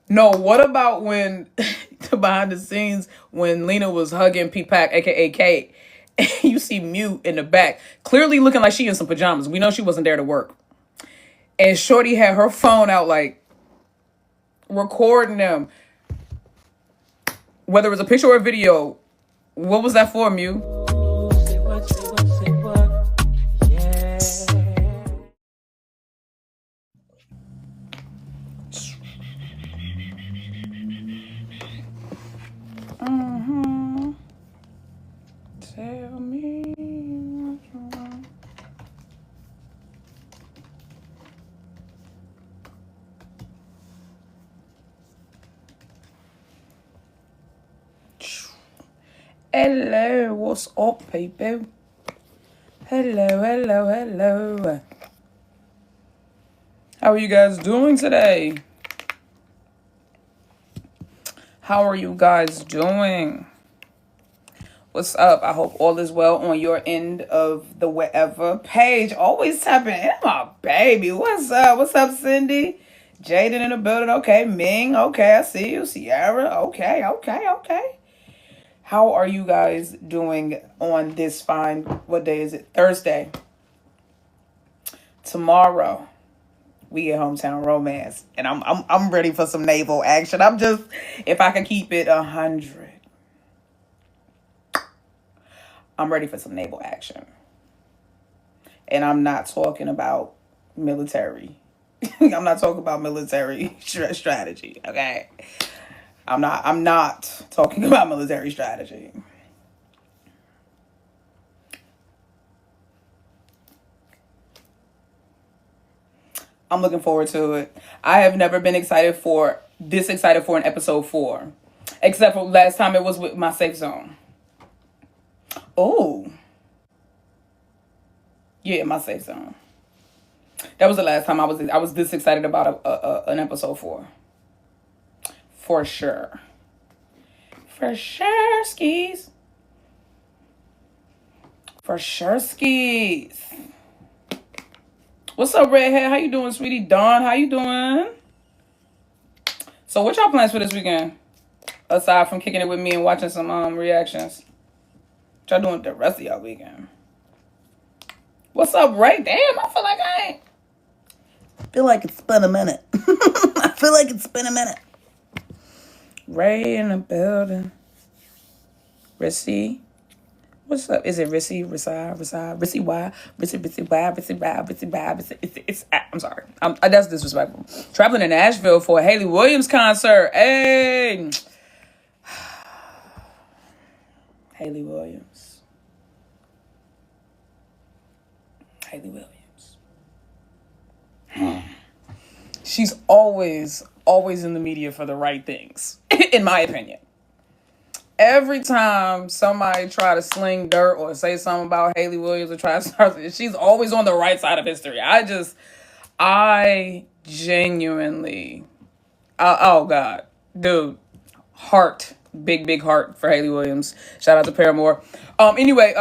No, what about when behind the scenes when Lena was hugging P Pack, aka Kate, and you see Mute in the back, clearly looking like she in some pajamas. We know she wasn't there to work. And Shorty had her phone out like recording them. Whether it was a picture or a video, what was that for, Mew? Tell me what you want. Hello, what's up, people? Hello. How are you guys doing today? How are you guys doing? What's up? I hope all is well on your end of the wherever. Paige, always tapping in, my baby. What's up? What's up, Cindy? Jaden in the building. Okay, Ming. Okay, I see you. Sierra. Okay. How are you guys doing on this fine, what day is it? Thursday. Tomorrow, we get Hometown Romance. And I'm ready for some naval action. I'm just, if I could keep it 100. I'm ready for some naval action. And I'm not talking about military. I'm not talking about military strategy, okay? I'm not talking about military strategy. I'm looking forward to it. I have never been this excited for an episode 4. Except for last time it was with my safe zone. Oh. Yeah, my safe zone. That was the last time I was this excited about an episode 4. For sure. For sure, skis. For sure, skis. What's up, Redhead? How you doing, sweetie? Dawn, how you doing? So what y'all plans for this weekend? Aside from kicking it with me and watching some reactions. What y'all doing the rest of y'all weekend? What's up, Ray? Damn, I feel like it's been a minute. Ray in the building. Rissy. What's up? Is it Rissy? Rissy Y? Rissy. I'm sorry. That's disrespectful. Traveling to Nashville for a Haley Williams concert. Hey! Haley Williams. She's always in the media for the right things, in my opinion. Every time somebody try to sling dirt or say something about Haley Williams or try to start, she's always on the right side of history. I genuinely, oh God, dude, heart, big heart for Haley Williams. Shout out to Paramore. Anyway,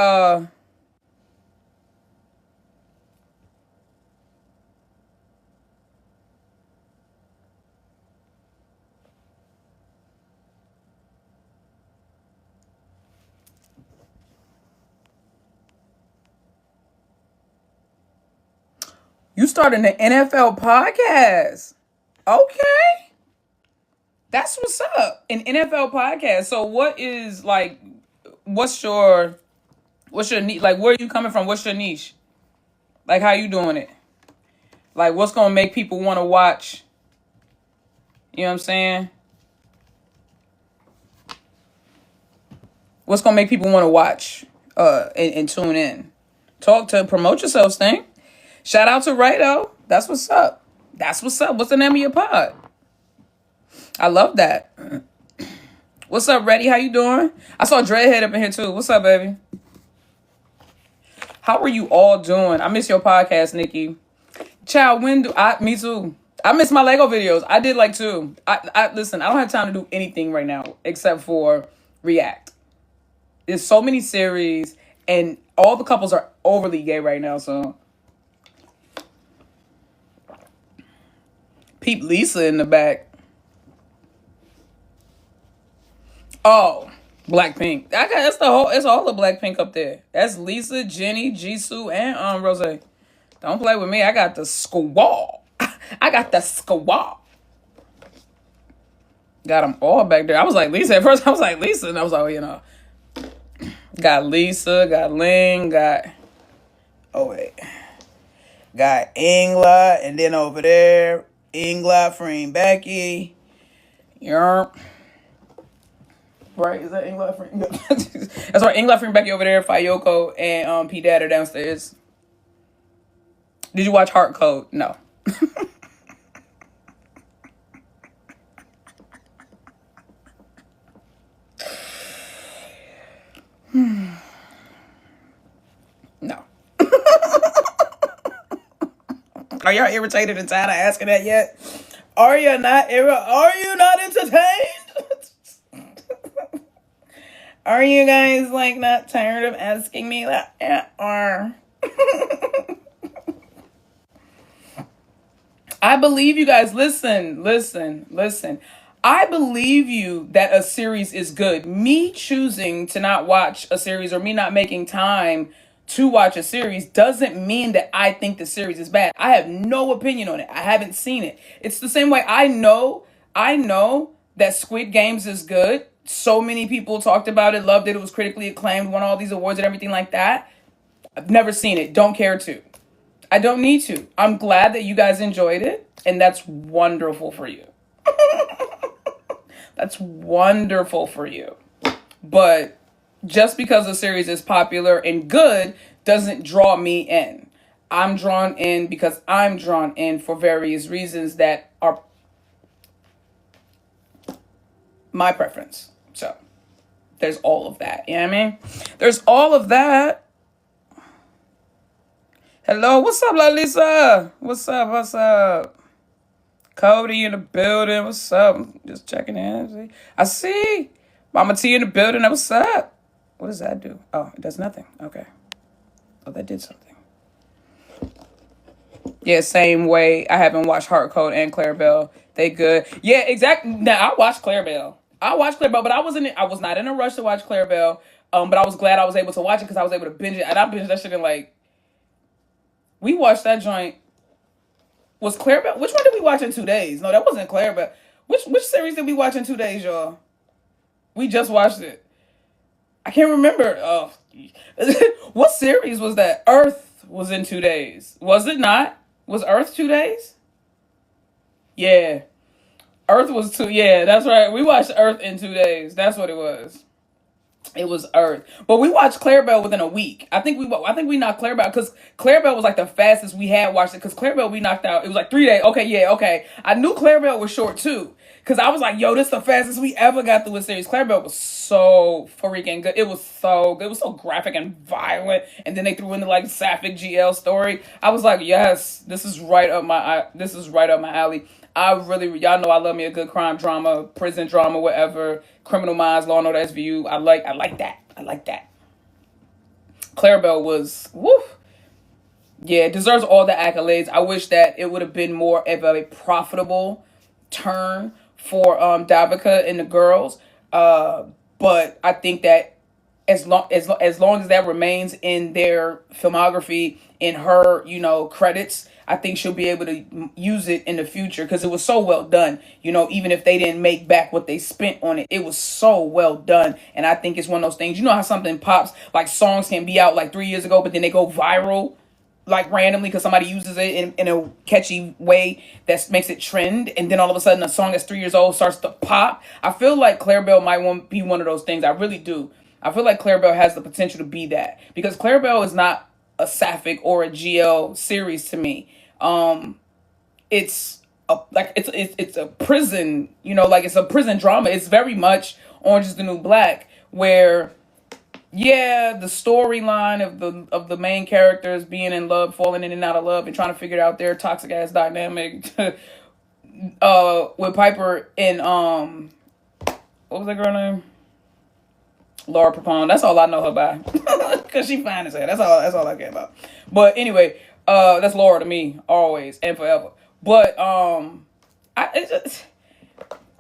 you started an NFL podcast. Okay. That's what's up. An NFL podcast. So what's your niche? Like, where are you coming from? What's your niche? Like, how you doing it? Like, what's going to make people want to watch? You know what I'm saying? What's going to make people want to watch and tune in? Promote yourself, Stink. Shout out to Rado. That's what's up. What's the name of your pod? I love that. What's up, Reddy? How you doing? I saw Dreadhead up in here, too. What's up, baby? How are you all doing? I miss your podcast, Nikki. Child, me too. I miss my Lego videos. I did like 2. Listen, I don't have time to do anything right now except for react. There's so many series, and all the couples are overly gay right now, so. Peep Lisa in the back. Oh, Blackpink. I got that's the whole. It's all the Blackpink up there. That's Lisa, Jennie, Jisoo, and Rose. Don't play with me. I got the squall. I got the squall. Got them all back there. I was like Lisa at first. I was like Lisa, and I was like, got Lisa, got Ling, got. Oh wait, got Ingla, and then over there, Ingla, Freen, Becky. Yerp. Right, is that Ingla Freen? That's right, Ingla, Freen, Becky over there, Fayoko, and P Dad are downstairs. Did you watch Heart Code? No. No. Are y'all irritated and tired of asking that yet? Are you not entertained? Are you guys like not tired of asking me that? Or I believe you guys. Listen. I believe you that a series is good. Me choosing to not watch a series or me not making time to watch a series doesn't mean that I think the series is bad. I have no opinion on it. I haven't seen it. It's the same way I know that Squid Games is good. So many people talked about it, loved it. It was critically acclaimed, won all these awards and everything like that. I've never seen it. Don't care to. I don't need to. I'm glad that you guys enjoyed it, and that's wonderful for you. That's wonderful for you. But just because a series is popular and good doesn't draw me in. I'm drawn in because I'm drawn in for various reasons that are my preference. So there's all of that. You know what I mean? There's all of that. Hello, what's up, Lalisa? What's up? Cody in the building. What's up? Just checking in. I see. Mama T in the building. What's up? What does that do? Oh, it does nothing. Okay. Oh, that did something. Yeah, same way. I haven't watched Heart Code and Clarabelle. They good. Yeah, exactly. Now I watched Clarabelle. But I was not in a rush to watch Clarabelle. But I was glad I was able to watch it because I was able to binge it. And I binged that shit in like. We watched that joint. Was Clarabelle? Which one did we watch in 2 days? No, that wasn't Clarabelle. Which series did we watch in 2 days, y'all? We just watched it. I can't remember. Oh, what series was that? Earth was in 2 days. Was it not? Was Earth 2 days? Yeah. Earth was 2. Yeah, that's right. We watched Earth in 2 days. That's what it was. It was Earth. But we watched Clarabelle within a week. I think we knocked Clarabelle because Clarabelle was like the fastest we had watched it because Clarabelle we knocked out. It was like 3 days. Okay. I knew Clarabelle was short too. Because I was like, yo, this is the fastest we ever got through a series. Clarabelle was so freaking good. It was so good. It was so graphic and violent. And then they threw in the like sapphic GL story. I was like, yes, this is right up my alley. Y'all know I love me a good crime drama, prison drama, whatever, Criminal Minds, Law and Order SVU. I like that. Clarabelle was, woo. Yeah, deserves all the accolades. I wish that it would have been more of a profitable turn for Davica and the girls. But I think that as long as that remains in their filmography, in her, credits, I think she'll be able to use it in the future because it was so well done. Even if they didn't make back what they spent on it, it was so well done. And I think it's one of those things, how something pops, like songs can be out like 3 years ago, but then they go viral like randomly because somebody uses it in a catchy way that makes it trend. And then all of a sudden a song that's 3 years old starts to pop. I feel like Clarabelle might be one of those things. I really do. I feel like Clarabelle has the potential to be that because Clarabelle is not a sapphic or a GL series to me. It's a prison, it's a prison drama. It's very much Orange is the New Black, where the storyline of the main characters being in love, falling in and out of love, and trying to figure out their toxic ass dynamic with Piper and what was that girl name? Laura Prepon. That's all I know her by. Cause she fine as hell. That's all I care about. But anyway, that's Laura to me, always and forever. But I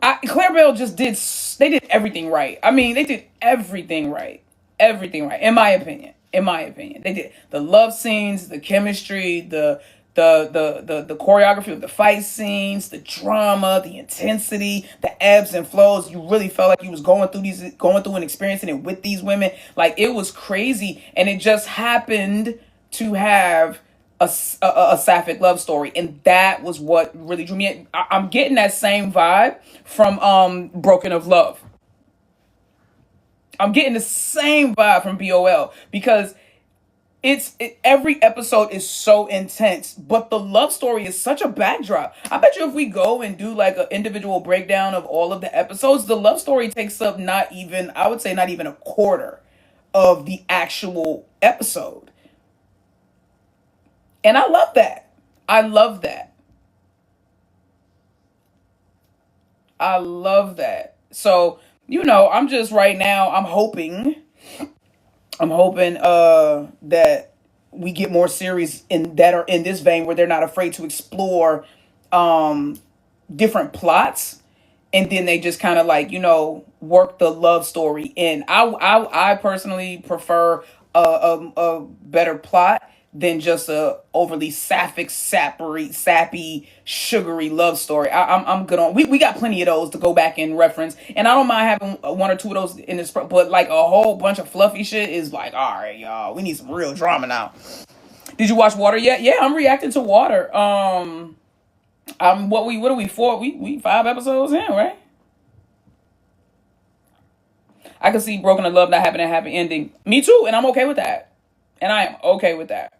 Clarabelle just did. They did everything right. I mean, they did everything right. Everything right, in my opinion. In my opinion, they did the love scenes, the chemistry, the choreography of the fight scenes, the drama, the intensity, the ebbs and flows. You really felt like you was going through and experiencing it with these women. Like it was crazy, and it just happened to have a sapphic love story, and that was what really drew me in. I'm getting that same vibe from Broken of Love. I'm getting the same vibe from BOL because every episode is so intense, but the love story is such a backdrop. I bet you if we go and do like an individual breakdown of all of the episodes, the love story takes up not even, I would say, not even a quarter of the actual episode. And I love that. I love that. I love that. So, I'm just right now, I'm hoping that we get more series that are in this vein where they're not afraid to explore um different plots, and then they just kind of like work the love story in. I personally prefer a better plot than just a overly sapphic, sappy, sugary love story. I'm good on. We got plenty of those to go back and reference, and I don't mind having one or two of those in this. But like a whole bunch of fluffy shit is like, all right, y'all, we need some real drama now. Did you watch Water yet? Yeah, I'm reacting to Water. What are we for? We 5 episodes in, right? I can see Broken in Love not having a happy ending. Me too, and I'm okay with that. And I am okay with that.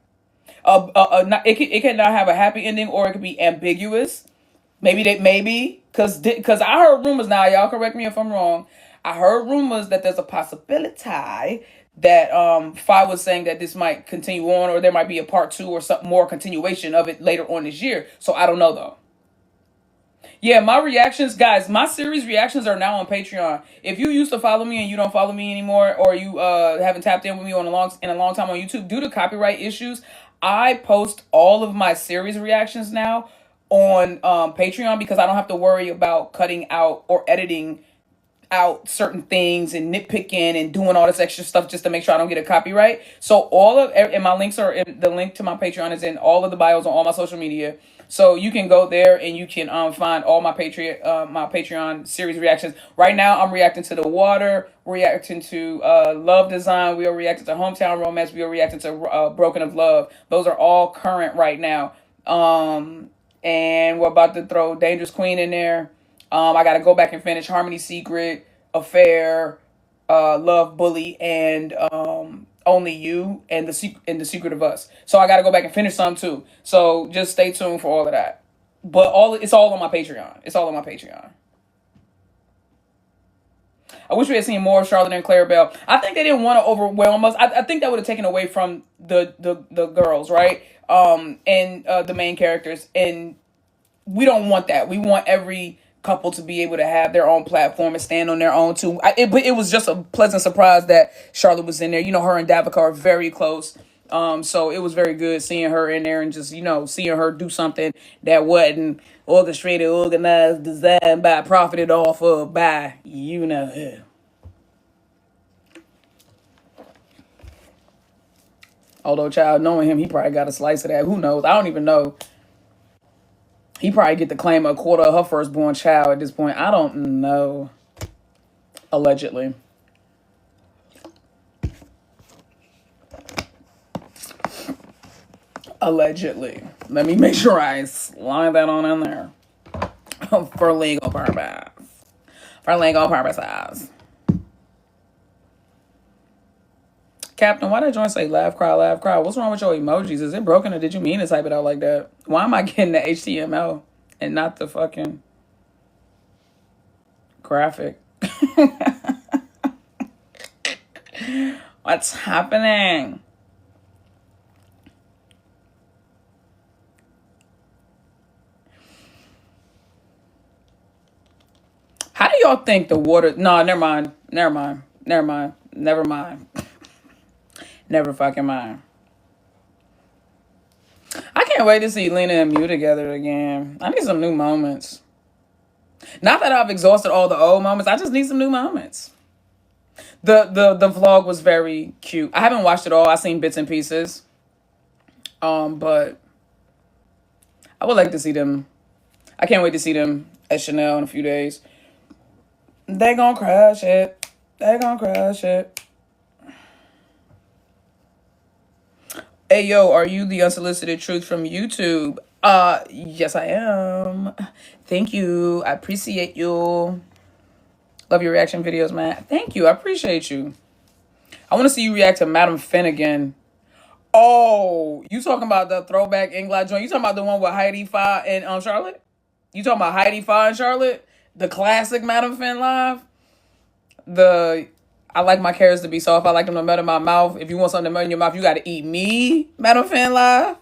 It can not have a happy ending, or it could be ambiguous. Maybe because I heard rumors now. Y'all correct me if I'm wrong. I heard rumors that there's a possibility that Fi was saying that this might continue on, or there might be a part 2 or some more continuation of it later on this year. So I don't know though. Yeah, my reactions, guys, my series reactions are now on Patreon. If you used to follow me and you don't follow me anymore, or you haven't tapped in with me in a long time on YouTube due to copyright issues, I post all of my series reactions now on Patreon because I don't have to worry about cutting out or editing out certain things and nitpicking and doing all this extra stuff just to make sure I don't get a copyright. So and my links are the link to my Patreon is in all of the bios on all my social media. So you can go there and you can find all my Patreon series reactions. Right now I'm reacting to The Water, reacting to Love Design, we are reacting to Hometown Romance, we are reacting to Broken of Love. Those are all current right now. And we're about to throw Dangerous Queen in there. I got to go back and finish Harmony Secret, Affair, Love Bully, and Only You, and the Secret of Us. So I got to go back and finish some too. So just stay tuned for all of that. But it's all on my Patreon. It's all on my Patreon. I wish we had seen more of Charlotte and Clarabelle. I think they didn't want to overwhelm us. I think that would have taken away from the girls, right? And the main characters. And we don't want that. We want every couple to be able to have their own platform and stand on their own too. But it was just a pleasant surprise that Charlotte was in there. Her and Davica are very close. So it was very good seeing her in there and just, seeing her do something that wasn't orchestrated, organized, designed by, profited off of by, who. Although, child, knowing him, he probably got a slice of that. Who knows? I don't even know. He probably get to claim a quarter of her firstborn child at this point. I don't know. Allegedly. Allegedly. Let me make sure I slide that on in there. For legal purpose. For legal purposes. Captain, why did Join say laugh, cry, laugh, cry? What's wrong with your emojis? Is it broken or did you mean to type it out like that? Why am I getting the HTML and not the fucking graphic? What's happening? How do y'all think the water... No, never mind. Never fucking mind. I can't wait to see Lena and Mew together again. I need some new moments. Not that I've exhausted all the old moments. I just need some new moments. The vlog was very cute. I haven't watched it all. I've seen bits and pieces. But I would like to see them. I can't wait to see them at Chanel in a few days. They gonna crush it. They gonna crush it. Hey yo, are you the Unsolicited Truth from YouTube? Yes I am. Thank you. I appreciate you. Love your reaction videos, man. Thank you. I appreciate you. I want to see you react to Madam Finnegan. Oh, you talking about the throwback English joint? You talking about the one with Heidi Fa and Charlotte? You talking about Heidi Fa and Charlotte? The classic Madam Finn live? The I like my carrots to be soft. I like them to melt in my mouth. If you want something to melt in your mouth, you got to eat me, Madam Finn live.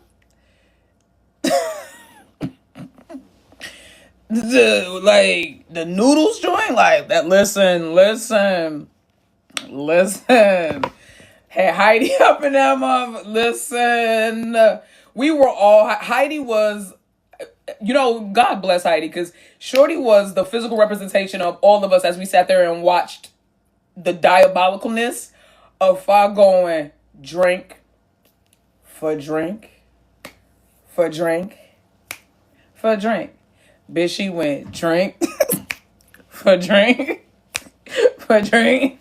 The noodles joint, like that. Listen. Had Heidi up in that mother. Listen, we were all. Heidi was, God bless Heidi, because Shorty was the physical representation of all of us as we sat there and watched the diabolicalness of Fa going drink for drink for drink for drink. Bitch, she went drink for drink for drink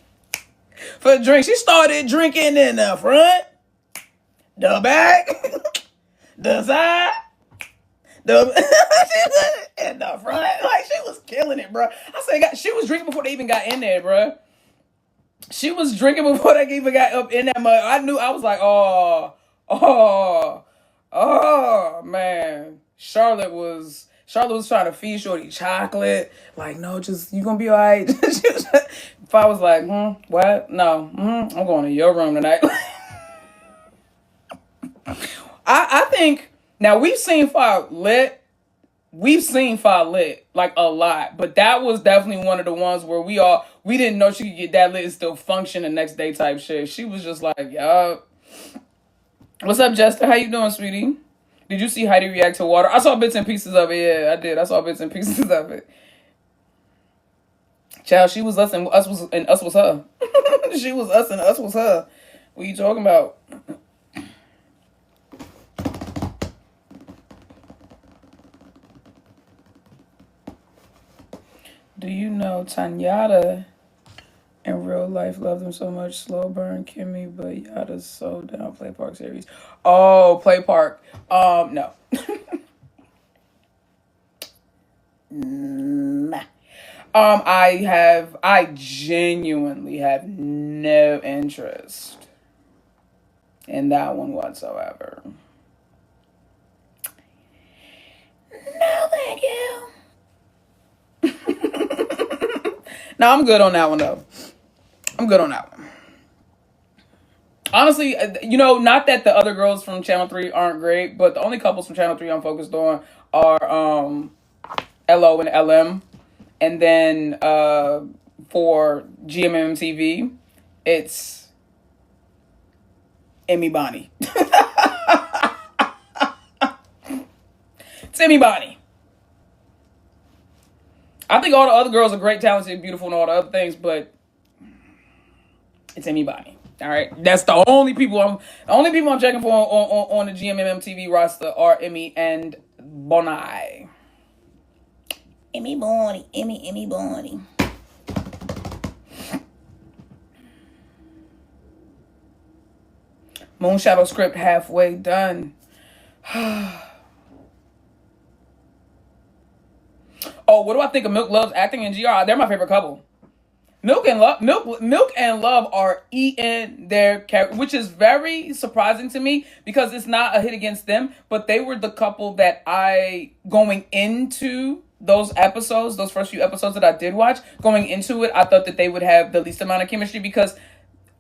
for drink. She started drinking in the front, the back, the side, and the front. Like, she was killing it, bro. I say, God, she was drinking before they even got in there, bro. She was drinking before they even got up in that mud. I was like, oh, man. Charlotte was trying to feed Shorty chocolate. Like, no, just, you gonna be all right. If I was like, what? No, I'm going to your room tonight. I think, now we've seen Fa lit. We've seen Fa lit, like, a lot. But that was definitely one of the ones where we didn't know she could get that lit and still function the next day type shit. She was just like, yup. What's up, Jester? How you doing, sweetie? Did you see Heidi react to water? I saw bits and pieces of it. Yeah, I did. I saw bits and pieces of it. Child, she was us and us was her. She was us and us was her. What are you talking about? Do you know Tanyata in real life loved him so much? Slow burn Kimmy, but Yada's so down. Play Park series. Oh, Play Park. No. Nah. I genuinely have no interest in that one whatsoever. No, thank you. No, I'm good on that one, though. I'm good on that one. Honestly, not that the other girls from Channel 3 aren't great, but the only couples from Channel 3 I'm focused on are LO and LM. And then for GMM TV, it's Emmy Bonnie. It's Emmy Bonnie. I think all the other girls are great, talented, beautiful, and all the other things, but it's Emmy Bonnie. All right, that's the only people I'm checking for on the GMM TV roster are Emmy and Bonnie. Emmy Bonnie. Moonshadow script halfway done. Oh, what do I think of Milk Love's acting in GR? They're my favorite couple. Milk and Love are eating their character, which is very surprising to me because it's not a hit against them, but they were the couple that going into those first few episodes that I did watch, going into it, I thought that they would have the least amount of chemistry because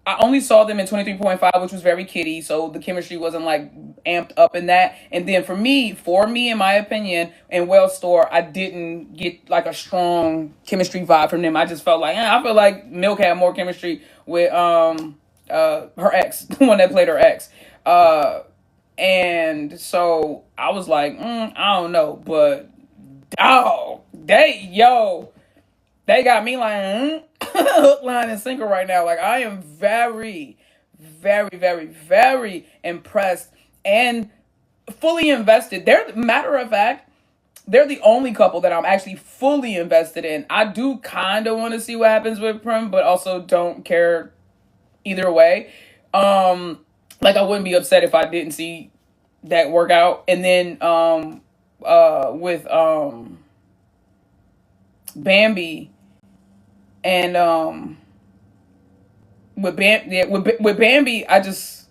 I only saw them in 23.5, which was very kiddie, so the chemistry wasn't like amped up in that. And then for me, in my opinion, in Wells Store, I didn't get like a strong chemistry vibe from them. I just felt like, I feel like Milk had more chemistry with her ex, the one that played her ex. And so I was like, I don't know, but They got me like hook, line, and sinker right now. Like I am very, very, very, very impressed and fully invested. They're matter of fact, they're the only couple that I'm actually fully invested in. I do kind of want to see what happens with Prim, but also don't care either way. Like I wouldn't be upset if I didn't see that work out. And then with Bambi and with Bambi, I just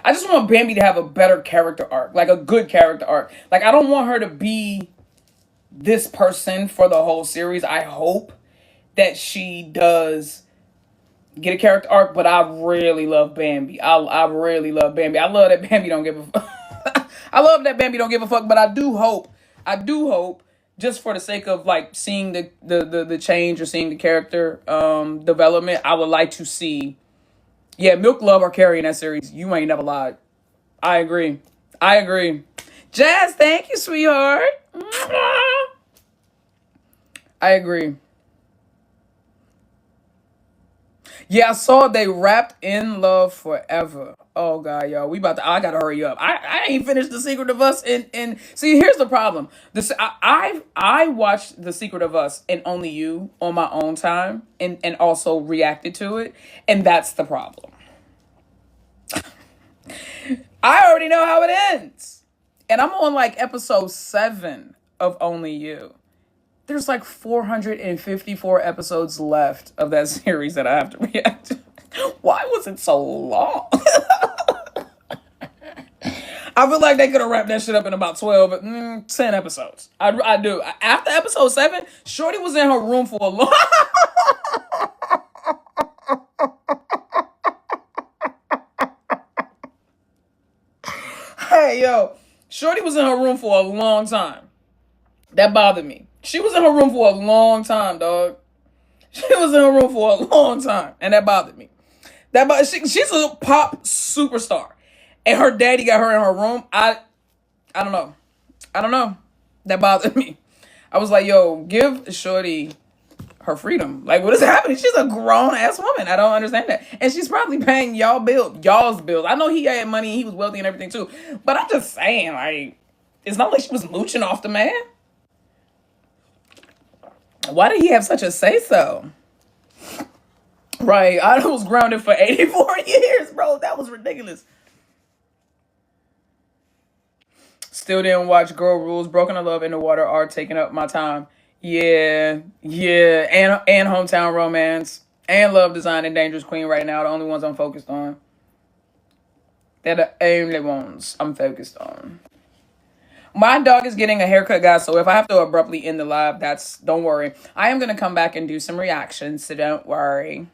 want Bambi to have a better character arc, like a good character arc. Like I don't want her to be this person for the whole series. I hope that she does get a character arc, but I really love Bambi. I really love Bambi. I love that Bambi don't give a fuck. I love that Bambi don't give a fuck, but I do hope, just for the sake of like seeing the change or seeing the character development, I would like to see, yeah, Milk, Love, or Carrie in that series. You ain't never lied. I agree. Jazz, thank you, sweetheart. I agree. Yeah, I saw they wrapped In Love Forever. Oh god, y'all, I gotta hurry up. I ain't finished The Secret of Us, and see, here's the problem. I watched The Secret of Us and Only You on my own time, and also reacted to it, and that's the problem. I already know how it ends, and I'm on like episode 7 of Only You. There's like 454 episodes left of that series that I have to react to. Why was it so long? I feel like they could have wrapped that shit up in about 10 episodes. I do. After episode 7, Shorty was in her room for a long... Hey, yo. Shorty was in her room for a long time. That bothered me. She was in her room for a long time, dog. She was in her room for a long time, and that bothered me. She's a pop superstar, and her daddy got her in her room. I don't know. That bothered me. I was like, yo, give Shorty her freedom. Like, what is happening? She's a grown ass woman. I don't understand that, and she's probably paying y'all's bills. I know he had money, he was wealthy and everything too, but I'm just saying, like, it's not like she was mooching off the man. Why did he have such a say-so? Right, I was grounded for 84 years, bro. That was ridiculous. Still didn't watch Girl Rules, Broken in Love, In the Water are taking up my time. Yeah, and Hometown Romance, and Love Design, and Dangerous Queen right now. The only ones I'm focused on. They're the only ones I'm focused on. My dog is getting a haircut, guys, so if I have to abruptly end the live, don't worry. I am going to come back and do some reactions, so don't worry.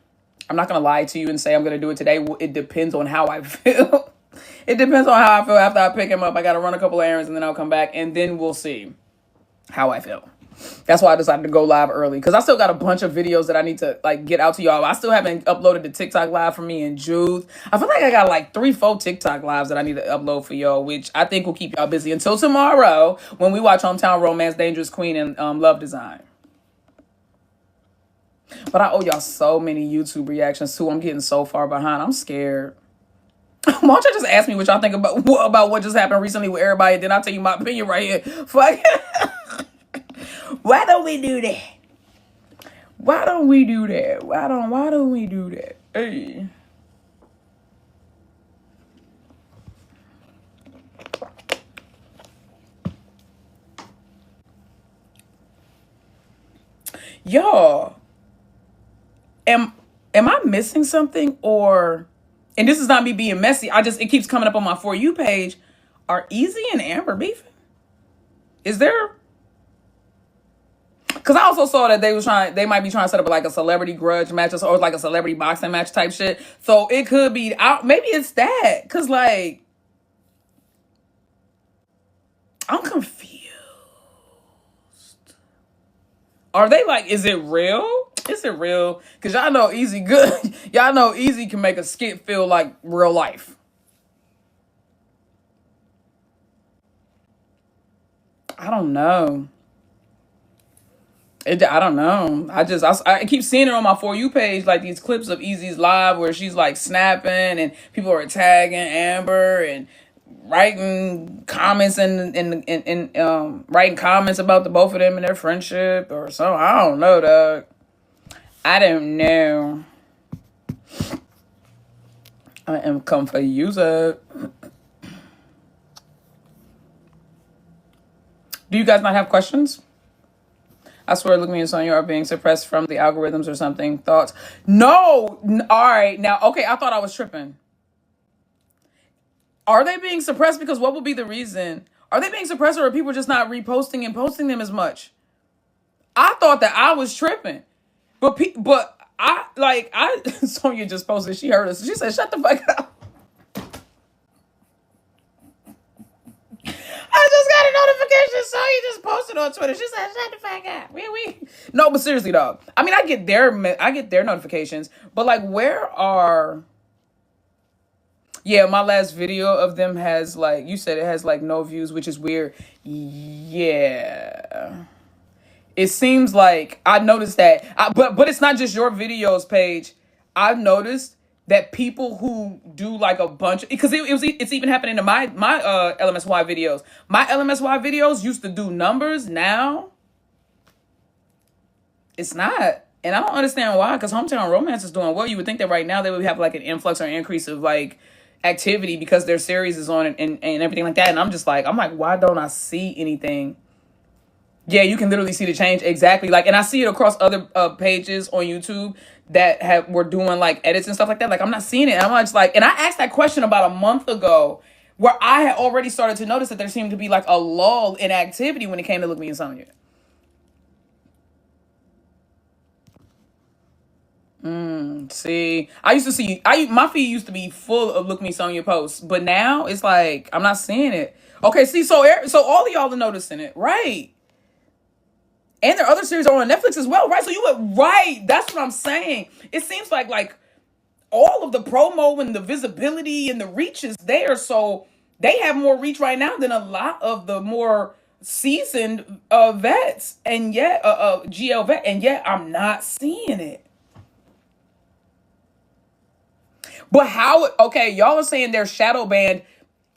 I'm not going to lie to you and say I'm going to do it today. It depends on how I feel. It depends on how I feel after I pick him up. I got to run a couple errands, and then I'll come back, and then we'll see how I feel. That's why I decided to go live early, because I still got a bunch of videos that I need to like get out to y'all. I still haven't uploaded the TikTok live for me and Jude. I feel like I got like 3-4 TikTok lives that I need to upload for y'all, which I think will keep y'all busy until tomorrow when we watch Hometown Romance, Dangerous Queen, and Love Design. But I owe y'all so many YouTube reactions too. I'm getting so far behind. I'm scared. Why don't you just ask me what y'all think about what just happened recently with everybody, then I'll tell you my opinion right here. Fuck. Why don't we do that? Why don't we do that? Hey. Y'all, am I missing something, or, and this is not me being messy, it keeps coming up on my For You page. Are Easy and Amber beefing? Is there? Because I also saw that they might be trying to set up like a celebrity grudge match or like a celebrity boxing match type shit. So it could be, maybe it's that. Because like, I'm confused. Are they like, is it real? Is it real? Because y'all know Easy good. Y'all know Easy can make a skit feel like real life. I don't know. I don't know. I keep seeing it on my For You page, like these clips of Easy's live where she's like snapping and people are tagging Amber and writing comments and writing comments about the both of them and their friendship or something. I don't know, dog. I don't know. I am come for user. Do you guys not have questions? I swear, Look Me and Sonya are being suppressed from the algorithms or something. Thoughts? No. All right. Now, okay, I thought I was tripping. Are they being suppressed? Because what would be the reason? Are they being suppressed or are people just not reposting and posting them as much? I thought that I was tripping. But Sonya just posted, she heard us. She said, shut the fuck up. I just got a notification. Sonya just posted on Twitter. She said, shut the fuck up. We. No, but seriously, dog. I mean, I get their notifications, but like, where are... Yeah, my last video of them has like, you said it has like no views, which is weird. Yeah. It seems like I noticed that, but it's not just your videos page. I've noticed that people who do like a bunch, because it's even happening to my LMSY videos. My LMSY videos used to do numbers. Now it's not. And I don't understand why, because Hometown Romance is doing well. You would think that right now they would have like an influx or increase of like activity because their series is on and everything like that. And I'm like, why don't I see anything? Yeah, you can literally see the change. Exactly. Like, and I see it across other pages on YouTube that were doing like edits and stuff like that. Like, I'm not seeing it. I'm just like, and I asked that question about a month ago where I had already started to notice that there seemed to be like a lull in activity when it came to Look Me and Sonya. See, I used to see, my feed used to be full of Look Me Sonya posts, but now it's like, I'm not seeing it. Okay, see, so all of y'all are noticing it, right? And their other series are on Netflix as well, right? So you were right. That's what I'm saying. It seems like all of the promo and the visibility and the reach is there. So they have more reach right now than a lot of the more seasoned vets, and yet GL vet, and yet I'm not seeing it. But how? Okay, y'all are saying they're shadow banned.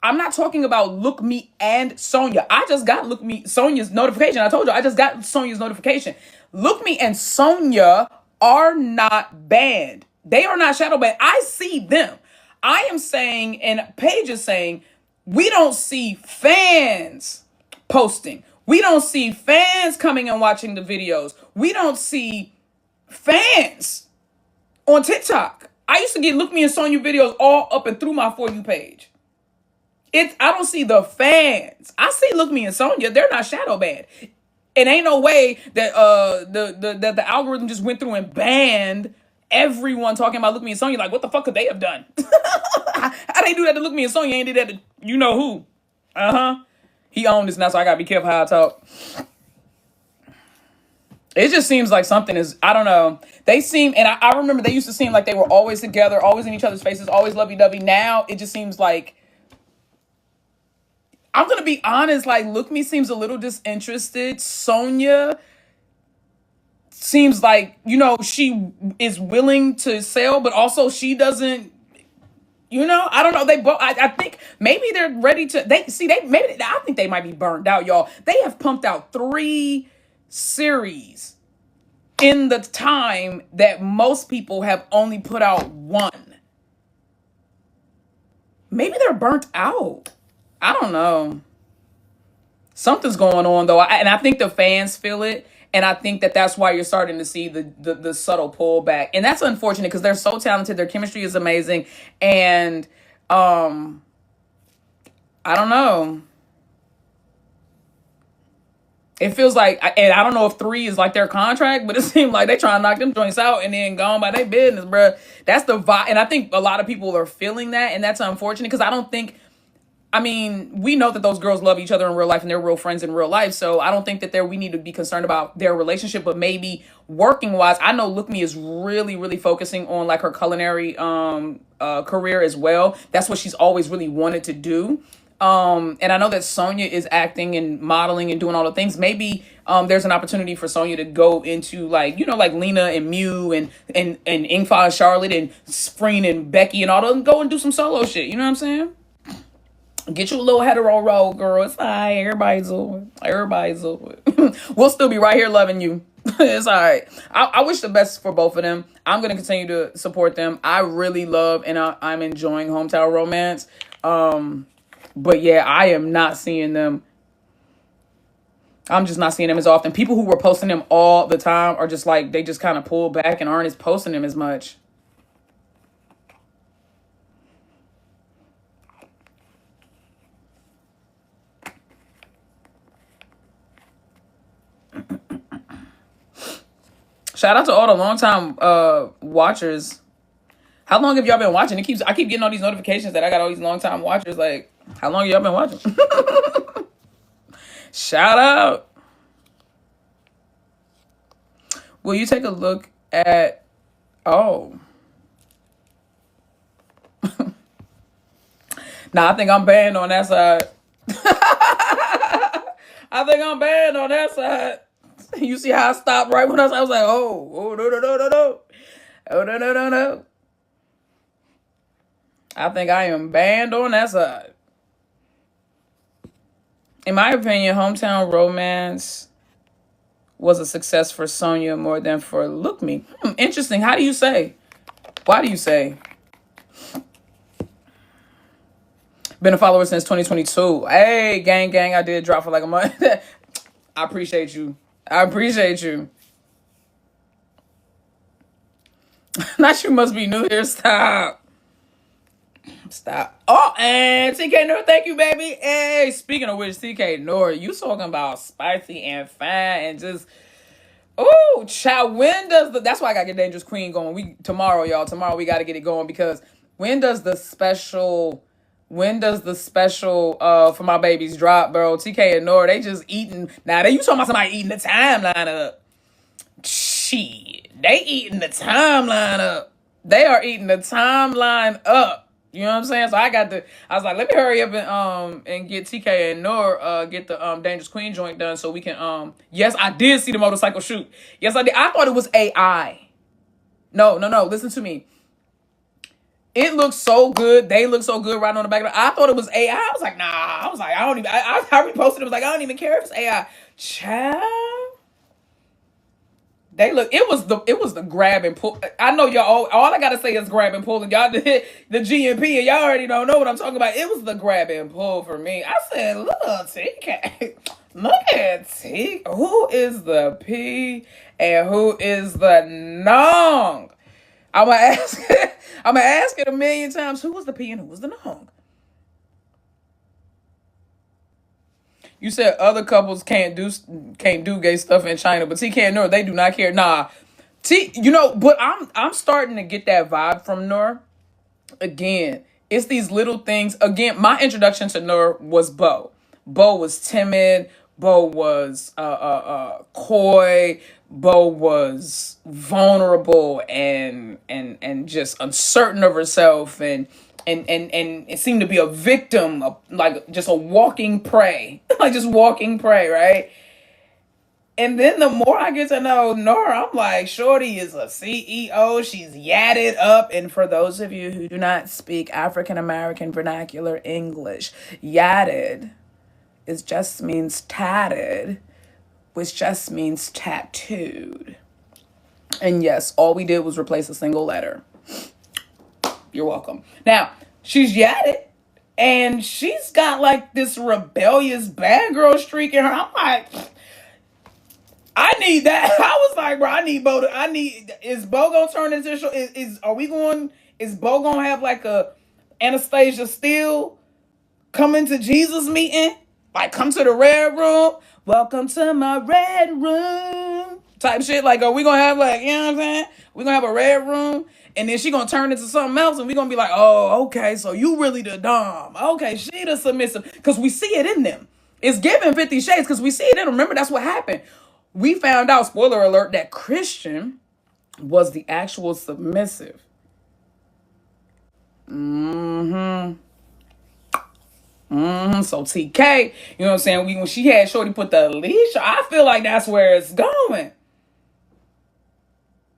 I'm not talking about Look Me and Sonya. I just got Look Me Sonya's notification. I told you I just got Sonya's notification. Look Me and Sonya are not banned. They are not shadow banned. I see them. I am saying, and Paige is saying, we don't see fans posting. We don't see fans coming and watching the videos. We don't see fans on TikTok. I used to get Look Me and Sonya videos all up and through my For You page. I don't see the fans. I see Look Me and Sonya. They're not shadow banned. It ain't no way that the algorithm just went through and banned everyone talking about Look Me and Sonya. Like, what the fuck could they have done? How they do that to Look Me and Sonya? Ain't did that to you know who? He owned this now, so I gotta be careful how I talk. It just seems like something is, I don't know. They seem, and I remember they used to seem like they were always together, always in each other's faces, always lovey-dovey. Now it just seems like, I'm going to be honest, like, Look Me seems a little disinterested. Sonya seems like, she is willing to sell, but also she doesn't, I don't know. They both, I think maybe they're ready to, I think they might be burned out, y'all. They have pumped out 3 series in the time that most people have only put out 1. Maybe they're burnt out. I don't know. Something's going on though, and I think the fans feel it, and I think that's why you're starting to see the subtle pullback, and that's unfortunate because they're so talented. Their chemistry is amazing, and I don't know. It feels like, and I don't know if 3 is like their contract, but it seems like they try to knock them joints out and then go on by their business, bruh. That's the vibe. And I think a lot of people are feeling that. And that's unfortunate because we know that those girls love each other in real life and they're real friends in real life. So I don't think that we need to be concerned about their relationship, but maybe working wise, I know Look Me is really, really focusing on like her culinary career as well. That's what she's always really wanted to do. And I know that Sonya is acting and modeling and doing all the things. Maybe there's an opportunity for Sonya to go into like, like Lena and Mew and Ingfa and Charlotte and Spreen and Becky and all of them, go and do some solo shit. You know what I'm saying? Get you a little hetero role, girl. It's all right. Everybody's over. Everybody's over. We'll still be right here loving you. It's all right. I wish the best for both of them. I'm going to continue to support them. I really love and I'm enjoying Hometown Romance. But yeah, I am not seeing them. I'm just not seeing them as often. People who were posting them all the time are just like, they just kind of pull back and aren't as posting them as much. Shout out to all the long-time watchers. How long have y'all been watching? I keep getting all these notifications that I got all these long-time watchers. Like, how long have y'all been watching? Shout out. Will you take a look at... Oh. Nah, I think I'm banned on that side. I think I'm banned on that side. You see how I stopped right when I was like, oh, no, no, no, no, no. Oh, no, no, no, no. I think I am banned on that side. In my opinion, Hometown Romance was a success for Sonya more than for Look Me. Interesting. How do you say? Why do you say? Been a follower since 2022. Hey, gang, I did drop for like a month. I appreciate you. Not you must be new here. Stop. Oh, and TK Nor, thank you, baby. Hey, speaking of which, TK Nor, you talking about spicy and fine and just... Oh, child, that's why I got to get Dangerous Queen going. Tomorrow, y'all. Tomorrow we got to get it going because when does the special for my babies drop, bro? TK and Nora, they just eating. Now, you talking about somebody eating the timeline up. Shit. They eating the timeline up. They are eating the timeline up. You know what I'm saying? So I was like, let me hurry up and get TK and Nor get the Dangerous Queen joint done so we can yes, I did see the motorcycle shoot. Yes, I did. I thought it was AI. No, listen to me. It looks so good. They look so good right on the back of it. I thought it was AI. I was like, nah. I don't even I reposted it. Was like, I don't even care if it's AI. Child. It was the grab and pull. I know y'all all I gotta say is grab and pull, and y'all did the GMP and y'all already don't know what I'm talking about. It was the grab and pull for me. I said, look, TK. Look at T. Who is the P and who is the Nong? I'm gonna ask it a million times. Who was the P and who was the Nong? You said other couples can't do gay stuff in China, but TK and Noor, they do not care. Nah, but I'm starting to get that vibe from Noor. Again, it's these little things. Again, my introduction to Noor was Bo. Bo was timid. Bo was coy. Bo was vulnerable and just uncertain of herself and it seemed to be a victim of like just a walking prey, like just walking prey, right? And then the more I get to know Nora, I'm like, Shorty is a CEO. She's yadded up. And for those of you who do not speak African American vernacular English, yadded just means tatted, which just means tattooed. And yes, all we did was replace a single letter. You're welcome. Now, she's yadded, and she's got like this rebellious bad girl streak in her. I'm like, I need that. I was like, bro, I need Bo. Is Bo gonna turn into is Bo gonna have like a Anastasia Steele coming to Jesus meeting? Like, come to the red room. Welcome to my red room. Type shit. Like, are we gonna have like, you know what I'm saying? We're gonna have a red room. And then she gonna turn into something else, and we gonna be like, oh, okay, so you really the dom. Okay, she the submissive. Because we see it in them. It's giving 50 Shades because we see it in them. Remember, that's what happened. We found out, spoiler alert, that Christian was the actual submissive. So TK, you know what I'm saying? When she had Shorty put the leash, I feel like that's where it's going.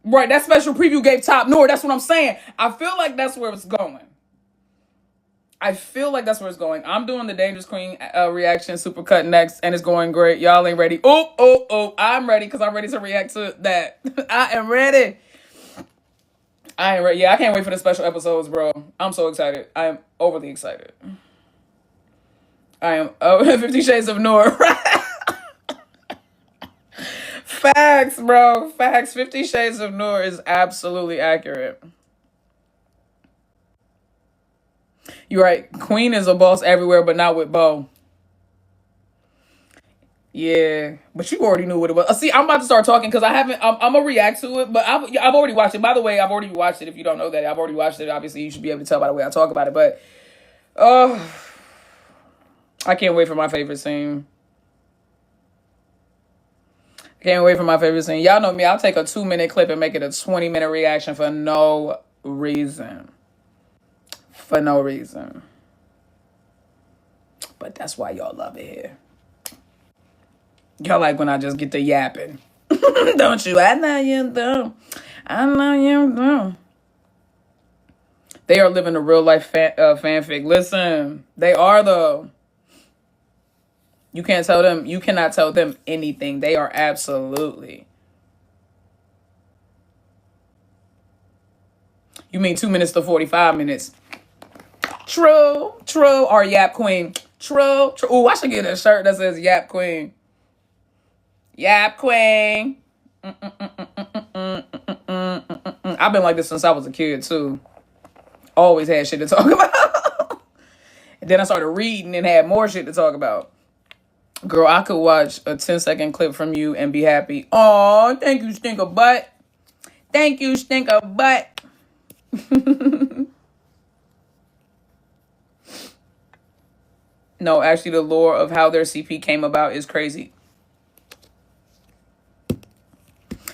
Right, that special preview gave top Nor. That's what I'm saying. I feel like that's where it's going. I'm doing the Dangerous Queen reaction supercut next, and it's going great. Y'all ain't ready. Oh, I'm ready because I'm ready to react to that. I am ready. I ain't ready. Yeah, I can't wait for the special episodes, bro. I'm so excited. I am overly excited. I am 50 Shades of Noor. Facts, bro. Facts. 50 Shades of Noor is absolutely accurate. You're right. Queen is a boss everywhere, but not with Bo. Yeah, but you already knew what it was. See, I'm about to start talking because I haven't. I'm gonna react to it, but I've already watched it. By the way, I've already watched it. If you don't know that, I've already watched it. Obviously, you should be able to tell by the way I talk about it. But I can't wait for my favorite scene. Can't wait for my favorite scene. Y'all know me. I'll take a 2-minute clip and make it a 20-minute reaction for no reason. For no reason. But that's why y'all love it here. Y'all like when I just get to yapping. Don't you? I know you do. I know you do. They are living a real life fanfic. Listen, they are though. You can't tell them. You cannot tell them anything. They are absolutely. You mean 2 minutes to 45 minutes? True. Or Yap Queen. True. Ooh, I should get a shirt that says Yap Queen. Yap Queen. I've been like this since I was a kid too. Always had shit to talk about. And then I started reading and had more shit to talk about. Girl, I could watch a 10-second clip from you and be happy. Oh, thank you, stinker butt. Thank you, stinker butt. No, actually, the lore of how their CP came about is crazy.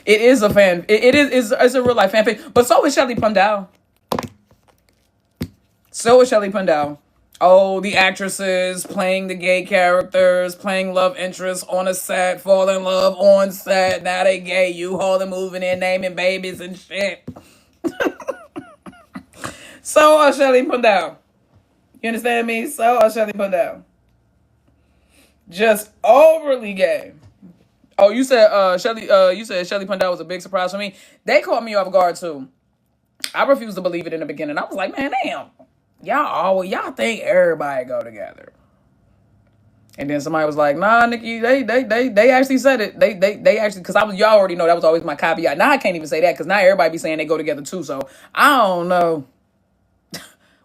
It is a fan. It's a real life fanfic. But so is Shelly Pundell. Oh, the actresses playing the gay characters, playing love interests on a set, fall in love on set. Now they gay. U-hauling, moving in, naming babies and shit. So are Shelly Pundell. You understand me? So are Shelly Pundell. Just overly gay. Oh, you said Shelly Pundell was a big surprise for me. They caught me off guard too. I refused to believe it in the beginning. I was like, man, damn. Y'all think everybody go together. And then somebody was like, nah, Nikki, they actually said it. They actually, because y'all already know that was always my caveat. Now I can't even say that because now everybody be saying they go together too. So I don't know.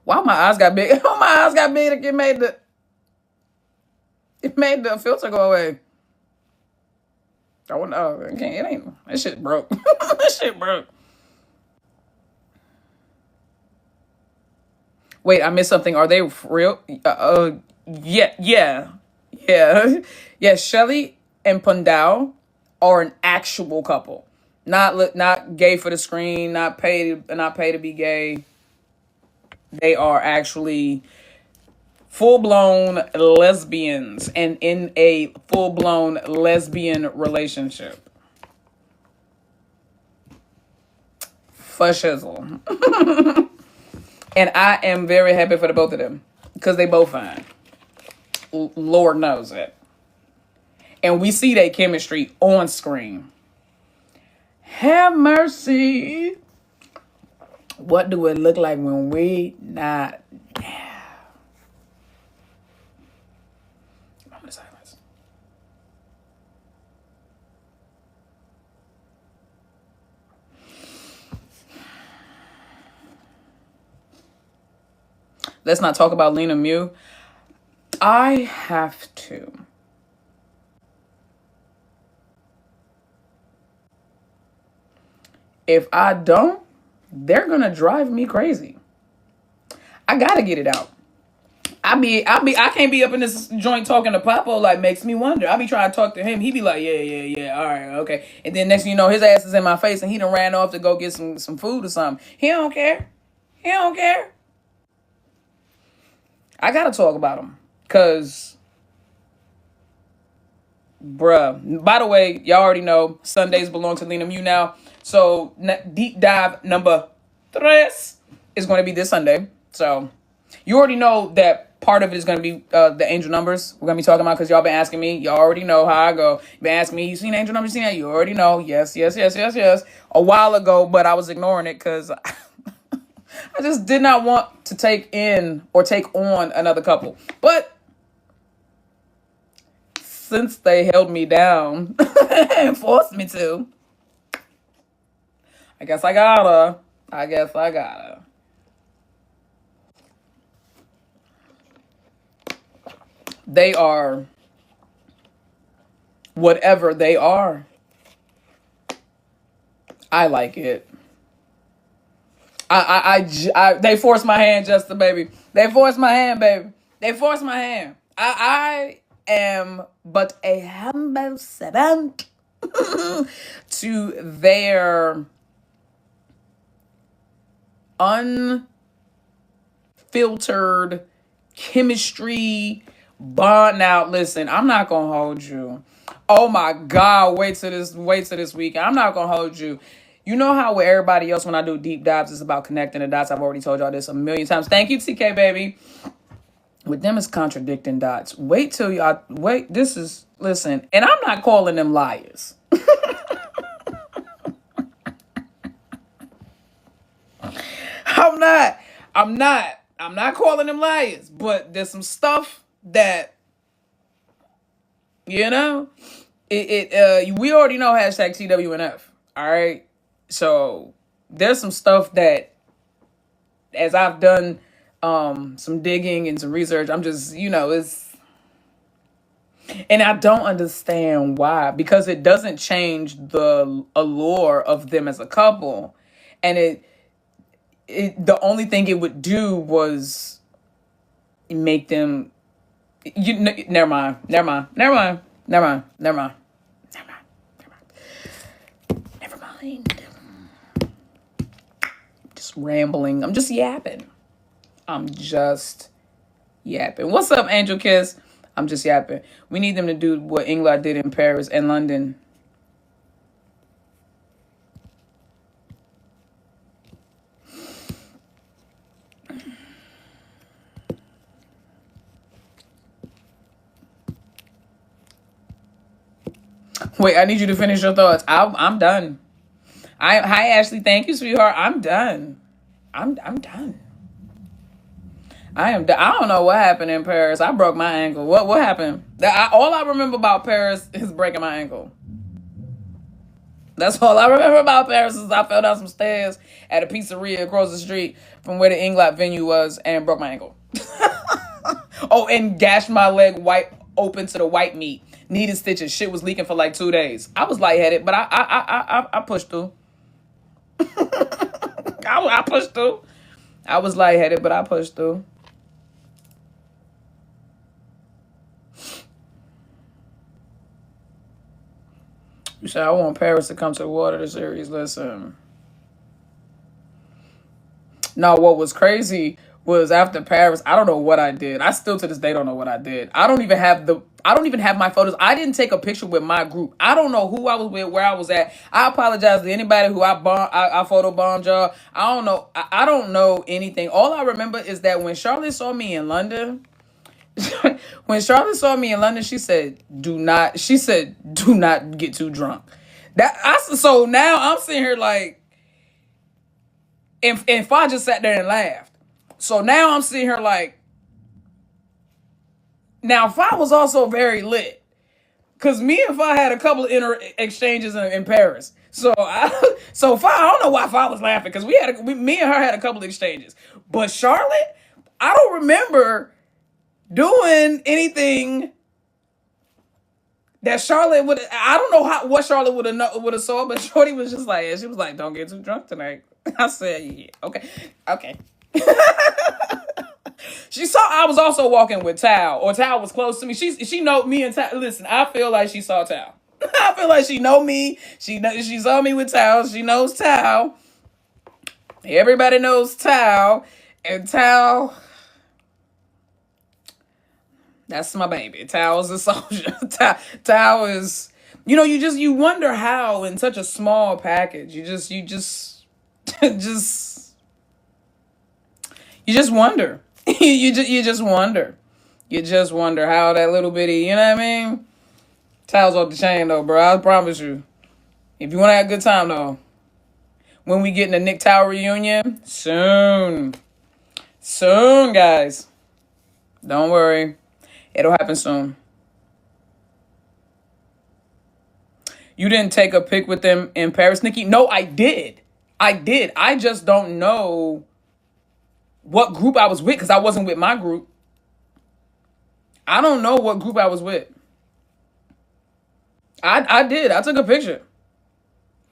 Why my eyes got big? Oh, my eyes got big. It made the filter go away. I wouldn't. Oh, it ain't. That shit broke. That shit broke. Wait, I missed something. Are they real? Yeah. Shelly and Pundell are an actual couple, not gay for the screen, not pay to be gay. They are actually full-blown lesbians and in a full-blown lesbian relationship. For shizzle. And I am very happy for the both of them because they both fine. Lord knows it. And we see that chemistry on screen. Have mercy. What do it look like when we not there? Moment of silence. Let's not talk about Lenamiu. I have to. If I don't, they're gonna drive me crazy. I gotta get it out. I can't be up in this joint talking to Papo like makes me wonder. I be trying to talk to him. He be like, yeah, all right, okay. And then next thing you know, his ass is in my face and he done ran off to go get some food or something. He don't care. I gotta talk about him. Cause, bruh. By the way, y'all already know Sundays belong to Lenamiu now. So deep dive number 3 is going to be this Sunday. So you already know that part of it is going to be the angel numbers we're going to be talking about, because y'all been asking me. Y'all already know how I go. You been asking me, you seen angel numbers? Seen that? You already know. Yes. A while ago, but I was ignoring it because I just did not want to take on another couple. But since they held me down and forced me to, I guess I gotta. They are whatever they are. I like it. They forced my hand, Justin, baby. They forced my hand, baby. They forced my hand. I am but a humble servant to their unfiltered chemistry bond. Now, listen, I'm not gonna hold you. Oh my God, wait till this weekend. I'm not gonna hold you. You know how with everybody else, when I do deep dives, it's about connecting the dots. I've already told y'all this a million times. Thank you, TK, baby. With them, it's contradicting dots. Listen, and I'm not calling them liars. I'm not calling them liars, but there's some stuff that, we already know hashtag TWNF. All right. So there's some stuff that, as I've done some digging and some research, I'm just, it's, and I don't understand why, because it doesn't change the allure of them as a couple. And the only thing it would do was make them, never mind. Just rambling. I'm just yapping. What's up, Angel Kiss? I'm just yapping. We need them to do what England did in Paris and London. Wait, I need you to finish your thoughts. I'm done. Hi, Ashley. Thank you, sweetheart. I'm done. I'm done. I am done. I don't know what happened in Paris. I broke my ankle. What happened? All I remember about Paris is breaking my ankle. That's all I remember about Paris is I fell down some stairs at a pizzeria across the street from where the Inglot venue was and broke my ankle. Oh, and gashed my leg open to the white meat. Needed stitches. Shit was leaking for like 2 days. I was lightheaded, but I pushed through. I pushed through. I was lightheaded, but I pushed through. You said, I want Paris to come to the water series. Listen. No, what was crazy was after Paris, I don't know what I did. I still to this day don't know what I did. I don't even have my photos. I didn't take a picture with my group. I don't know who I was with, where I was at. I apologize to anybody who I photo bombed y'all. I don't know. I don't know anything. All I remember is that when Charlotte saw me in London, she said, do not get too drunk. So now I'm sitting here like, and Fa just sat there and laughed. So now I'm sitting here like, now Fa was also very lit, because me and Fa had a couple of exchanges in Paris. So Fa, I don't know why Fa was laughing, because me and her had a couple of exchanges. But Charlotte, I don't remember doing anything that Charlotte would. I don't know what Charlotte would have saw, but Shorty was just like, she was like, "Don't get too drunk tonight." I said, "Yeah, okay." She saw I was also walking with Tal, or Tal was close to me. She know me and Tal. Listen, I feel like she saw Tal. I feel like she know me. She saw me with Tal. She knows Tal. Everybody knows Tal, and Tal. That's my baby. Tao is a soldier. Tao is, you wonder how in such a small package. Just, you just wonder. you just wonder. You just wonder how that little bitty, you know what I mean? Tao's off the chain though, bro. I promise you. If you want to have a good time though, when we get in the Nick Tao reunion, soon, guys. Don't worry. It'll happen soon. You didn't take a pic with them in Paris, Nikki? No, I did. I just don't know what group I was with because I wasn't with my group. I don't know what group I was with. I did. I took a picture.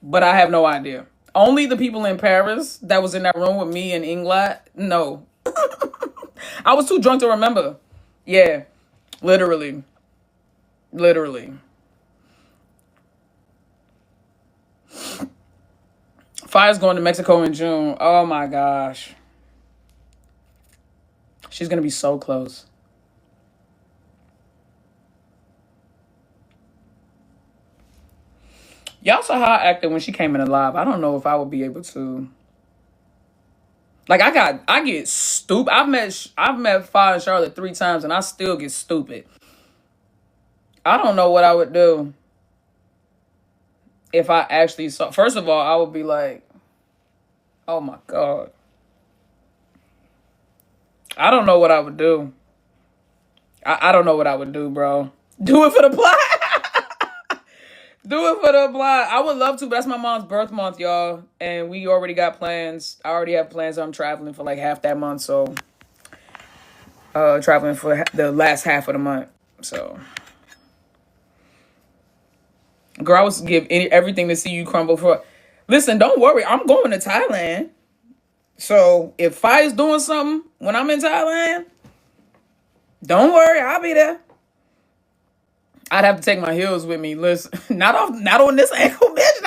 But I have no idea. Only the people in Paris that was in that room with me and Inglat. No. I was too drunk to remember. Yeah. Literally. Fire's going to Mexico in June. Oh my gosh. She's going to be so close. Y'all saw how I acted when she came in live. I don't know if I would be able to. Like I get stupid. I've met Fire and Charlotte 3 times and I still get stupid. I don't know what I would do if I actually saw. First of all, I would be like, oh my God. I don't know what I would do. I don't know what I would do, bro. Do it for the plot. Do it for the plot. I would love to, but that's my mom's birth month, y'all. And we already got plans. I already have plans. I'm traveling for like half that month. So, traveling for the last half of the month. So, girl, I would give everything to see you crumble for. Listen, don't worry. I'm going to Thailand. So, if Fire's doing something when I'm in Thailand, don't worry. I'll be there. I'd have to take my heels with me. Listen, not on this ankle, bitch.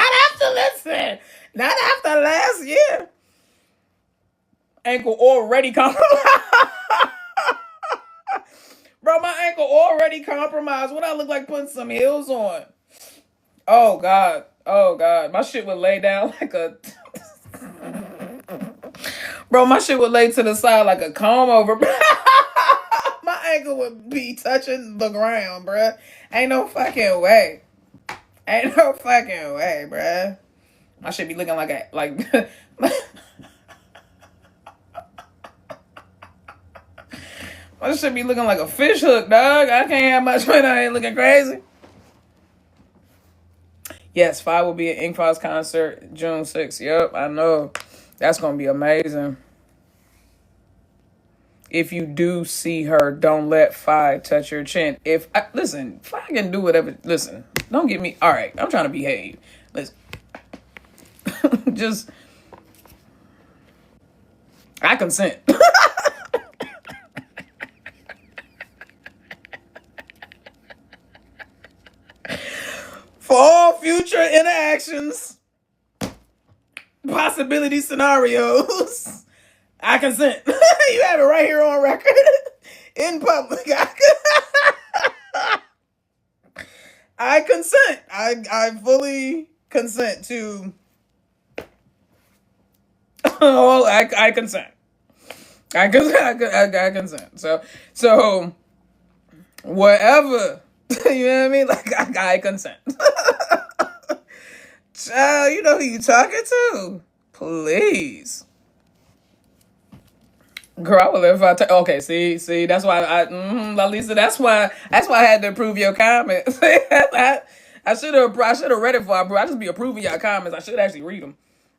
Not after last year. Ankle already compromised. Bro, my ankle already compromised. What I look like putting some heels on? Oh God. My shit would lay down like a. Bro, my shit would lay to the side like a comb over. My ankle would be touching the ground, bruh. Ain't no fucking way, bruh. My shit be looking like my shit be looking like a fish hook, dog. I can't have much when I ain't looking crazy. Yes, Five will be at Ink Five's concert June 6th. Yep, I know. That's gonna be amazing. If you do see her, don't let Fi touch your chin. Listen, Fi can do whatever. Listen, don't get me. All right, I'm trying to behave. Listen, just I consent. For all future interactions, possibility scenarios. I consent. You have it right here on record. In public. I consent. I fully consent to. Oh, I consent. I consent. So whatever. You know what I mean? Like I consent. Child, you know who you talking to? Please. Girl, I would live if I okay, see, that's why Lalisa, that's why I had to approve your comments. I should have read it before I just be approving your comments. I should actually read them.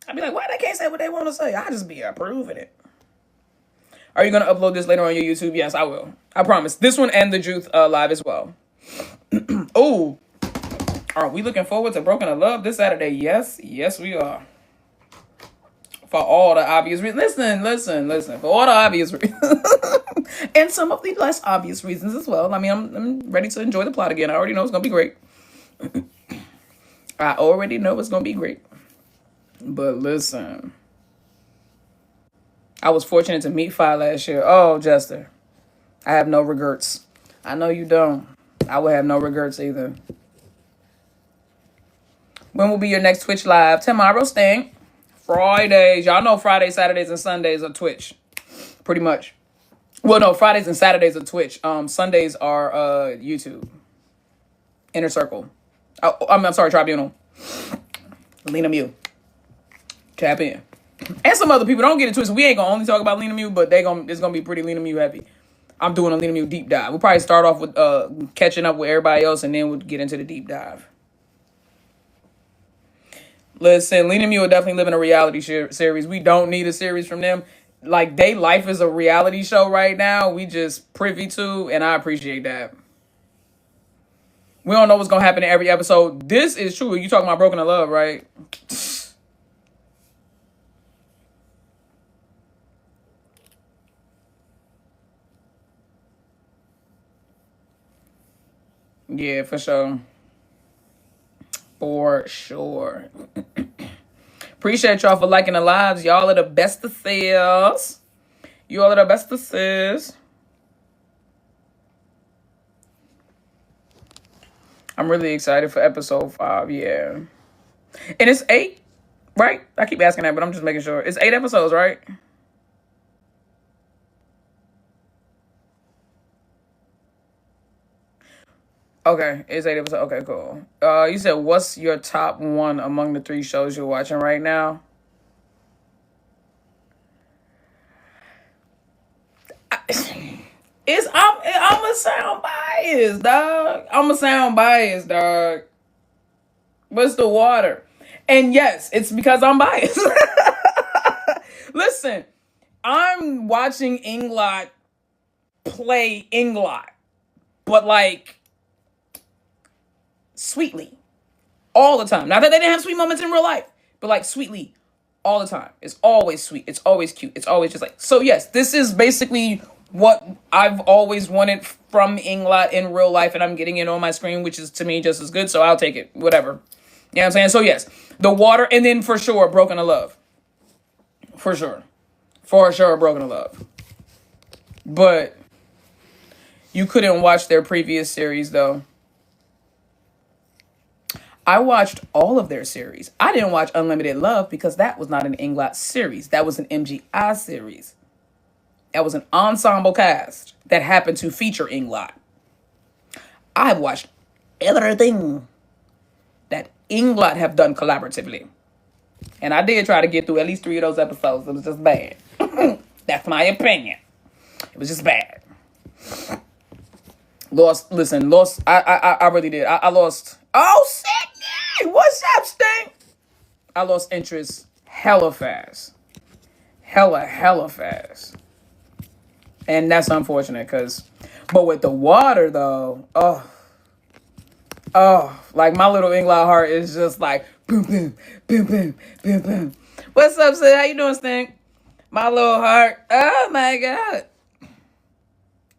I'd be like, why they can't say what they want to say? I just be approving it. Are you gonna upload this later on your YouTube? Yes, I will. I promise. This one and the Juth live as well. Oh, are we looking forward to Broken in Love this Saturday? Yes, we are. For all the obvious reasons. Listen. For all the obvious reasons. And some of the less obvious reasons as well. I mean, I'm ready to enjoy the plot again. I already know it's going to be great. I already know it's going to be great. But listen. I was fortunate to meet Fi last year. Oh, Jester. I have no regrets. I know you don't. I would have no regrets either. When will be your next Twitch live? Tomorrow, Stink. Fridays. Y'all know Fridays, Saturdays, and Sundays are Twitch. Pretty much. Well, no, Fridays and Saturdays are Twitch. Sundays are YouTube. Inner Circle. I'm sorry, Tribunal. Lenamiu. Tap in. And some other people. Don't get it twisted. We ain't gonna only talk about Lenamiu, but it's gonna be pretty Lenamiu heavy. I'm doing a Lenamiu deep dive. We'll probably start off with catching up with everybody else, and then we'll get into the deep dive. Listen, Lenamiu will definitely live in a reality series. We don't need a series from them. Like, they life is a reality show right now. We just privy to, and I appreciate that. We don't know what's gonna happen in every episode. This is true. You talking about Broken in Love, right? Yeah, for sure. For sure. Appreciate y'all for liking the lives. Y'all are the best of sis. You all are the best of sis. I'm really excited for episode 5, yeah. And it's 8, right? I keep asking that, but I'm just making sure. It's 8 episodes, right? Okay, it's 8 episodes. Okay, cool. You said, what's your top 1 among the 3 shows you're watching right now? I'm a sound biased, dog. What's the water? And yes, it's because I'm biased. Listen, I'm watching Inglot play Inglot, but like sweetly all the time. Not that they didn't have sweet moments in real life, but like sweetly all the time. It's always sweet. It's always cute. It's always just like, so yes, this is basically what I've always wanted from Inglot in real life, and I'm getting it on my screen, which is to me just as good, so I'll take it. Whatever. You know what I'm saying? So yes, the water, and then for sure, Broken in Love. For sure. For sure, Broken in Love. But you couldn't watch their previous series, though. I watched all of their series. I didn't watch Unlimited Love because that was not an Inglot series. That was an MGI series. That was an ensemble cast that happened to feature Inglot. I've watched everything that Inglot have done collaboratively. And I did try to get through at least 3 of those episodes. It was just bad. That's my opinion. It was just bad. Lost. I really did. I lost. Oh, Sydney! What's up, Stink? I lost interest hella fast. Hella fast. And that's unfortunate, but with the water, though, like my little Inglot heart is just like, boom, boom, boom, boom, boom, boom. What's up, Sid? How you doing, Stink? My little heart. Oh, my God.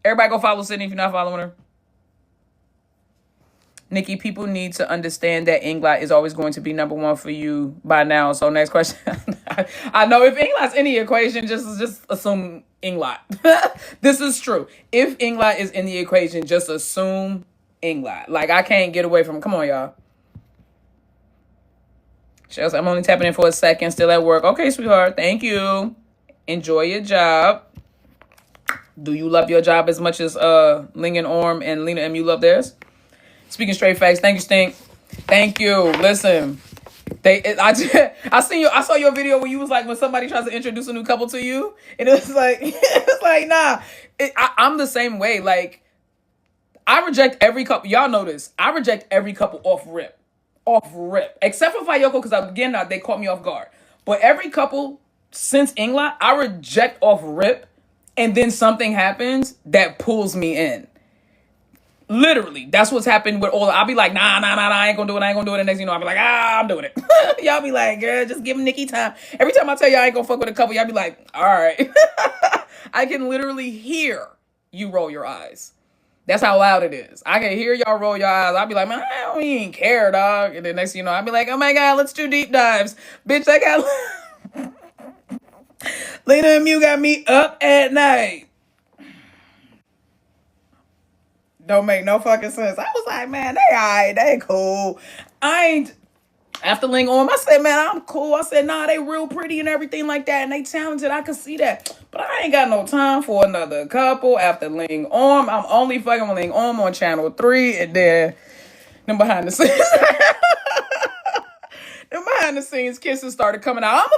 Everybody go follow Sydney if you're not following her. Nikki, people need to understand that Inglot is always going to be number 1 for you by now. So next question. I know if Inglot's in the equation, just assume Inglot. This is true. If Inglot is in the equation, just assume Inglot. Like, I can't get away from it. Come on, y'all. Chelsea, I'm only tapping in for a second. Still at work. Okay, sweetheart. Thank you. Enjoy your job. Do you love your job as much as Ling and Orm and Lena M. you love theirs? Speaking straight facts. Thank you, Stink. Thank you. Listen, I saw your video where you was like, when somebody tries to introduce a new couple to you, and it's like, nah. I'm the same way. Like, I reject every couple. Y'all know this. I reject every couple off rip, except for Fayoko, because again, they caught me off guard. But every couple since Inglot, I reject off rip, and then something happens that pulls me in. Literally, that's what's happened with all. I'll be like, nah, I ain't gonna do it. And next, I'll be like, I'm doing it. Y'all be like, girl, just give Nikki time. Every time I tell y'all I ain't gonna fuck with a couple, y'all be like, all right. I can literally hear you roll your eyes. That's how loud it is. I can hear y'all roll your eyes. I'll be like, man, I don't even care, dog. And then next I'll be like, oh my God, let's do deep dives. Bitch, I got Lena and Mew got me up at night. Don't make no fucking sense. I was like, man, they alright, they cool. I ain't after Ling on, I said, man, I'm cool. I said, nah, they real pretty and everything like that, and they talented. I could see that. But I ain't got no time for another couple after Ling on. I'm only fucking with Ling on channel 3, and then them behind the scenes. Them behind the scenes kisses started coming out.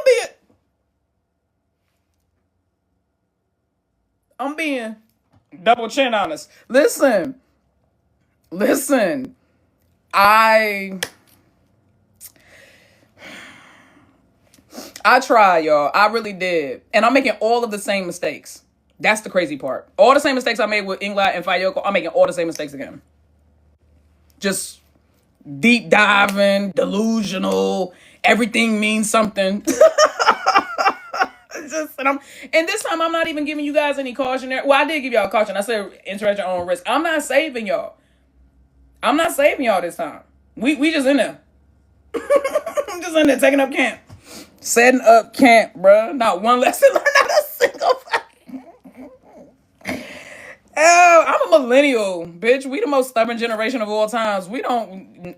I'm being double chin honest. Listen. I tried, y'all. I really did. And I'm making all of the same mistakes. That's the crazy part. All the same mistakes I made with Ingla and Fayoko, I'm making all the same mistakes again. Just deep diving, delusional, everything means something. And this time I'm not even giving you guys any cautionary. Well, I did give y'all a caution. I said enter at your own risk. I'm not saving y'all. This time. We just in there. Just in there taking up camp. Setting up camp, bruh. Not one lesson learned, not a single fucking. Oh, I'm a millennial, bitch. We the most stubborn generation of all times. We don't.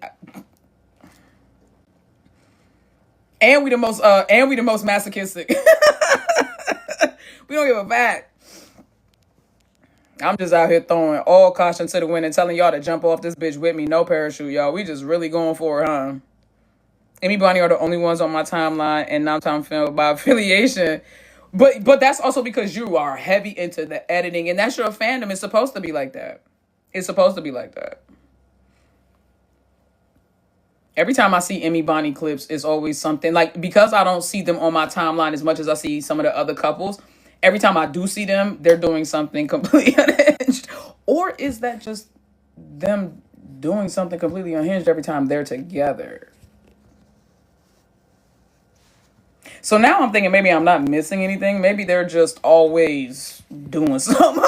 And we the most masochistic. We don't give a fuck. I'm just out here throwing all caution to the wind and telling y'all to jump off this bitch with me. No parachute, y'all. We just really going for it, huh? Amy Bonnie are the only ones on my timeline, and now I'm feeling by affiliation. But that's also because you are heavy into the editing, and that's your fandom. It's supposed to be like that. Every time I see Emmy Bonnie clips, it's always something. Like, because I don't see them on my timeline as much as I see some of the other couples, every time I do see them, they're doing something completely unhinged. Or is that just them doing something completely unhinged every time they're together? So now I'm thinking maybe I'm not missing anything. Maybe they're just always doing something.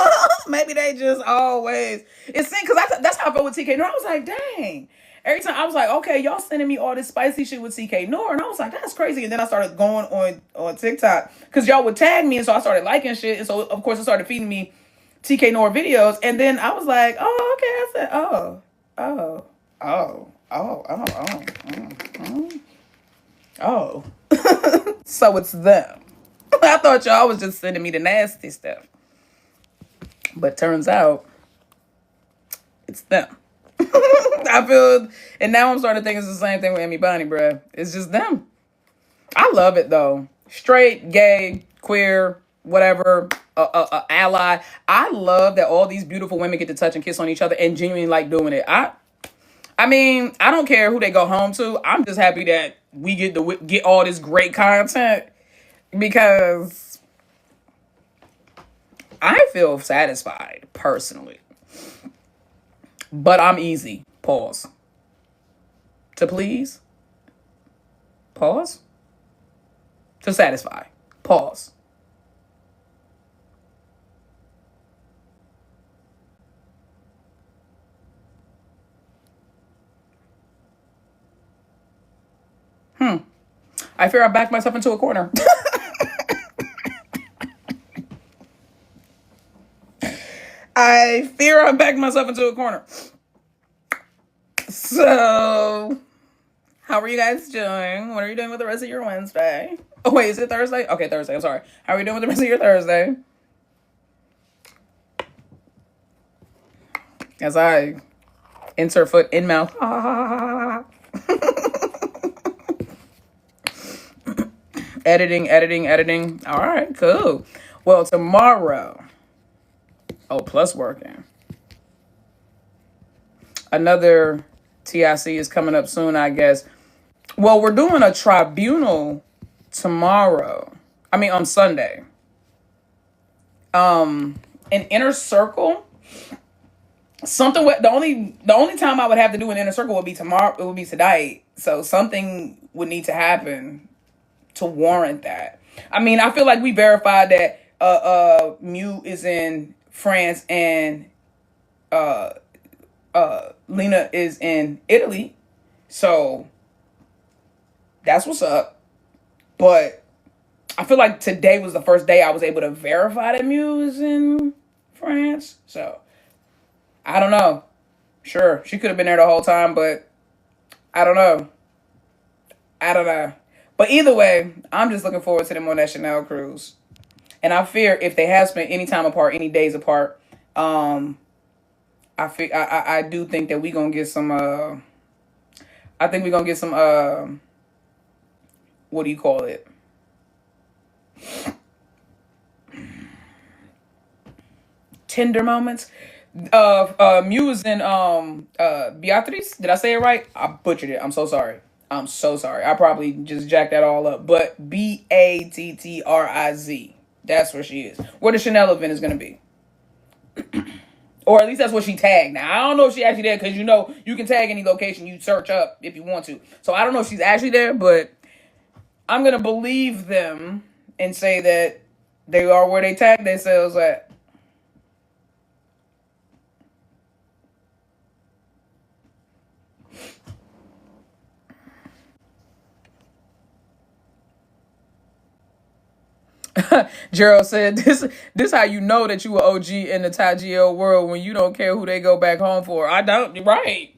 Maybe they just always. It's because that's how I felt with TK Noor. I was like, dang. Every time I was like, okay, y'all sending me all this spicy shit with TK Noor. And I was like, that's crazy. And then I started going on TikTok because y'all would tag me. And so I started liking shit. And so, of course, it started feeding me TK Noor videos. And then I was like, oh, okay. I said, oh. So it's them. I thought y'all was just sending me the nasty stuff. But turns out it's them. I feel, and now I'm starting to think it's the same thing with Emmy Bonnie, bruh. It's just them. I love it though. Straight, gay, queer, whatever, ally. I love that all these beautiful women get to touch and kiss on each other and genuinely like doing it. I mean, I don't care who they go home to. I'm just happy that we get to get all this great content because I feel satisfied personally. But I'm easy. Pause. To please. Pause. To satisfy. Pause. I fear I backed myself into a corner. I fear I backed myself into a corner. So, how are you guys doing? What are you doing with the rest of your Wednesday? Oh, wait, is it Thursday? Okay, Thursday. I'm sorry. How are you doing with the rest of your Thursday? As I insert foot in mouth. Editing. All right, cool. Well, tomorrow. Oh, plus working. Another TIC is coming up soon, I guess. Well, we're doing a tribunal tomorrow. I mean, on Sunday. An inner circle. Something with the only time I would have to do an inner circle would be tomorrow. It would be tonight. So something would need to happen to warrant that. I mean, I feel like we verified that Mew is in France and Lena is in Italy. So that's what's up. But I feel like today was the first day I was able to verify that Mew is in France. So I don't know. Sure, she could have been there the whole time, but I don't know. I don't know. But either way, I'm just looking forward to them on that Chanel cruise. And I fear if they have spent any time apart, any days apart, um, I do think that we gonna get some. I think we're gonna get some. What do you call it? Tender moments. Muse and Beatrice. Did I say it right? I butchered it. I'm so sorry. I'm so sorry. I probably just jacked that all up. But Battriz. That's where she is. Where the Chanel event is gonna be. Or at least that's what she tagged. Now, I don't know if she actually there because you know you can tag any location you search up if you want to. So I don't know if she's actually there, but I'm going to believe them and say that they are where they tag themselves at. Gerald said, "This how you know that you were OG in the Thai GL world when you don't care who they go back home for." I don't. Right.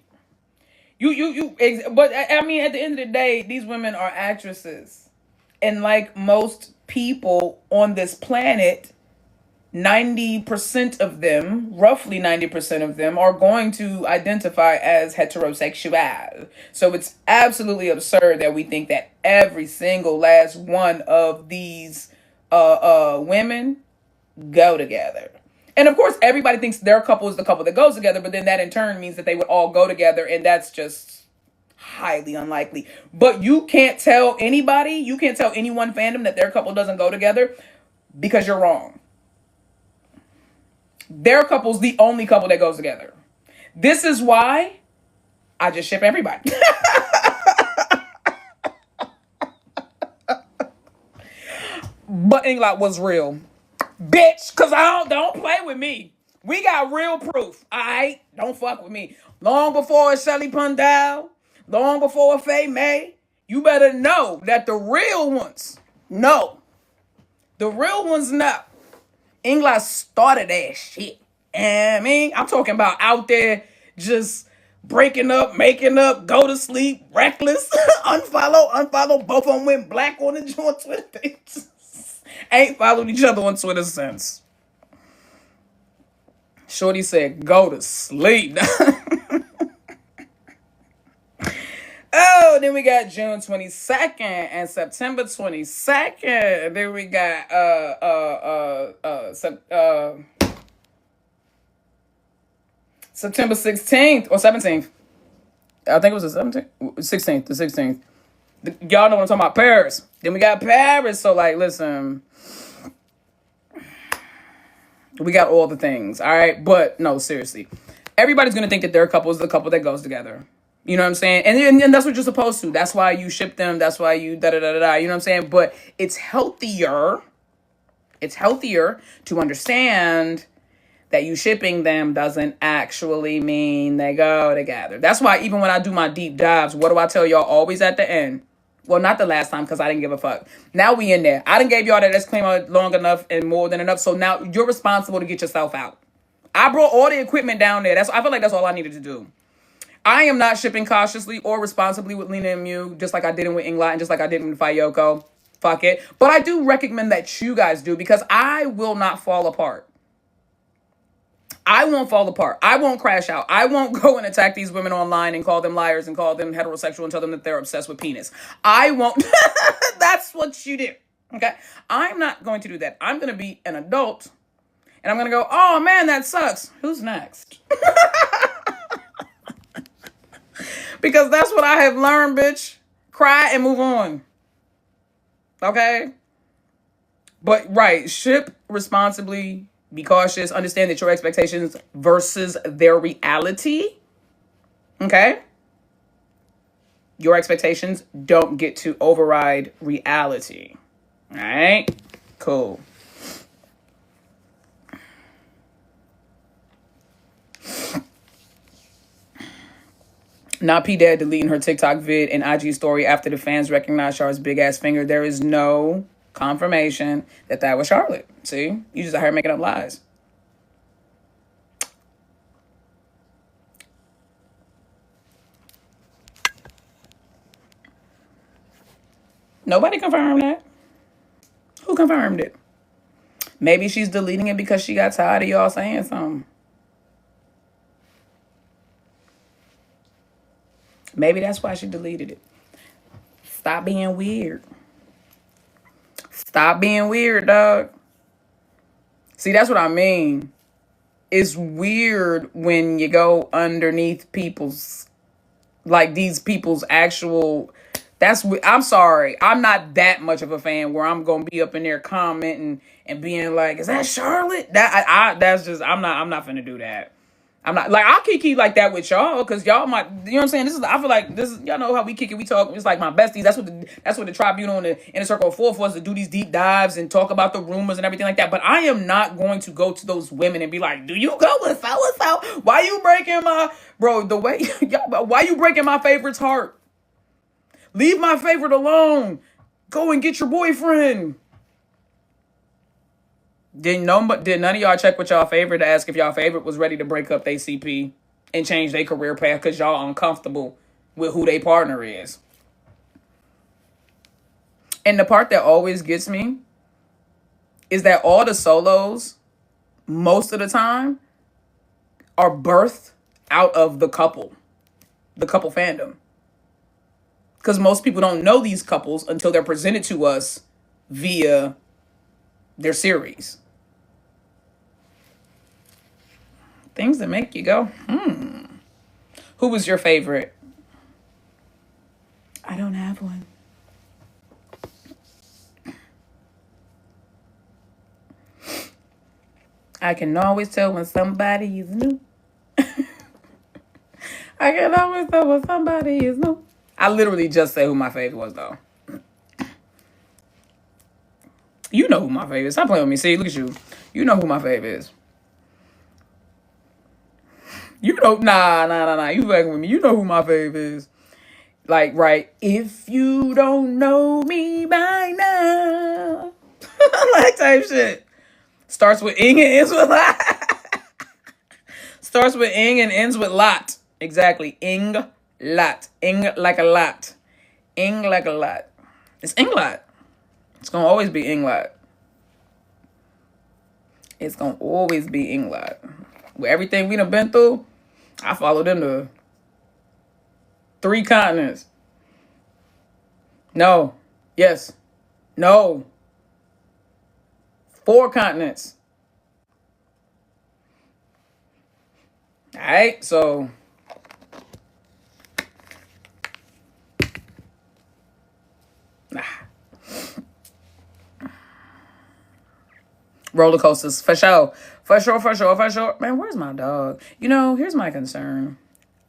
But I mean, at the end of the day, these women are actresses, and like most people on this planet, 90% of them, roughly 90% of them, are going to identify as heterosexual. So it's absolutely absurd that we think that every single last one of these women go together. And of course, everybody thinks their couple is the couple that goes together, but then that in turn means that they would all go together, and that's just highly unlikely. But you can't tell anybody, you can't tell any one fandom that their couple doesn't go together because you're wrong. Their couple's the only couple that goes together. This is why I just ship everybody. But Inglot was real. Bitch, cause I don't play with me. We got real proof. Alright? Don't fuck with me. Long before Shelly Pundell, long before Faye May, you better know that the real ones know. The real ones know. Inglot started that shit. And I mean, I'm talking about out there just breaking up, making up, go to sleep, reckless, unfollow. Both of them went black on the joint Twitter pages. Ain't followed each other on Twitter since. Shorty said, go to sleep. Oh, then we got June 22nd and September 22nd. Then we got September 16th or 17th. I think it was the 17th. 16th, the 16th. Y'all know what I'm talking about, Paris. Then we got Paris. So, like, listen, we got all the things, all right? But, no, seriously. Everybody's going to think that their couple is the couple that goes together. You know what I'm saying? And that's what you're supposed to. That's why you ship them. That's why you da-da-da-da-da. You know what I'm saying? But it's healthier. It's healthier to understand that you shipping them doesn't actually mean they go together. That's why even when I do my deep dives, what do I tell y'all always at the end? Well, not the last time because I didn't give a fuck. Now we in there. I done gave y'all that disclaimer long enough and more than enough. So now you're responsible to get yourself out. I brought all the equipment down there. I feel like that's all I needed to do. I am not shipping cautiously or responsibly with Lenamiu, just like I did with Inglot and just like I did with Fayoko. Fuck it. But I do recommend that you guys do because I will not fall apart. I won't fall apart. I won't crash out. I won't go and attack these women online and call them liars and call them heterosexual and tell them that they're obsessed with penis. I won't. That's what you do. Okay? I'm not going to do that. I'm going to be an adult and I'm going to go, oh man, that sucks. Who's next? Because that's what I have learned, bitch. Cry and move on. Okay? But, right, ship responsibly. Be cautious. Understand that your expectations versus their reality. Okay? Your expectations don't get to override reality. All right? Cool. Not P Dad deleting her TikTok vid and IG story after the fans recognized Charlotte's big ass finger. There is no confirmation that was Charlotte. See? You just heard making up lies. Nobody confirmed that. Who confirmed it? Maybe she's deleting it because she got tired of y'all saying something. Maybe that's why she deleted it. Stop being weird. Stop being weird, dog. See, that's what I mean. It's weird when you go underneath people's, like these people's actual. I'm sorry. I'm not that much of a fan where I'm gonna be up in there commenting and being like, "Is that Charlotte?" That's just I'm not finna do that. I'm not like I'll keep like that with y'all because y'all might, you know what I'm saying. I feel like this is, y'all know how we kick it, we talk. It's like my besties. That's what the tribunal and the inner circle of four for us to do these deep dives and talk about the rumors and everything like that. But I am not going to go to those women and be like, "Do you go with so and so? Why you breaking my bro? The way why you breaking my favorite's heart? Leave my favorite alone. Go and get your boyfriend." Did none of y'all check with y'all favorite to ask if y'all favorite was ready to break up their CP and change their career path because y'all uncomfortable with who their partner is? And the part that always gets me is that all the solos, most of the time, are birthed out of the couple fandom. Because most people don't know these couples until they're presented to us via their series. Things that make you go, Who was your favorite? I don't have one. I can always tell when somebody is new. I can always tell when somebody is new. I literally just said who my favorite was, though. You know who my favorite is. Stop playing with me. See, look at you. You know who my favorite is. You know, nah. You fucking with me. You know who my favorite is. Like, right. If you don't know me by now. Like type shit. Starts with ing and ends with lot. Starts with ing and ends with lot. Exactly. Ing, lot. Ing like a lot. Ing like a lot. It's ing lot. It's gonna always be ing lot. It's gonna always be ing lot. With everything we done been through, I followed them to 3 continents. No. Yes. No. 4 continents. All right, so roller coasters for sure. For sure. Man, where's my dog? You know, here's my concern.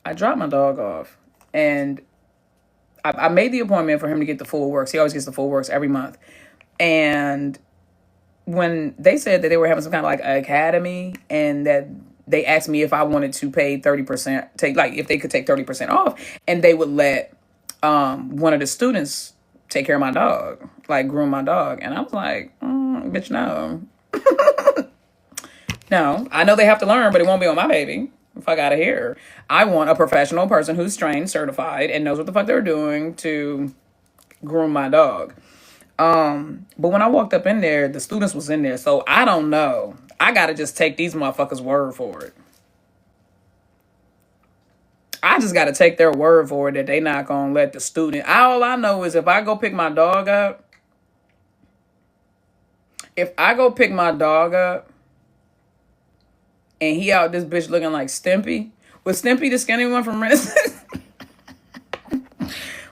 I dropped my dog off, and I made the appointment for him to get the full works. He always gets the full works every month. And when they said that they were having some kind of like academy and that they asked me if I wanted to pay 30%, if they could take 30% off, and they would let one of the students take care of my dog, like groom my dog. And I was like, bitch, no. No, I know they have to learn, but it won't be on my baby. Fuck out of here. I want a professional person who's trained, certified, and knows what the fuck they're doing to groom my dog. But when I walked up in there, the students was in there, so I don't know. I gotta just take these motherfuckers' word for it. I just gotta take their word for it that they not gonna let the student. All I know is if I go pick my dog up, and he out this bitch looking like Stimpy. Was Stimpy the skinny one from Renaissance?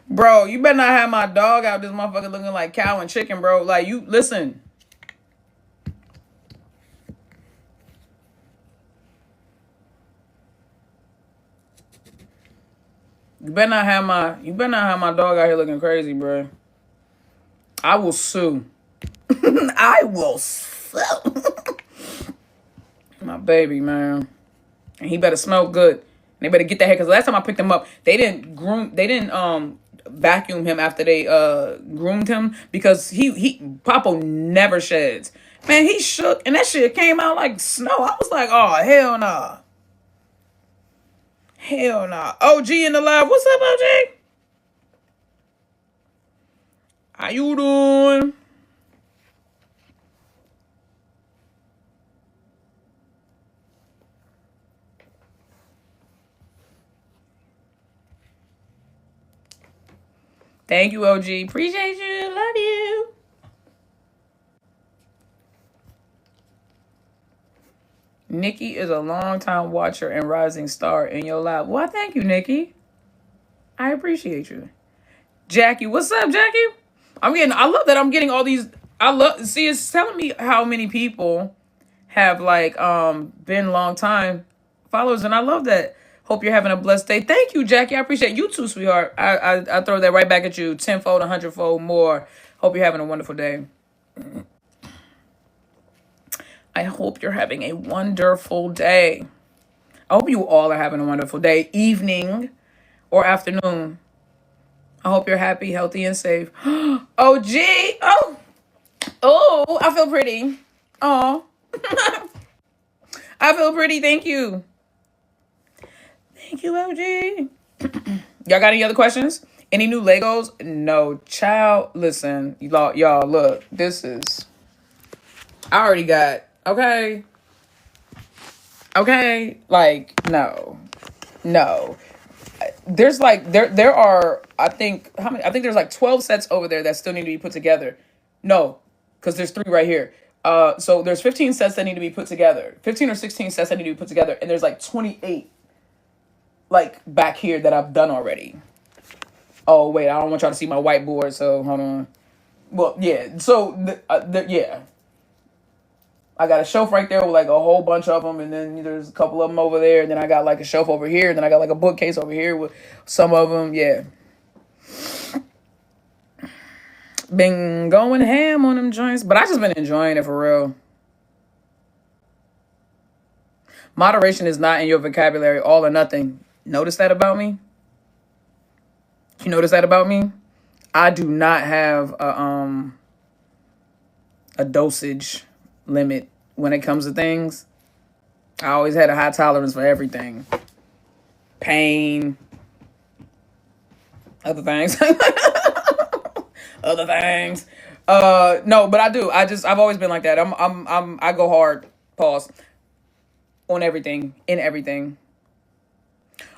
Bro, you better not have my dog out this motherfucker looking like cow and chicken, bro. Like, you, listen. You better not have my dog out here looking crazy, bro. I will sue. I will sue. My baby, man. And he better smell good. And they better get that hair, because last time I picked him up, they didn't vacuum him after they groomed him, because he Papo never sheds. Man, he shook and that shit came out like snow. I was like, oh, hell nah. Hell nah. OG in the live. What's up, OG? How you doing? Thank you, OG. Appreciate you. Love you. Nikki is a longtime watcher and rising star in your life. Well, thank you, Nikki. I appreciate you. Jackie, what's up, Jackie? I love that I'm getting all these. See, it's telling me how many people have like been long time followers, and I love that. Hope you're having a blessed day. Thank you, Jackie. I appreciate you too, sweetheart. I throw that right back at you, tenfold, 100-fold more. Hope you're having a wonderful day. I hope you're having a wonderful day. I hope you all are having a wonderful day, evening or afternoon. I hope you're happy, healthy, and safe. Oh, gee. Oh, I feel pretty. Oh, I feel pretty. Thank you. Thank you, OG. Y'all got any other questions? Any new Legos? No, child. Listen, y'all, look. This is. I already got. Okay. Okay. Like, no. There's like there are I think how many I think there's like 12 sets over there that still need to be put together. No, because there's 3 right here. So there's 15 sets that need to be put together. 15 or 16 sets that need to be put together, and there's like 28 like back here that I've done already. Oh wait, I don't want y'all to see my whiteboard, so hold on. Well, yeah. So yeah. I got a shelf right there with like a whole bunch of them, and then there's a couple of them over there, and then I got like a shelf over here, and then I got like a bookcase over here with some of them. Yeah, been going ham on them joints, but I just been enjoying it for real. Moderation is not in your vocabulary. All or nothing. Notice that about me? You notice that about me? I do not have a dosage limit when it comes to things. I always had a high tolerance for everything. Pain, other things. Other things. No, but I do. I've always been like that. I go hard, pause, on everything, in everything.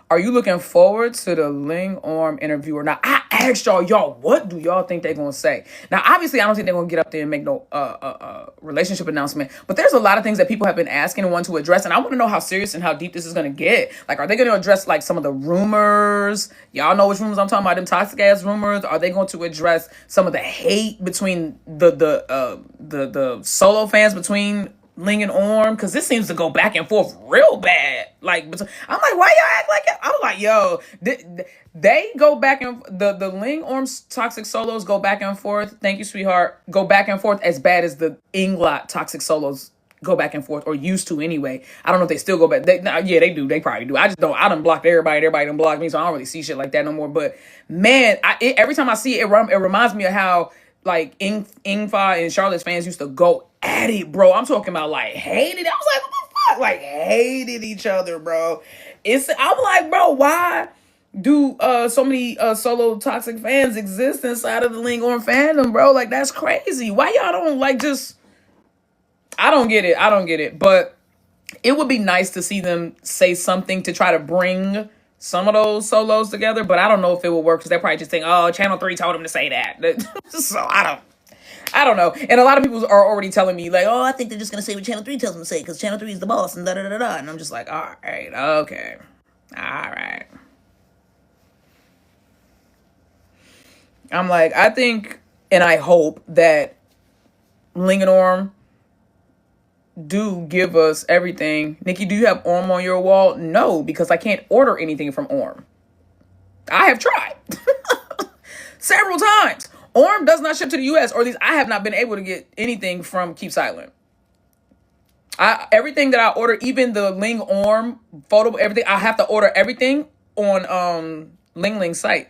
Are you looking forward to the Ling Orm interview or not? I asked y'all, what do y'all think they're going to say? Now, obviously, I don't think they're going to get up there and make no relationship announcement. But there's a lot of things that people have been asking and want to address. And I want to know how serious and how deep this is going to get. Like, are they going to address, like, some of the rumors? Y'all know which rumors I'm talking about, them toxic-ass rumors. Are they going to address some of the hate between the solo fans between Ling and Orm, because this seems to go back and forth real bad. Like, I'm like, why y'all act like that? I'm like, yo, they go back and the Ling Orm's toxic solos go back and forth. Thank you, sweetheart. Go back and forth as bad as the Inglot toxic solos go back and forth, or used to anyway. I don't know if they still go back. Yeah, they do. They probably do. I just don't. I done blocked everybody. Everybody done blocked me, so I don't really see shit like that no more. But man, every time I see it, it reminds me of how like Ingfa and Charlotte's fans used to go at it, bro. I'm talking about like hated. I was like, what the fuck? Like hated each other, bro. I'm like, bro, why do so many solo toxic fans exist inside of the Ling Orm fandom, bro? Like that's crazy. Why y'all don't like just I don't get it. But it would be nice to see them say something to try to bring some of those solos together, but I don't know if it will work because they're probably just saying, oh, Channel 3 told them to say that. So I don't know. And a lot of people are already telling me, like, oh, I think they're just going to say what Channel 3 tells them to say because Channel 3 is the boss and da-da-da-da. And I'm just like, all right, okay. All right. I'm like, I think and I hope that Ling and Orm do give us everything. Nikki, do you have Orm on your wall? No, because I can't order anything from Orm. I have tried several times. Orm does not ship to the U.S., or at least I have not been able to get anything from Keep Silent. Everything that I order, even the Ling Orm photo, everything, I have to order everything on Ling Ling's site.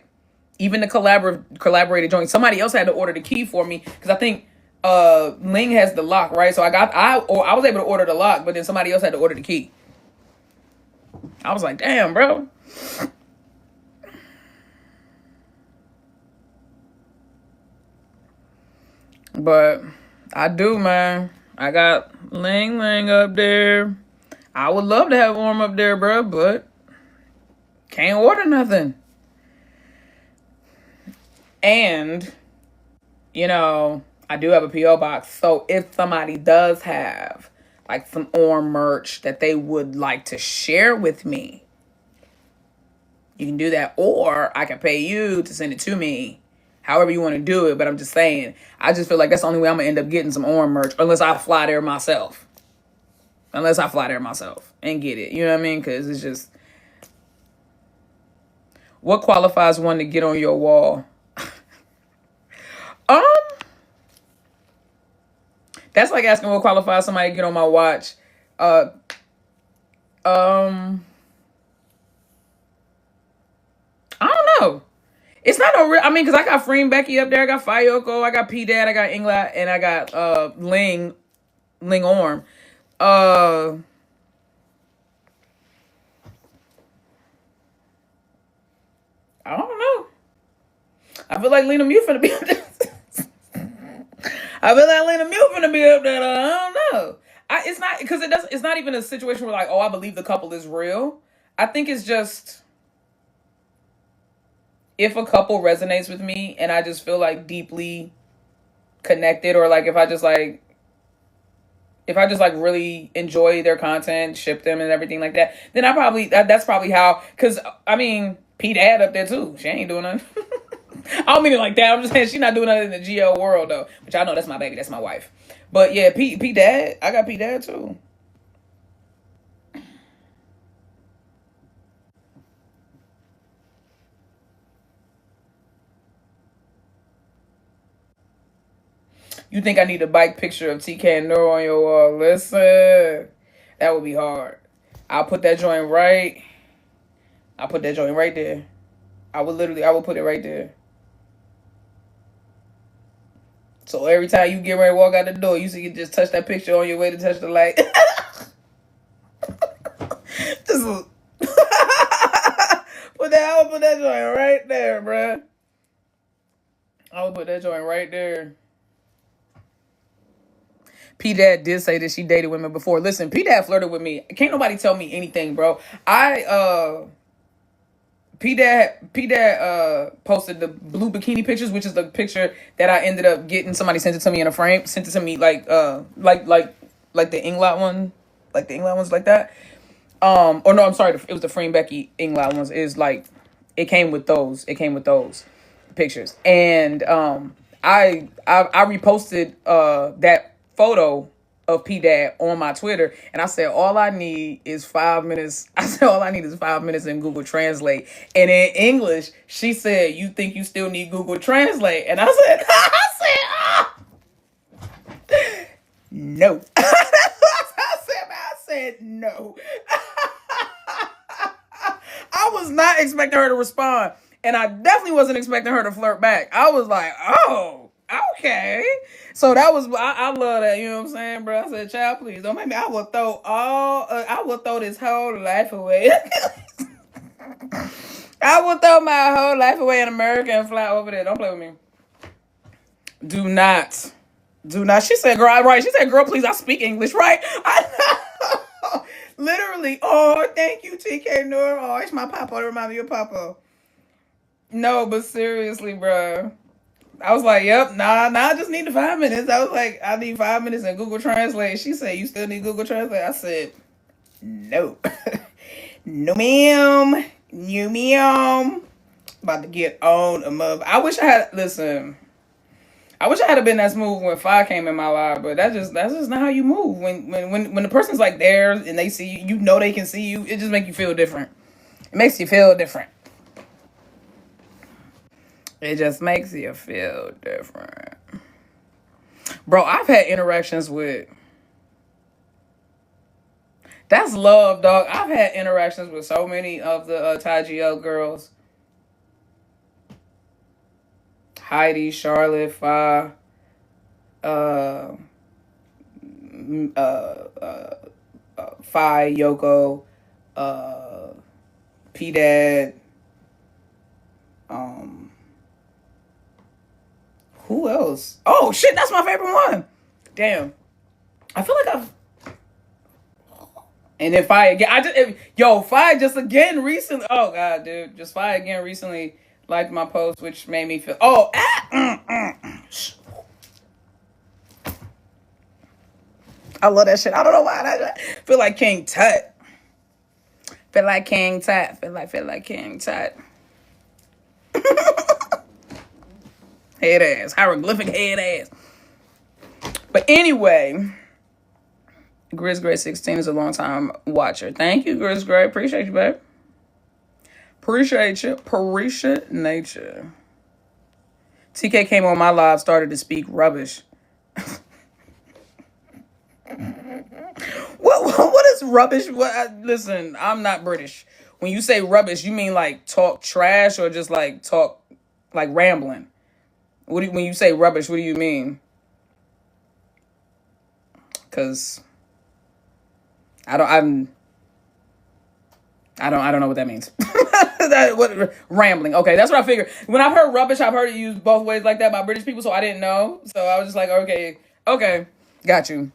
Even the collaborated joint. Somebody else had to order the key for me because I think Ling has the lock, right? So I was able to order the lock, but then somebody else had to order the key. I was like, damn, bro. But I do, man. I got Ling Ling up there. I would love to have Orm up there, bro, but can't order nothing. And, I do have a P.O. box. So if somebody does have like some Orm merch that they would like to share with me, you can do that. Or I can pay you to send it to me. However you want to do it. But I'm just saying, I just feel like that's the only way I'm going to end up getting some Orm merch. Unless I fly there myself. And get it. You know what I mean? Because it's just... What qualifies one to get on your wall? That's like asking what qualifies somebody to get on my watch. I don't know. It's not no real. I mean, because I got Freem Becky up there. I got Fayoko. I got P Dad. I got Ingla, and I got Ling Orm. I don't know. I feel like Lenamiu finna be up there. I don't know. It's not because it doesn't. It's not even a situation where like, oh, I believe the couple is real. I think it's just if a couple resonates with me and I just feel like deeply connected, or like if I just like really enjoy their content, ship them and everything like that, then that's probably how. Because I mean, P Dad up there too. She ain't doing nothing. I don't mean it like that. I'm just saying she's not doing nothing in the GL world though. Which I know that's my baby. That's my wife. But yeah, P Dad. I got P Dad too. You think I need a bike picture of TK and Nuro on your wall? Listen, that would be hard. I'll put that joint right. I'll put that joint right there. I will put it right there. So every time you get ready to walk out the door, you see you just touch that picture on your way to touch the light. Just I will put that joint right there, bruh. I will put that joint right there. P Dad did say that she dated women before. Listen, P Dad flirted with me. Can't nobody tell me anything, bro. P Dad posted the blue bikini pictures, which is the picture that I ended up getting. Somebody sent it to me in a frame. Sent it to me like the Inglot one, like the Inglot ones like that. Or no, I'm sorry, it was the Freem Becky Inglot ones. Is like it came with those. Pictures, and I reposted that photo of P Dad on my Twitter, and I said all I need is 5 minutes. I said all I need is 5 minutes in Google Translate, and in English she said, "You think you still need Google Translate?" And I said, no. I said no. I was not expecting her to respond. And I definitely wasn't expecting her to flirt back. I was like, oh, okay. So that was, I love that. You know what I'm saying, bro? I said, child, please don't make me. I will throw this whole life away. I will throw my whole life away in America and fly over there. Don't play with me. Do not. She said, girl, right. She said, girl, please, I speak English, right? I know. Literally. Oh, thank you, TK Noor. Oh, it's my papa. To remind me of papa. No, but seriously, bro. I was like, yep, nah, I just need the 5 minutes. I was like, I need 5 minutes in Google Translate. She said, you still need Google Translate? I said, no. No, ma'am. No, ma'am. About to get on a mother. I wish I had been that smooth when Fi came in my life, but that's just not how you move. When the person's like there and they see you, they can see you. It just makes you feel different. It makes you feel different. It just makes you feel different. Bro, I've had interactions with... That's love, dog. I've had interactions with so many of the TGL girls. Heidi, Charlotte, Fi, Fi, Yoko, P Dad, Who else? Oh shit, that's my favorite one. Damn. I feel like I've. And then Fire again. Fire just again recently. Oh god, dude, just Fire again recently liked my post, which made me feel. I love that shit. I don't know why. I feel like King Tut. Feel like King Tut. Feel like King Tut. Head ass. Hieroglyphic head ass. But anyway, Grizz Gray 16 is a long time watcher. Thank you, Grizz Gray. Appreciate you, babe. Appreciate you. Appreciate nature. TK came on my live, started to speak rubbish. What is rubbish? Listen, I'm not British. When you say rubbish, you mean like talk trash or just like talk like rambling? When you say rubbish, what do you mean? Because I don't know what that means. Rambling. Okay, that's what I figured. When I've heard rubbish, I've heard it used both ways like that by British people, so I didn't know. So I was just like, okay, got you.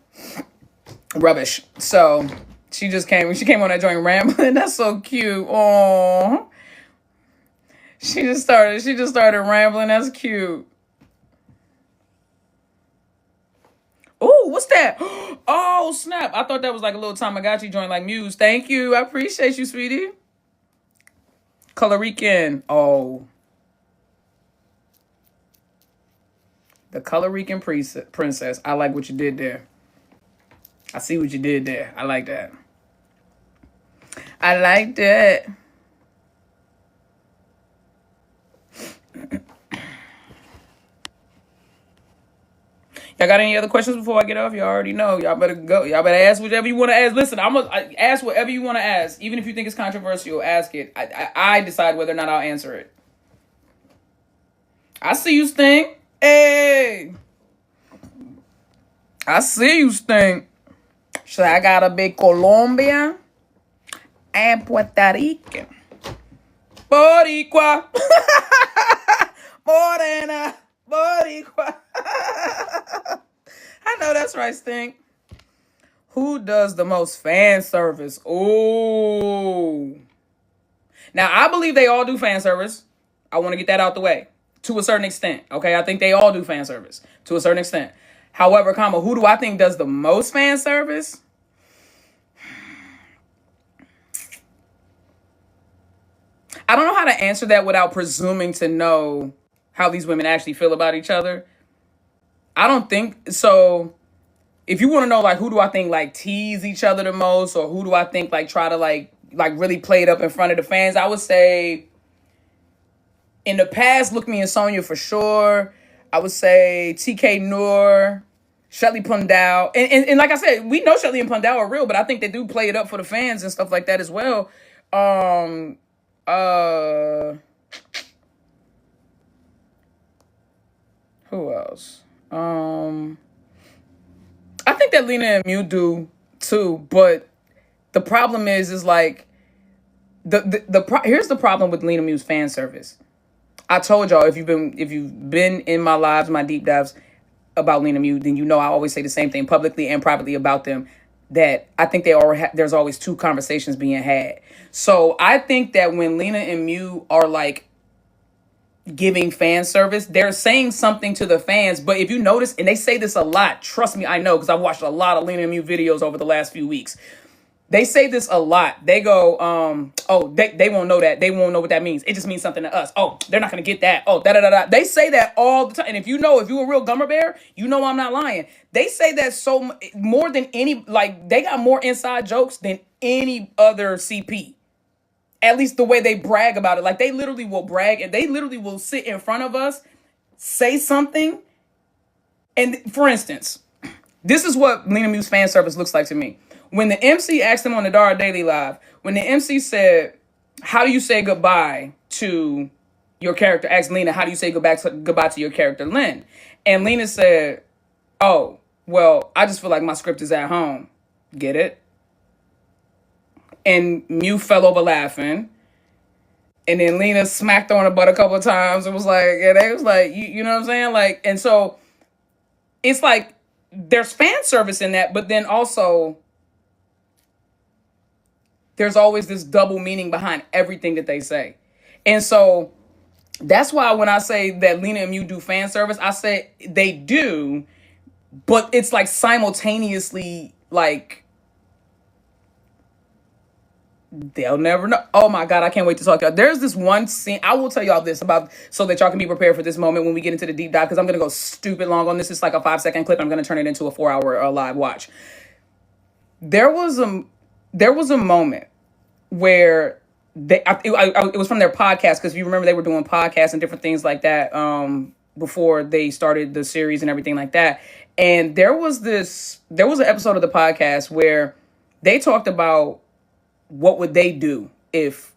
Rubbish. So she came on that joint rambling. That's so cute. Oh, she just started rambling. That's cute. Oh, what's that? Oh, snap. I thought that was like a little Tamagotchi joint like Muse. Thank you. I appreciate you, sweetie. Colorican. Oh. The Colorican princess. I like what you did there. I see what you did there. I like that. I like that. Y'all got any other questions before I get off? Y'all already know. Y'all better go. Y'all better ask whatever you want to ask. Listen, I ask whatever you want to ask. Even if you think it's controversial, ask it. I decide whether or not I'll answer it. I see you, Stink. Hey. I see you, Stink. So I got a big Colombia and Puerto Rican. Boricua. Morena. Boricua. I know that's right, Stink. Who does the most fan service? Oh. Now, I believe they all do fan service. I want to get that out the way. To a certain extent. Okay, I think they all do fan service. To a certain extent. However, who do I think does the most fan service? I don't know how to answer that without presuming to know how these women actually feel about each other. I don't think so. If you want to know, like, who do I think like tease each other the most, or who do I think like try to like really play it up in front of the fans, I would say in the past, Look Me and Sonya for sure. I would say TK Noor, Shelly Pundal, and like I said, we know Shelly and Pundal are real, but I think they do play it up for the fans and stuff like that as well. Who else? I think that Lena and Mew do too, but the problem is like here's the problem with Lena Mew's fan service. I told y'all if you've been in my lives, my deep dives about Lena Mew, then you know I always say the same thing publicly and privately about them. That I think there's always two conversations being had. So I think that when Lena and Mew are like giving fan service, they're saying something to the fans. But if you notice, and they say this a lot, trust me, I know, because I've watched a lot of Lena and Mew videos over the last few weeks. They say this a lot. They go, they won't know that. They won't know what that means. It just means something to us. Oh, they're not going to get that. Oh, da-da-da-da. They say that all the time. And if you're a real Gummer Bear, you know I'm not lying. They say that more than any, like, they got more inside jokes than any other CP. At least the way they brag about it. Like, they literally will brag, and they literally will sit in front of us, say something. And, for instance, this is what Lena Mew's fan service looks like to me. When the MC asked him on the Dara Daily Live, when the MC said, how do you say goodbye to your character? Asked Lena, how do you say goodbye to your character, Lynn? And Lena said, oh, well, I just feel like my script is at home. Get it? And Mew fell over laughing. And then Lena smacked her on the butt a couple of times. It was like, and they was like, you know what I'm saying? Like, and so it's like there's fan service in that, but then also there's always this double meaning behind everything that they say. And so that's why when I say that Lena and Mew do fan service, I say they do, but it's like simultaneously like they'll never know. Oh my God, I can't wait to talk to y'all. There's this one scene. I will tell y'all this about so that y'all can be prepared for this moment when we get into the deep dive, because I'm going to go stupid long on this. It's like a 5-second clip. I'm going to turn it into a 4-hour live watch. There was a moment where it was from their podcast, because if you remember, they were doing podcasts and different things like that before they started the series and everything like that. And there was an episode of the podcast where they talked about what would they do if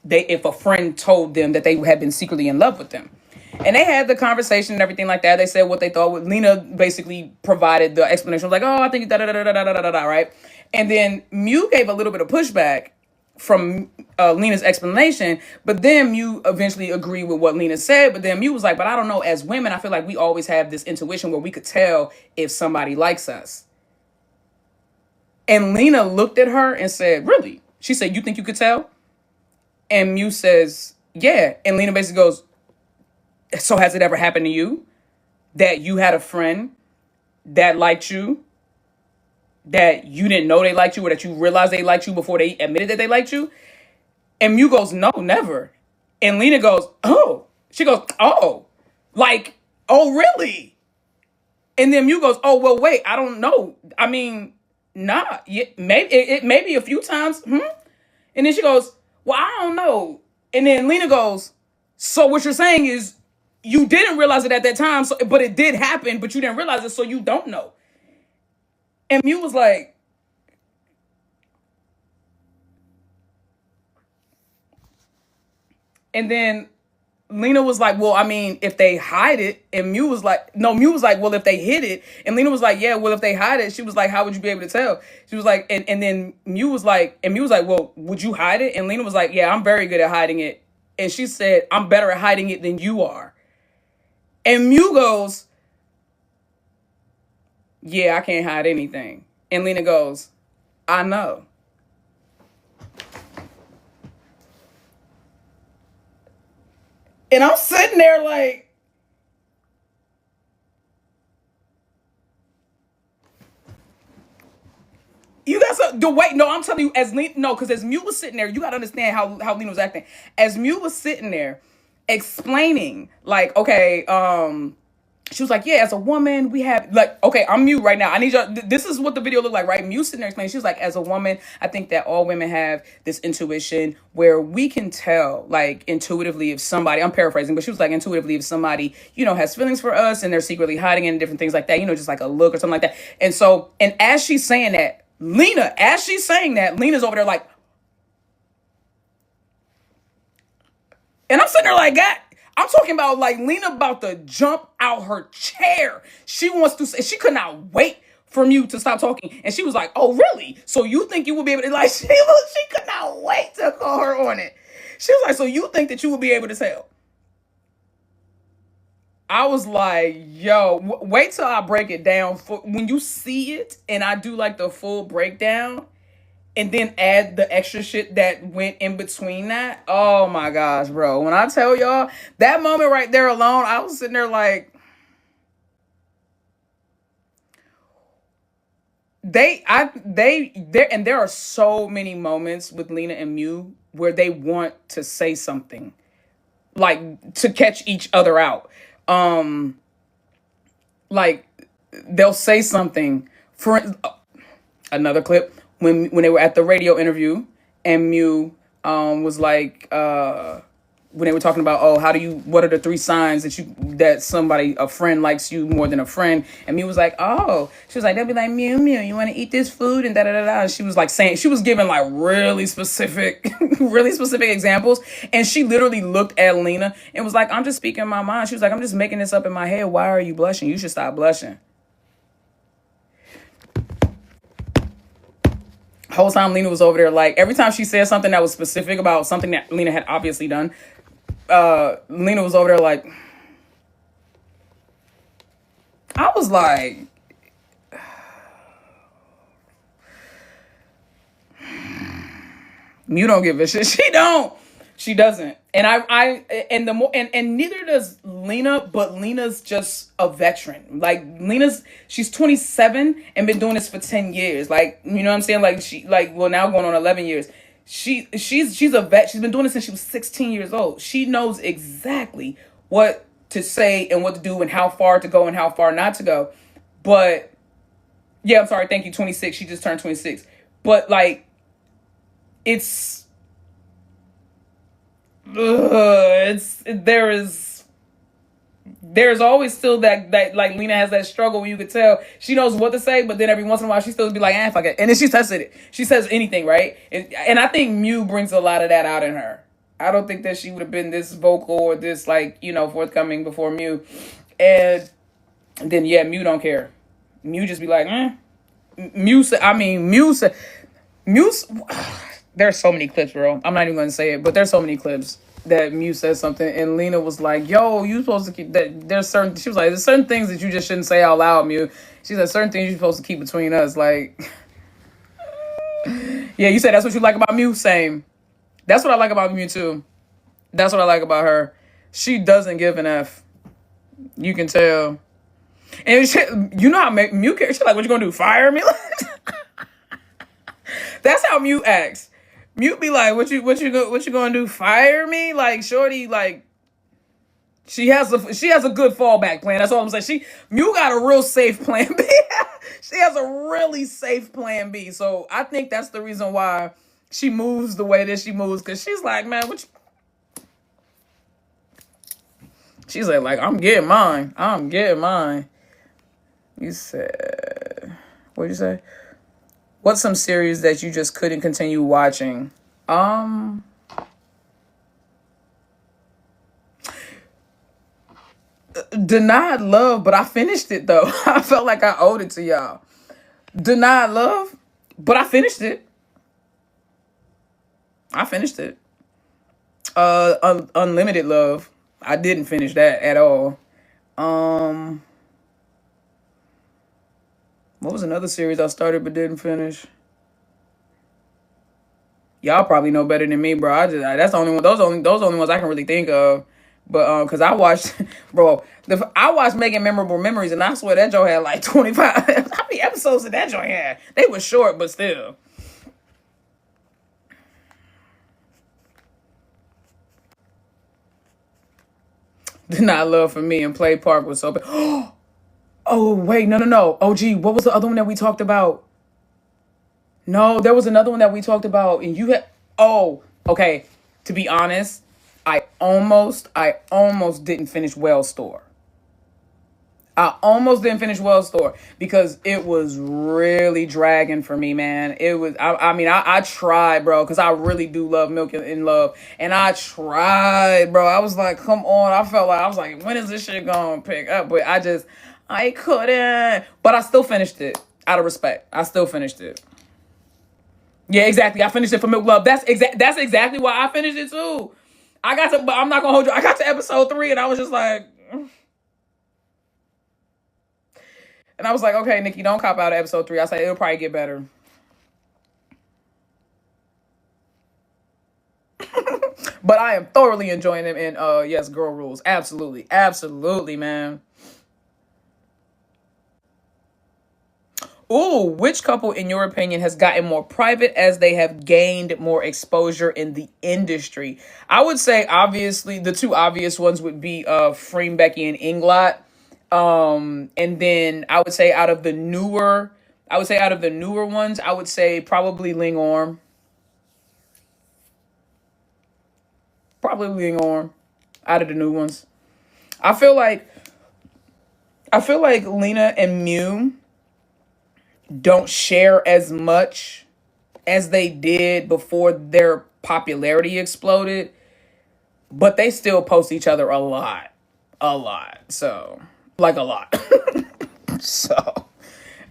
a friend told them that they had been secretly in love with them. And they had the conversation and everything like that. They said what they thought. Lena basically provided the explanation, like, oh, I think da da da da da da da da, right? And then Mew gave a little bit of pushback from Lena's explanation, but then Mew eventually agreed with what Lena said. But then Mew was like, but I don't know, as women, I feel like we always have this intuition where we could tell if somebody likes us. And Lena looked at her and said, really? She said, you think you could tell? And Mew says, yeah. And Lena basically goes, so has it ever happened to you that you had a friend that liked you, that you didn't know they liked you, or that you realized they liked you before they admitted that they liked you? And Mew goes, no, never. And Lena goes, oh. She goes, oh. Like, oh, really? And then Mew goes, oh, well, wait, I don't know. I mean, nah, maybe a few times. And then she goes, well, I don't know. And then Lena goes, so what you're saying is you didn't realize it at that time, but it did happen, but you didn't realize it, so you don't know. And Mew was like, and then Lena was like, well, I mean, if they hide it. And Mew was like, no, Mew was like, well, if they hid it. And Lena was like, yeah, well, if they hide it. She was like, how would you be able to tell? She was like, and then Mew was like, well, would you hide it? And Lena was like, yeah, I'm very good at hiding it. And she said, I'm better at hiding it than you are. And Mew goes, yeah, I can't hide anything. And Lena goes, I know. And I'm sitting there like, you got the wait. No, I'm telling you, as Lena, no, because as Mew was sitting there, you got to understand how Lena was acting. As Mew was sitting there explaining, like, okay, she was like, yeah, as a woman, we have, like, okay, I'm Mew right now. I need y'all. This is what the video looked like, right? Mew sitting there explaining. She was like, as a woman, I think that all women have this intuition where we can tell, like, intuitively if somebody, I'm paraphrasing, but she was like, intuitively if somebody, has feelings for us and they're secretly hiding it and different things like that, just like a look or something like that. And so, and as she's saying that, Lena's over there like, and I'm sitting there like, God, I'm talking about like Lena about to jump out her chair. She wants to say, she could not wait for Mew to stop talking. And she was like, oh, really? So you think you will be able to, like, she could not wait to call her on it. She was like, so you think that you will be able to tell? I was like, yo, wait till I break it down. When you see it and I do like the full breakdown, and then add the extra shit that went in between that. Oh my gosh, bro. When I tell y'all, that moment right there alone, I was sitting there like, there are so many moments with Lena and Mew where they want to say something, like to catch each other out. Like they'll say something. For another clip, when they were at the radio interview, and Mew was like, when they were talking about, oh, what are the 3 signs that a friend likes you more than a friend? And Mew was like, oh, she was like, they'll be like, Mew, you want to eat this food? And da-da-da-da. And she was like saying, she was giving like really specific, really specific examples. And she literally looked at Lena and was like, I'm just speaking my mind. She was like, I'm just making this up in my head. Why are you blushing? You should stop blushing. Whole time Lena was over there, like every time she said something that was specific about something that Lena had obviously done, Lena was over there like, I was like, you don't give a shit. She don't. She doesn't. And and the more, and neither does Lena, but Lena's just a veteran. Like she's 27 and been doing this for 10 years. Like, you know what I'm saying? Like well, now going on 11 years. She's a vet. She's been doing this since she was 16 years old. She knows exactly what to say and what to do and how far to go and how far not to go. But yeah, I'm sorry. Thank you. 26. She just turned 26. But like, there's always still that like Lena has that struggle where you could tell she knows what to say, but then every once in a while she still be like, fuck it. And then she says it. She says anything, right? And I think Mew brings a lot of that out in her. I don't think that she would have been this vocal or this like, forthcoming before Mew. And then yeah, Mew don't care. Mew just be like, Mew said, there's so many clips, bro. I'm not even going to say it, but there's so many clips that Mew says something, and Lena was like, yo, you supposed to keep that. She was like, there's certain things that you just shouldn't say out loud, Mew. She said, certain things you're supposed to keep between us. Like, yeah, you said that's what you like about Mew? Same. That's what I like about Mew, too. That's what I like about her. She doesn't give an F. You can tell. And you know how Mew cares. She's like, what you gonna do, fire me? That's how Mew acts. Mew be like, what you gonna do? Fire me? Like, shorty, like, she has a good fallback plan. That's all I'm saying. Mew got a real safe plan B. She has a really safe plan B. So I think that's the reason why she moves the way that she moves, because she's like, man, she's like, I'm getting mine. I'm getting mine. You said, what'd you say? What's some series that you just couldn't continue watching? Denied Love, but I finished it though. I felt like I owed it to y'all. Denied Love, but I finished it. Unlimited Love. I didn't finish that at all. What was another series I started but didn't finish? Y'all probably know better than me, bro. That's the only one. Those only ones I can really think of. But because I watched, bro, I watched Making Memorable Memories, and I swear that joint had like 25. How many episodes did that joint have? They were short, but still. Did not love for me and Play Park was so bad. Oh wait, no. Oh gee, what was the other one that we talked about? No, there was another one that we talked about, and you had. Oh, okay. To be honest, I almost didn't finish Well Store. I almost didn't finish Well Store because it was really dragging for me, man. It was. I tried, bro, because I really do love Milk in Love, and I tried, bro. I was like, come on. I was like, when is this shit gonna pick up? But I couldn't. But I still finished it out of respect. I still finished it. Yeah, exactly. I finished it for Milk Love. That's exactly why I finished it too. But I'm not gonna hold you. I got to episode 3 and I was just like, and I was like, okay, Nikki, don't cop out of episode 3. I said it'll probably get better. But I am thoroughly enjoying them in yes, Girl Rules. Absolutely, man. Ooh, which couple, in your opinion, has gotten more private as they have gained more exposure in the industry? I would say, obviously, the two obvious ones would be Freem, Becky, and Inglot. And then I would say out of the newer ones, I would say probably Ling Orm. Probably Ling Orm out of the new ones. I feel like Lena and Mew don't share as much as they did before their popularity exploded, but they still post each other a lot. So, like a lot. So,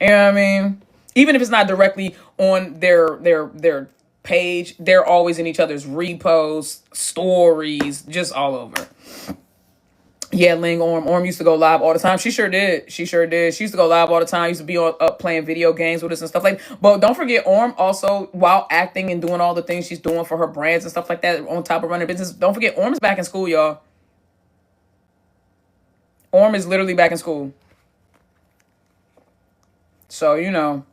you know what I mean? Even if it's not directly on their page, they're always in each other's reposts, stories, just all over. Yeah, Ling Orm used to go live all the time. She sure did. She used to go live all the time. Used to be up playing video games with us and stuff like that. But don't forget, Orm also, while acting and doing all the things she's doing for her brands and stuff like that, on top of running business, don't forget, Orm is back in school, y'all. Orm is literally back in school. So, you know.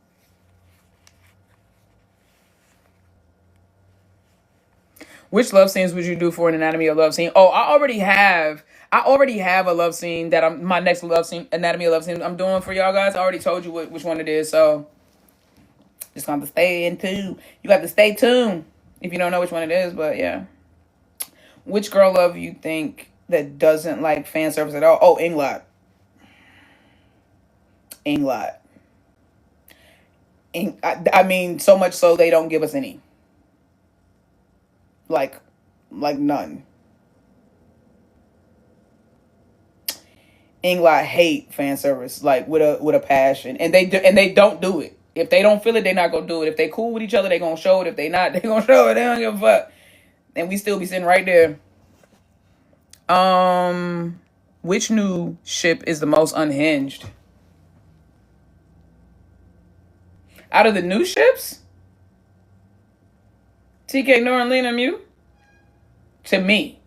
Which love scenes would you do for an Anatomy of Love scene? Oh, I already have a love scene that my next love scene, Anatomy of Love scene I'm doing for y'all guys. I already told you which one it is, so just gonna have to stay in tune. You got to stay tuned if you don't know which one it is, but yeah. Which girl love you think that doesn't like fan service at all? Oh, Inglot. I mean, so much so they don't give us any. Like none. Inglot hate fan service like with a passion, and they don't do it. If they don't feel it, they're not gonna do it. If they cool with each other, they gonna show it. If they not, they gonna show it. They don't give a fuck. And we still be sitting right there. Which new ship is the most unhinged? Out of the new ships? TK Nor and Lenamiu? To me.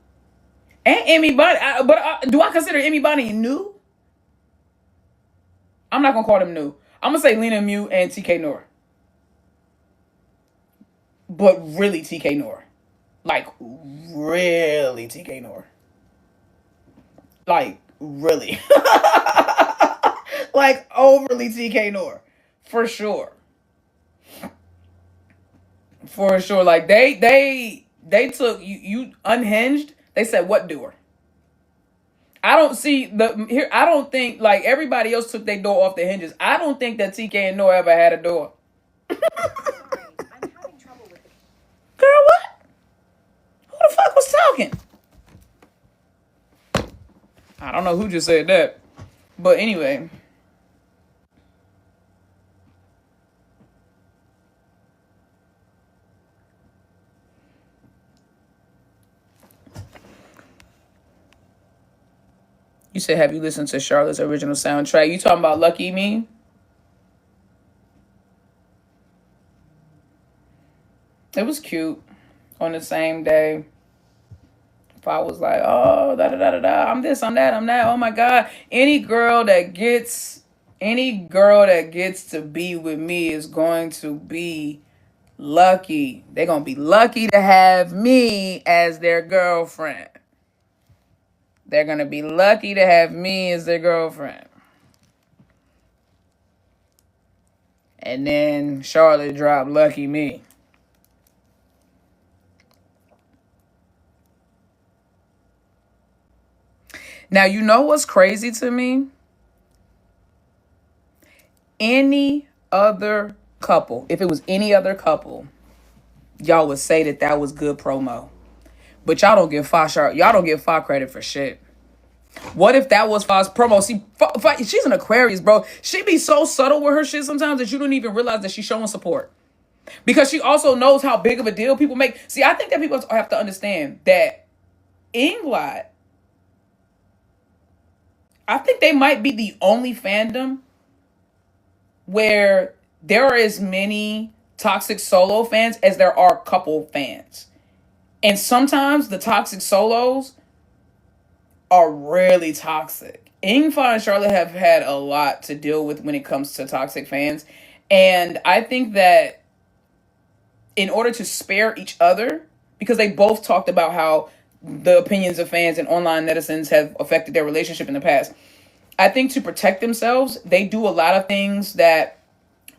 And Emmy Bunny. But do I consider Emmy Bunny new? I'm not going to call them new. I'm going to say Lenamiu and TK Nor. But really TK Nor. Like, really TK Nor. Like, really. Like, overly TK Nor. For sure. For sure. Like, they took, you unhinged. They said, what door? I don't see here. I don't think, like, everybody else took their door off the hinges. I don't think that TK and Nor ever had a door. I'm having trouble with it. Girl, what? Who the fuck was talking? I don't know who just said that. But anyway. You said, have you listened to Charlotte's original soundtrack? You talking about Lucky Me? It was cute. On the same day. If I was like, oh, da-da-da-da-da, I'm this, I'm that, I'm that. Oh, my God. Any girl that gets to be with me is going to be lucky. They're going to be lucky to have me as their girlfriend. They're going to be lucky to have me as their girlfriend. And then Charlotte dropped Lucky Me. Now, you know what's crazy to me? Any other couple, if it was any other couple, y'all would say that was good promo. But y'all don't give Fa credit for shit. What if that was Fa's promo? See, she's an Aquarius, bro. She be so subtle with her shit sometimes that you don't even realize that she's showing support. Because she also knows how big of a deal people make. See, I think that people have to understand that Inglot, I think they might be the only fandom where there are as many toxic solo fans as there are couple fans. And sometimes the toxic solos are really toxic. Ingfa and Charlotte have had a lot to deal with when it comes to toxic fans. And I think that in order to spare each other, because they both talked about how the opinions of fans and online netizens have affected their relationship in the past, I think to protect themselves, they do a lot of things that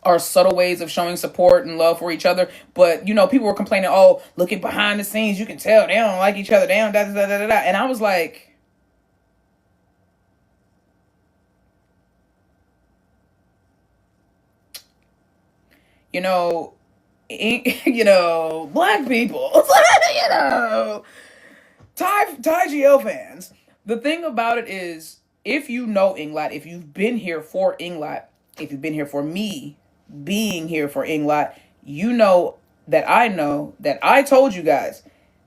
are subtle ways of showing support and love for each other. But, you know, people were complaining, oh, look at behind the scenes. You can tell they don't like each other. They don't da-da-da-da-da. And I was like, you know, black people, Thai GL fans. The thing about it is, if you know Inglot, if you've been here for Inglot, if you've been here for me, being here for Inglot. You know that I told you guys,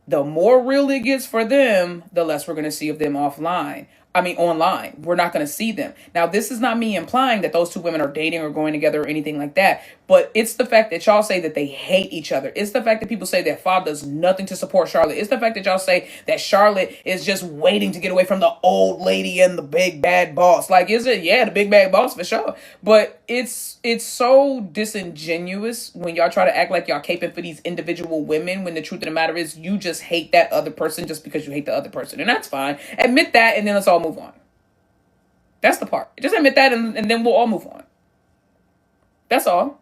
the more real it gets for them, the less we're going to see of them offline. I mean, online. We're not going to see them. Now, this is not me implying that those two women are dating or going together or anything like that, but it's the fact that y'all say that they hate each other. It's the fact that people say that Fob does nothing to support Charlotte. It's the fact that y'all say that Charlotte is just waiting to get away from the old lady and the big bad boss. Like, is it? Yeah, the big bad boss for sure. But it's so disingenuous when y'all try to act like y'all caping for these individual women, when the truth of the matter is you just hate that other person just because you hate the other person. And that's fine. Admit that, and then let's all move on. That's the part. Just admit that, and then we'll all move on. That's all.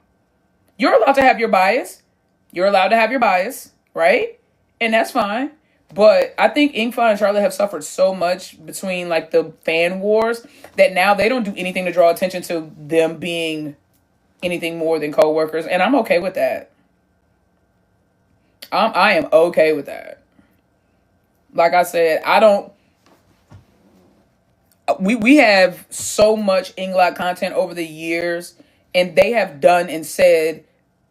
You're allowed to have your bias. You're allowed to have your bias, right? And that's fine. But I think Inkfa and Charlotte have suffered so much between like the fan wars that now they don't do anything to draw attention to them being anything more than co-workers. And I'm okay with that. I am okay with that. Like I said, I don't... We have so much Inglot content over the years, and they have done and said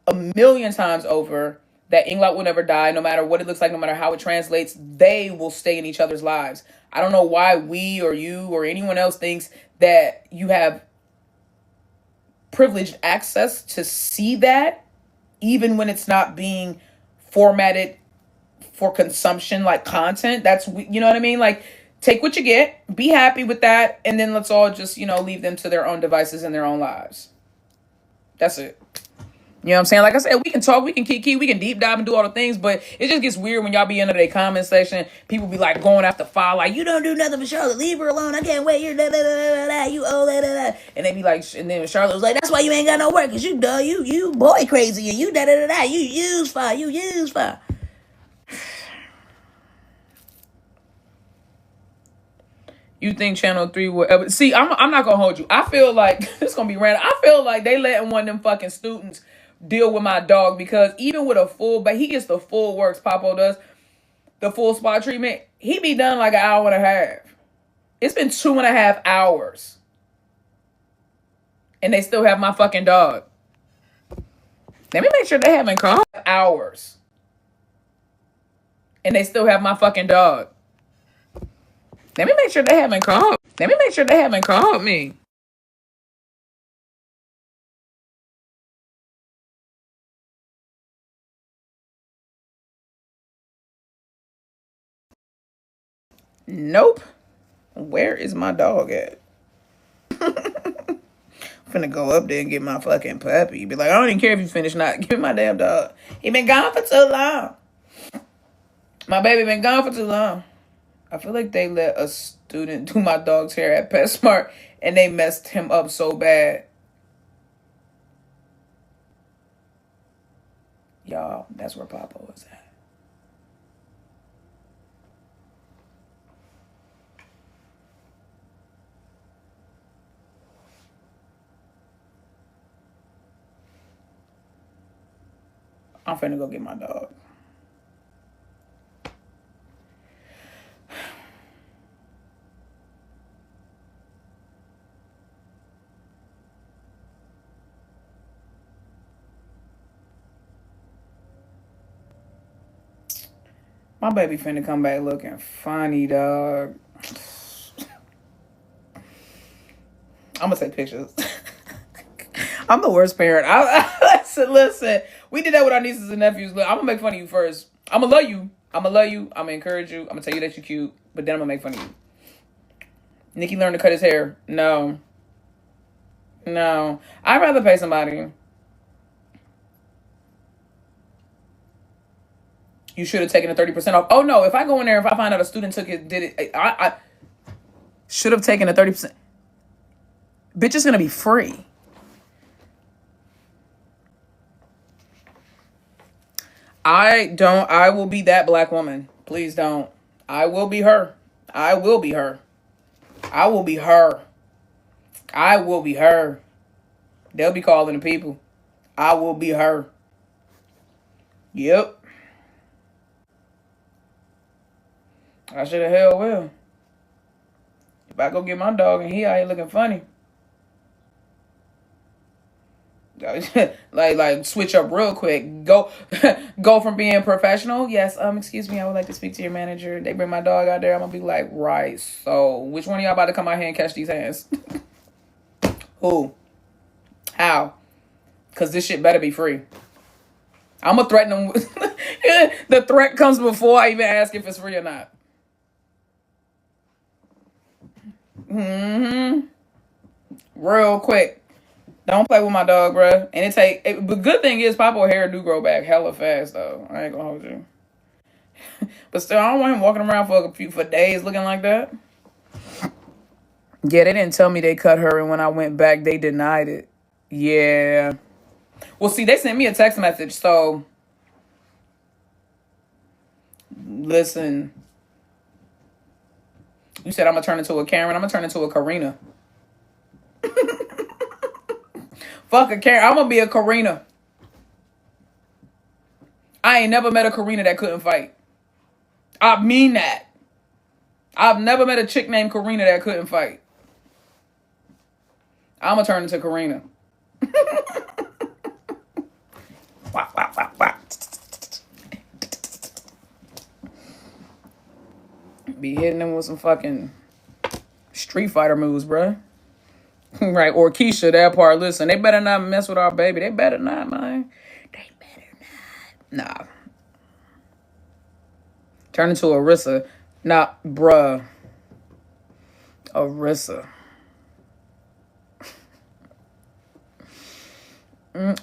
a million times over that Inglot will never die, no matter what it looks like, no matter how it translates. They will stay in each other's lives. I don't know why we or you or anyone else thinks that you have privileged access to see that, even when it's not being formatted for consumption like content. That's, you know what I mean? Like, take what you get, be happy with that, and then let's all just, leave them to their own devices and their own lives. That's it. You know what I'm saying? Like I said, we can talk, we can kiki, we can deep dive and do all the things, but it just gets weird when y'all be into their comment section. People be like going after File, like, you don't do nothing for Charlotte, leave her alone, I can't wait, you're da da da da da, you owe da da da. And they be like, and then Charlotte was like, that's why you ain't got no work, cause you boy crazy, and you da da da da, you use File. You think Channel 3 will ever... See, I'm not going to hold you. I feel like... This going to be random. I feel like they letting one of them fucking students deal with my dog, because even with a full... But he gets the full works, Papo does. The full spot treatment. He be done like an hour and a half. It's been 2.5 hours. And they still have my fucking dog. Let me make sure they haven't called. Hours. And they still have my fucking dog. Let me make sure they haven't called me. Nope. Where is my dog at? Finna go up there and get my fucking puppy. Be like, I don't even care if you finish not. Give me my damn dog. He been gone for too long. My baby been gone for too long. I feel like they let a student do my dog's hair at PetSmart and they messed him up so bad. Y'all, that's where Papa was at. I'm finna go get my dog. My baby finna come back looking funny, dog. I'm gonna take pictures. I'm the worst parent. Listen, we did that with our nieces and nephews. Look, I'm gonna make fun of you first. I'm gonna love you. I'm gonna encourage you. I'm gonna tell you that you're cute, but then I'm gonna make fun of you. Nikki learned to cut his hair. No. I'd rather pay somebody. You should have taken the 30% off. Oh no, if I go in there, if I find out a student did it, I should have taken the 30%. Bitch, it's gonna be free. I will be that black woman. Please don't. I will be her. I will be her. They'll be calling the people. I will be her. Yep. I should have hell will. If I go get my dog and he out here looking funny. like switch up real quick. Go go from being professional. Yes, excuse me, I would like to speak to your manager. They bring my dog out there. I'm gonna be like, right. So which one of y'all about to come out here and catch these hands? Who? How? Cause this shit better be free. I'm gonna threaten them. The threat comes before I even ask if it's free or not. Real quick. Don't play with my dog, bruh. And the good thing is Papo hair do grow back hella fast, though. I ain't gonna hold you. But still, I don't want him walking around for days looking like that. Yeah, they didn't tell me they cut her, and when I went back, they denied it. Yeah. Well, see, they sent me a text message, so listen. You said I'm gonna turn into a Karen. I'm gonna turn into a Karina. Fuck a Karen. I'm gonna be a Karina. I ain't never met a Karina that couldn't fight. I mean that. I've never met a chick named Karina that couldn't fight. I'm gonna turn into Karina. Wah, wah, wah, wah. Be hitting them with some fucking Street Fighter moves, bruh. Right, or Keisha, that part. Listen, they better not mess with our baby. They better not, man. They better not. Nah. Turn into Arissa. Nah, bruh. Arissa.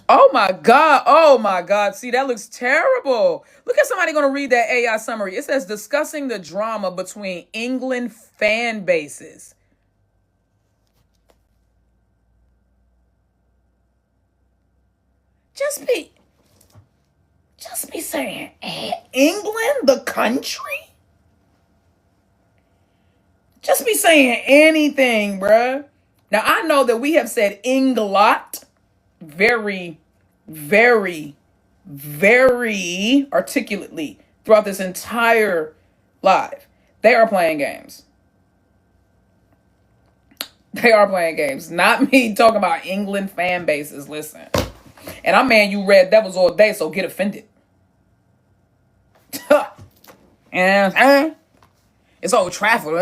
Oh my God. Oh my God. See, that looks terrible. Look at somebody going to read that AI summary. It says discussing the drama between England fan bases. Just be saying England, the country? Just be saying anything, bruh. Now, I know that we have said Inglot very, very, very articulately throughout this entire live. They are playing games. They are playing games. Not me talking about England fan bases. Listen. And I'm man, you Red Devils all day, so get offended. And it's Old Trafford.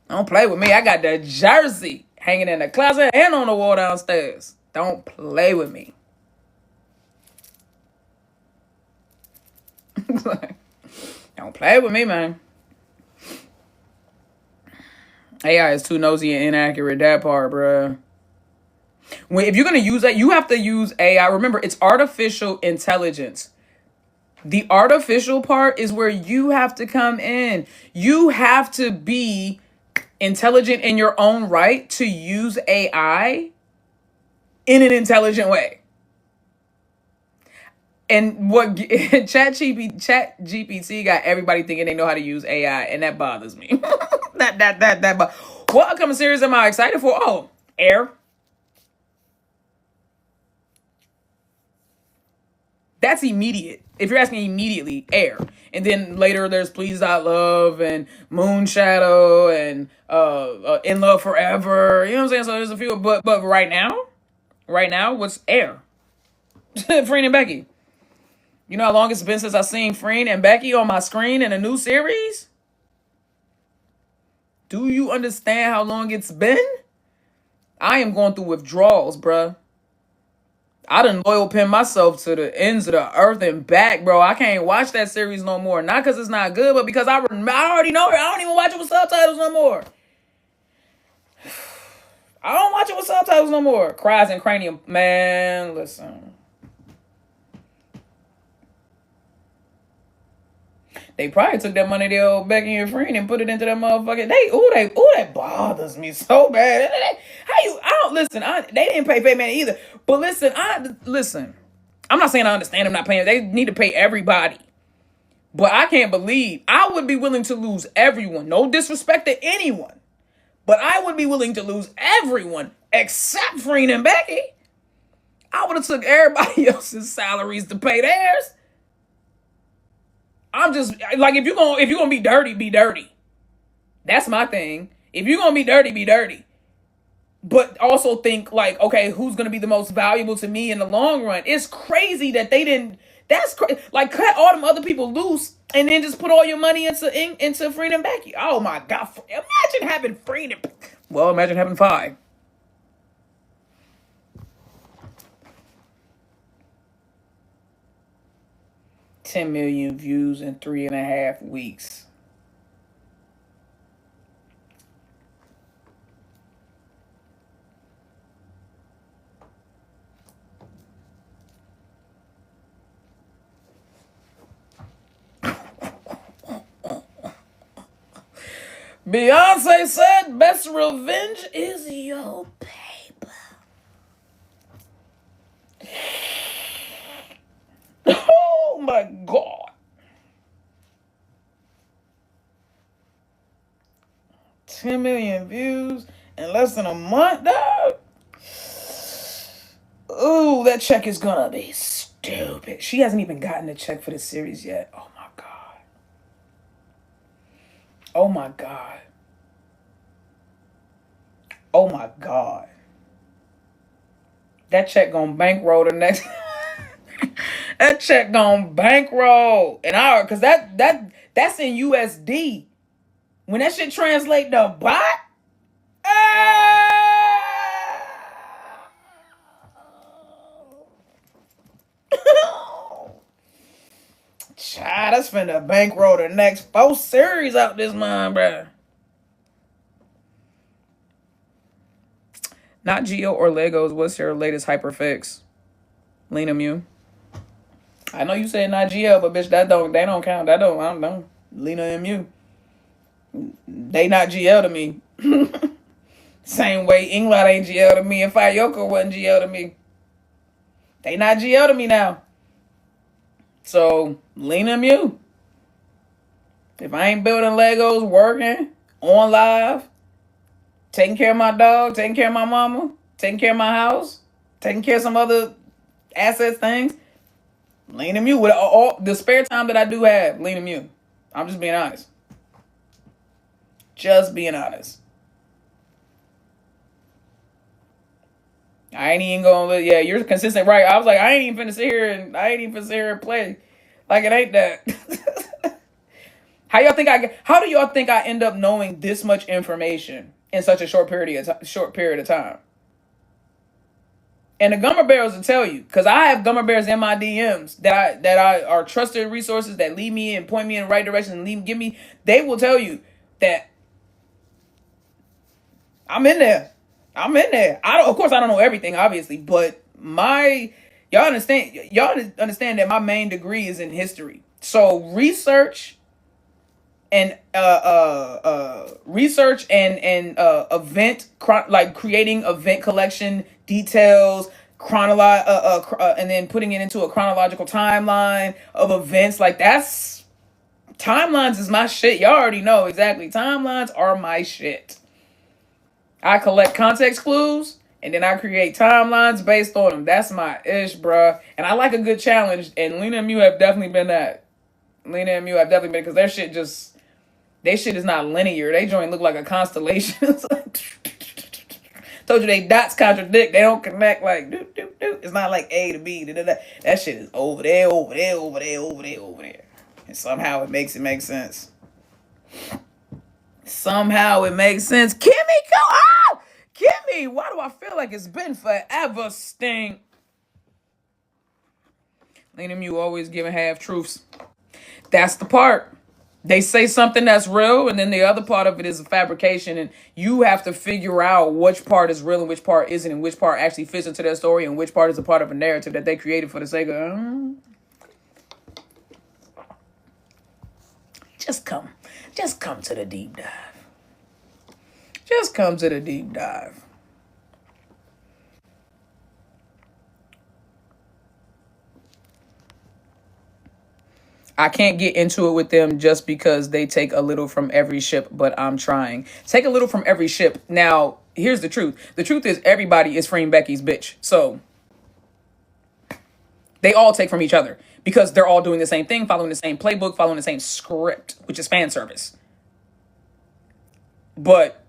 Don't play with me. I got the jersey hanging in the closet and on the wall downstairs. Don't play with me. Don't play with me, man. AI is too nosy and inaccurate. That part, bruh. If you're going to use that, you have to use AI. Remember, it's artificial intelligence. The artificial part is where you have to come in. You have to be intelligent in your own right to use AI in an intelligent way. And what ChatGPT got everybody thinking they know how to use AI, and that bothers me. What upcoming series am I excited for? Oh, Air. That's immediate. If you're asking immediately, Air. And then later there's Please Not Love and Moonshadow and In Love Forever. You know what I'm saying? So there's a few. But right now, what's Air? Freen and Becky. You know how long it's been since I've seen Freen and Becky on my screen in a new series? Do you understand how long it's been? I am going through withdrawals, bruh. I done loyal pin myself to the ends of the earth and back, bro. I can't watch that series no more. Not because it's not good, but because I already know it. I don't even watch it with subtitles no more. I don't watch it with subtitles no more. Cries and Cranium. Man, listen. They probably took that money, the old Becky and Freen, and put it into that motherfucker. That bothers me so bad. They didn't pay man either. But listen, I'm not saying I understand them not paying. They need to pay everybody. But I can't believe, I would be willing to lose everyone. No disrespect to anyone. But I would be willing to lose everyone except Freen and Becky. I would have took everybody else's salaries to pay theirs. I'm just like, if you're gonna be dirty, be dirty. That's my thing. If you're gonna be dirty, be dirty. but also think like, okay, who's going to be the most valuable to me in the long run? It's crazy that they didn't. That's crazy. Like, cut all them other people loose and then just put all your money into Freedom Becky. Oh my God. Imagine having Freedom. Well, imagine having 5. $10 million views in 3.5 weeks. Beyonce said, best revenge is your paper. Oh my God. 10 million views in less than a month, dog. Ooh, that check is gonna be stupid. She hasn't even gotten a check for the series yet. Oh my God. Oh my God. Oh my God. That check gonna bankroll the next. That check gonna bankroll cause that's in USD. When that shit translate to bot, child, that's finna bankroll the next 4 series out this mind, bruh. Not Geo or Legos. What's your latest hyperfix? Lenamiu. I know you said not Geo, but bitch, they don't count. I don't know. Lenamiu. They not GL to me. Same way England ain't GL to me and Fayoko wasn't GL to me. They not GL to me now. So, Lenamiu. If I ain't building Legos, working, on live, taking care of my dog, taking care of my mama, taking care of my house, taking care of some other assets, things, Lenamiu. With all the spare time that I do have, Lenamiu. I'm just being honest. Just being honest. I ain't even gonna. Yeah, you're consistent, right? I was like, I ain't even finna sit here and play. Like it ain't that. How do y'all think I end up knowing this much information in such a short period of time? And the Gummer Bears will tell you, because I have Gummer Bears in my DMs that I are trusted resources that lead me and point me in the right direction and give me. They will tell you that I'm in there. Of course, I don't know everything, obviously, but y'all understand that my main degree is in history. So research and event like creating event collection details, and then putting it into a chronological timeline of events. Like timelines is my shit. Y'all already know exactly. Timelines are my shit. I collect context clues, and then I create timelines based on them. That's my ish, bruh. And I like a good challenge, and Lenamiu have definitely been that. Because their shit is not linear. They joint look like a constellation. Told you they dots contradict. They don't connect like do do do. It's not like A to B. Da, da, da. That shit is over there. And somehow it makes sense. Kimmy, go out! Kimmy, why do I feel like it's been forever, Stink? Lenamiu always giving half truths. That's the part. They say something that's real, and then the other part of it is a fabrication, and you have to figure out which part is real and which part isn't, and which part actually fits into their story, and which part is a part of a narrative that they created for the sake of... Just come to the deep dive. Just come to the deep dive. I can't get into it with them just because they take a little from every ship, but I'm trying. Take a little from every ship. Now, here's the truth. The truth is everybody is Freeing Becky's bitch. So they all take from each other because they're all doing the same thing, following the same playbook, following the same script, which is fan service. But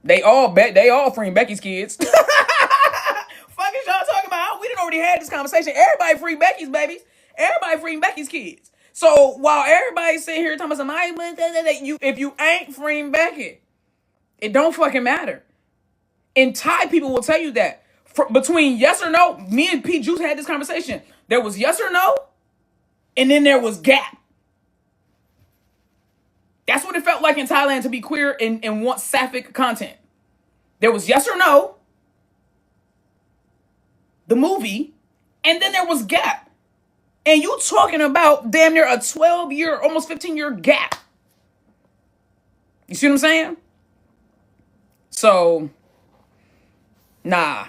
They all freeing Becky's kids. Fuck is y'all talking about? We done already had this conversation. Everybody free Becky's babies. Everybody freeing Becky's kids. So while everybody's sitting here talking about if you ain't freeing Becky, it don't fucking matter. And Thai people will tell you that. Between yes or no, me and P Juice had this conversation. There was yes or no, and then there was gap. That's what it felt like in Thailand to be queer and want sapphic content. There was yes or no, the movie, and then there was gap. And you talking about damn near a 12-year, almost 15-year gap. You see what I'm saying? So, nah.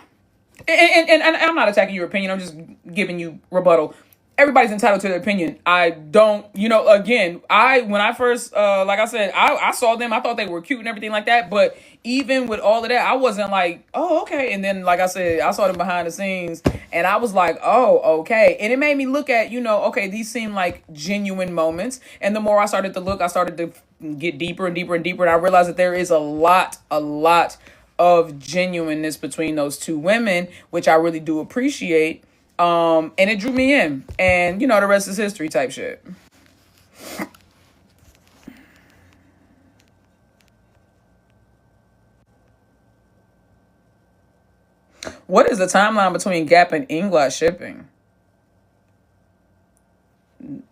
And I'm not attacking your opinion. I'm just giving you rebuttal. Everybody's entitled to their opinion. I don't, again, when I first, like I said, I saw them. I thought they were cute and everything like that. But even with all of that, I wasn't like, oh, okay. And then, like I said, I saw them behind the scenes and I was like, oh, okay. And it made me look at, okay, these seem like genuine moments. And the more I started to look, I started to get deeper and deeper and deeper. And I realized that there is a lot of genuineness between those two women, which I really do appreciate. And it drew me in, and the rest is history type shit. What is the timeline between Gap and English shipping?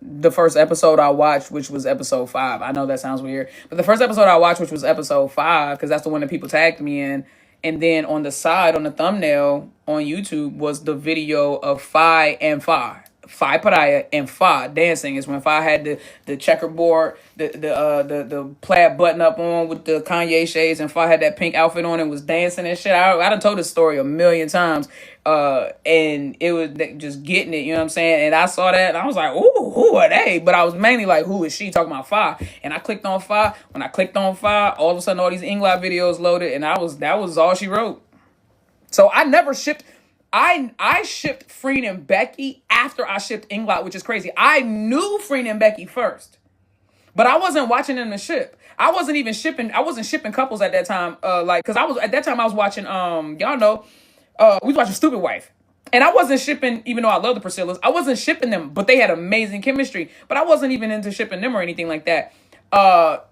The first episode I watched, which was episode 5. I know that sounds weird, but the first episode I watched, which was episode 5, because that's the one that people tagged me in. And then on the side, on the thumbnail on YouTube, was the video of Phi and Phi. Phi Paraya and Phi dancing. Is when Phi had the checkerboard, the plaid button up on with the Kanye shades, and Phi had that pink outfit on and was dancing and shit. I done told this story a million times. And it was just getting it, you know what I'm saying? And I saw that and I was like, ooh, who are they? But I was mainly like, who is she? Talking about Phi. And I clicked on Phi. When I clicked on Phi, all of a sudden all these English videos loaded, and that was all she wrote. So I never shipped. I shipped Freen and Becky after I shipped Inglot, which is crazy. I knew Freen and Becky first, but I wasn't watching them to ship. I wasn't even shipping. I wasn't shipping couples at that time. Because at that time I was watching. Y'all know, we was watching Stupid Wife, and I wasn't shipping. Even though I love the Priscillas, I wasn't shipping them. But they had amazing chemistry. But I wasn't even into shipping them or anything like that.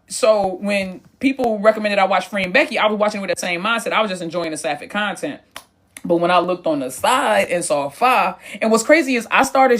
So when people recommended I watch Free and Becky, I was watching with that same mindset. I was just enjoying the sapphic content. But when I looked on the side and saw Phi, and what's crazy is I started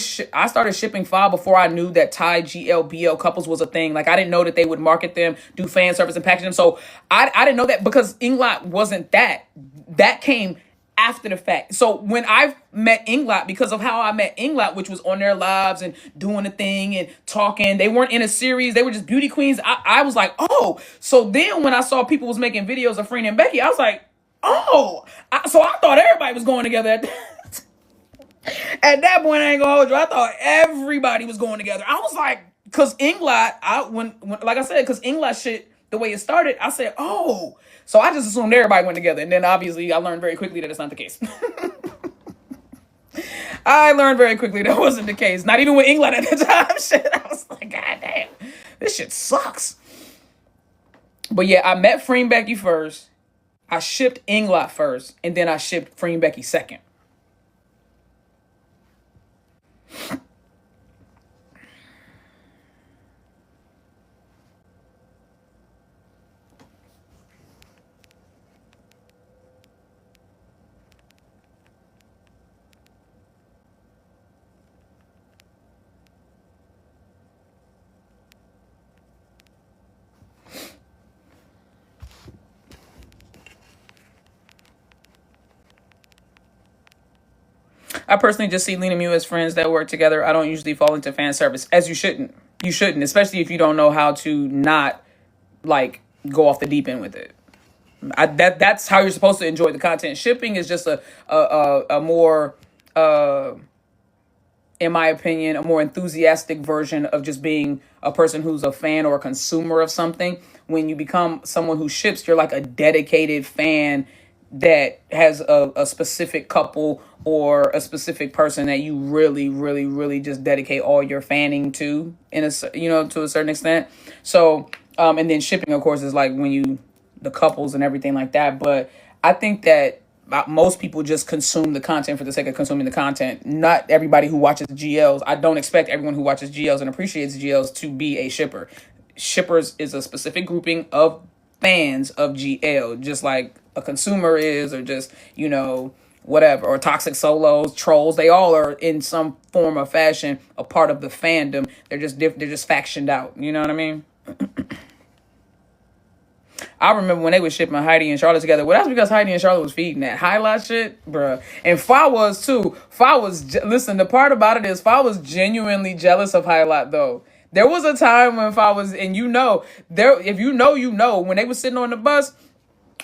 shipping Phi before I knew that Thai GLBL couples was a thing. Like I didn't know that they would market them, do fan service, and package them. So I didn't know that because Inglot wasn't that. That came after the fact. So when I met Inglot, because of how I met Inglot, which was on their lives and doing the thing and talking, they weren't in a series, they were just beauty queens. I was like, oh. So then when I saw people was making videos of Freen and Becky, I was like, oh. So I thought everybody was going together at that point. I ain't gonna hold you. I thought everybody was going together. I was like, cause Inglot, when like I said, cause Inglot shit, the way it started, I said, oh. So I just assumed everybody went together. And then obviously I learned very quickly that it's not the case. I learned very quickly that wasn't the case. Not even with England at the time. Shit. I was like, God damn, this shit sucks. But yeah, I met Free and Becky first. I shipped Inglot first. And then I shipped Free and Becky second. I personally just see Lenamiu as friends that work together. I don't usually fall into fan service, as you shouldn't. You shouldn't, especially if you don't know how to not like go off the deep end with it. That's how you're supposed to enjoy the content. Shipping is just a more in my opinion, a more enthusiastic version of just being a person who's a fan or a consumer of something. When you become someone who ships, you're like a dedicated fan that has a specific couple or a specific person that you really, really, really just dedicate all your fanning to, to a certain extent. So, and then shipping, of course, is like when you the couples and everything like that. But I think that most people just consume the content for the sake of consuming the content. Not everybody who watches GLs. I don't expect everyone who watches GLs and appreciates GLs to be a shipper. Shippers is a specific grouping of fans of GL, just like a consumer is, or just, whatever, or toxic solos, trolls. They all are in some form or fashion a part of the fandom. They're just they're just factioned out. You know what I mean? I remember when they were shipping Heidi and Charlotte together. Well, that's because Heidi and Charlotte was feeding that highlight shit, bruh. And Fa was too. Listen, the part about it is Fa was genuinely jealous of highlight though. There was a time when Fa was, and if when they were sitting on the bus,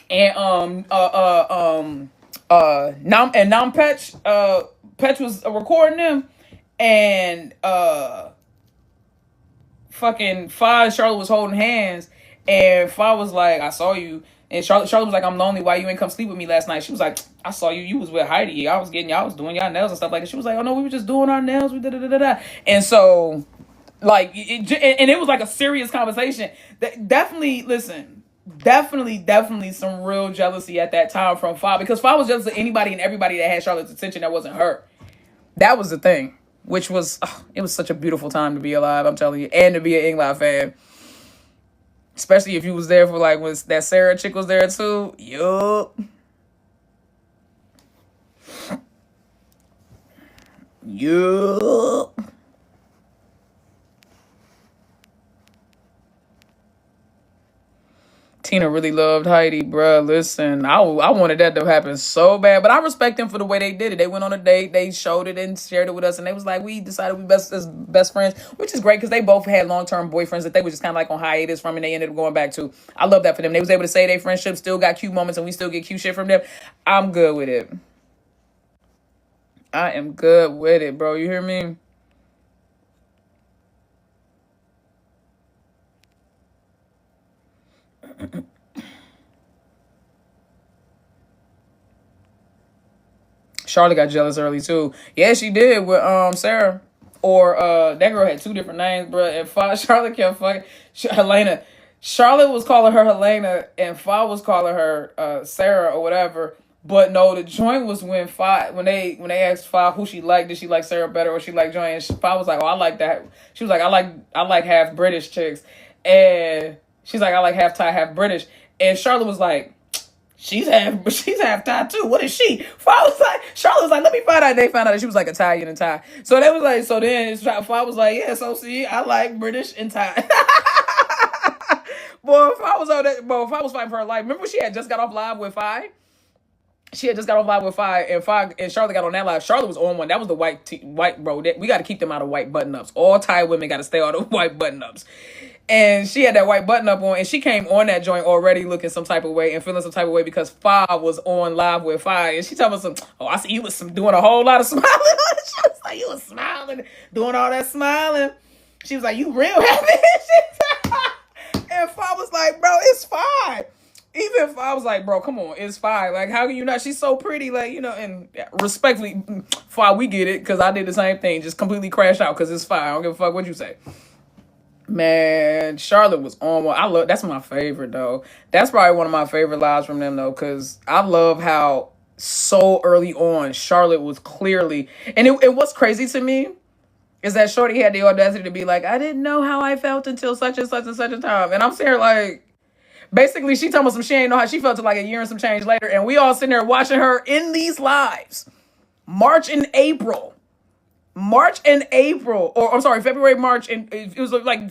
and Nam Petch was recording them, and fucking Fa and Charlotte was holding hands, and Fa was like, I saw you. And Charlotte was like, I'm lonely. Why you ain't come sleep with me last night? She was like, I saw you. You was with Heidi. Y'all was doing y'all nails and stuff like that. She was like, oh no, we were just doing our nails. We da. And so, like, it was like a serious conversation. Definitely some real jealousy at that time from Fa, because Fa was jealous of anybody and everybody that had Charlotte's attention that wasn't her. That was the thing, which was, it was such a beautiful time to be alive, I'm telling you, and to be an England fan. Especially if you was there for, like, when that Sarah chick was there too. Yup. Tina really loved Heidi, bruh. Listen, I wanted that to happen so bad, but I respect them for the way they did it. They went on a date, they showed it and shared it with us, and they was like, we decided we best friends, which is great because they both had long-term boyfriends that they were just kind of like on hiatus from, and they ended up going back to. I love that for them. They was able to say their friendship still got cute moments, and we still get cute shit from them. I'm good with it. I am good with it, bro. You hear me? Charlotte got jealous early too. Yeah, she did with Sarah. Or that girl had two different names, bro. And Charlotte kept fucking Helena. Charlotte was calling her Helena, and Fa was calling her Sarah or whatever. But no, the joint was when they asked Fa who she liked. Did she like Sarah better or she like Joy? And Fa was like, oh, I like that. She was like, I like half British chicks, and she's like, I like half Thai, half British. And Charlotte was like, she's half Thai too. What is she? Charlotte was like, let me find out. They found out that she was like Italian and Thai. So they was like, so then Fa was like, yeah, so see, I like British and Thai. Boy, if I was fighting for her life. Remember when she had just got off live with Fi? She had just got off live with Fi, and Charlotte got on that live. Charlotte was on one. That was the white bro. We got to keep them out of white button-ups. All Thai women got to stay out of white button-ups. And she had that white button-up on, and she came on that joint already looking some type of way and feeling some type of way because Fa was on live with Fi. And she told me I see you was doing a whole lot of smiling. She was like, you was smiling, doing all that smiling. She was like, you real happy? And Fa was like, bro, it's fine. Even if I was like, bro, come on, it's fine. Like, how can you not? She's so pretty, like, and respectfully, Fa, we get it, because I did the same thing. Just completely crash out, because it's fine. I don't give a fuck what you say. Man, Charlotte was on one. That's my favorite, though. That's probably one of my favorite lives from them, though, because I love how so early on, Charlotte was clearly, and what's crazy to me is that Shorty had the audacity to be like, I didn't know how I felt until such and such and such a time. And I'm sitting here like, basically, she told me she ain't know how she felt till like a year and some change later. And we all sitting there watching her in these lives. March and April. Or I'm sorry, February, March. And it was like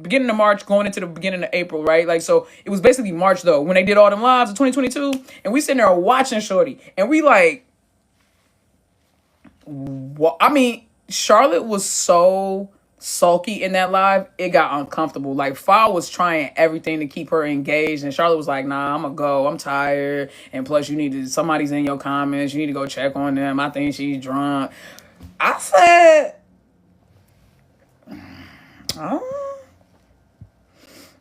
beginning of March going into the beginning of April, right? Like, so it was basically March, though, when they did all them lives of 2022. And we sitting there watching Shorty. And we like, what? I mean, Charlotte was so sulky in that live, it got uncomfortable. Like, Fa was trying everything to keep her engaged, and Charlotte was like, nah, I'm gonna go, I'm tired, and plus somebody's in your comments, you need to go check on them, I think she's drunk. I said, oh.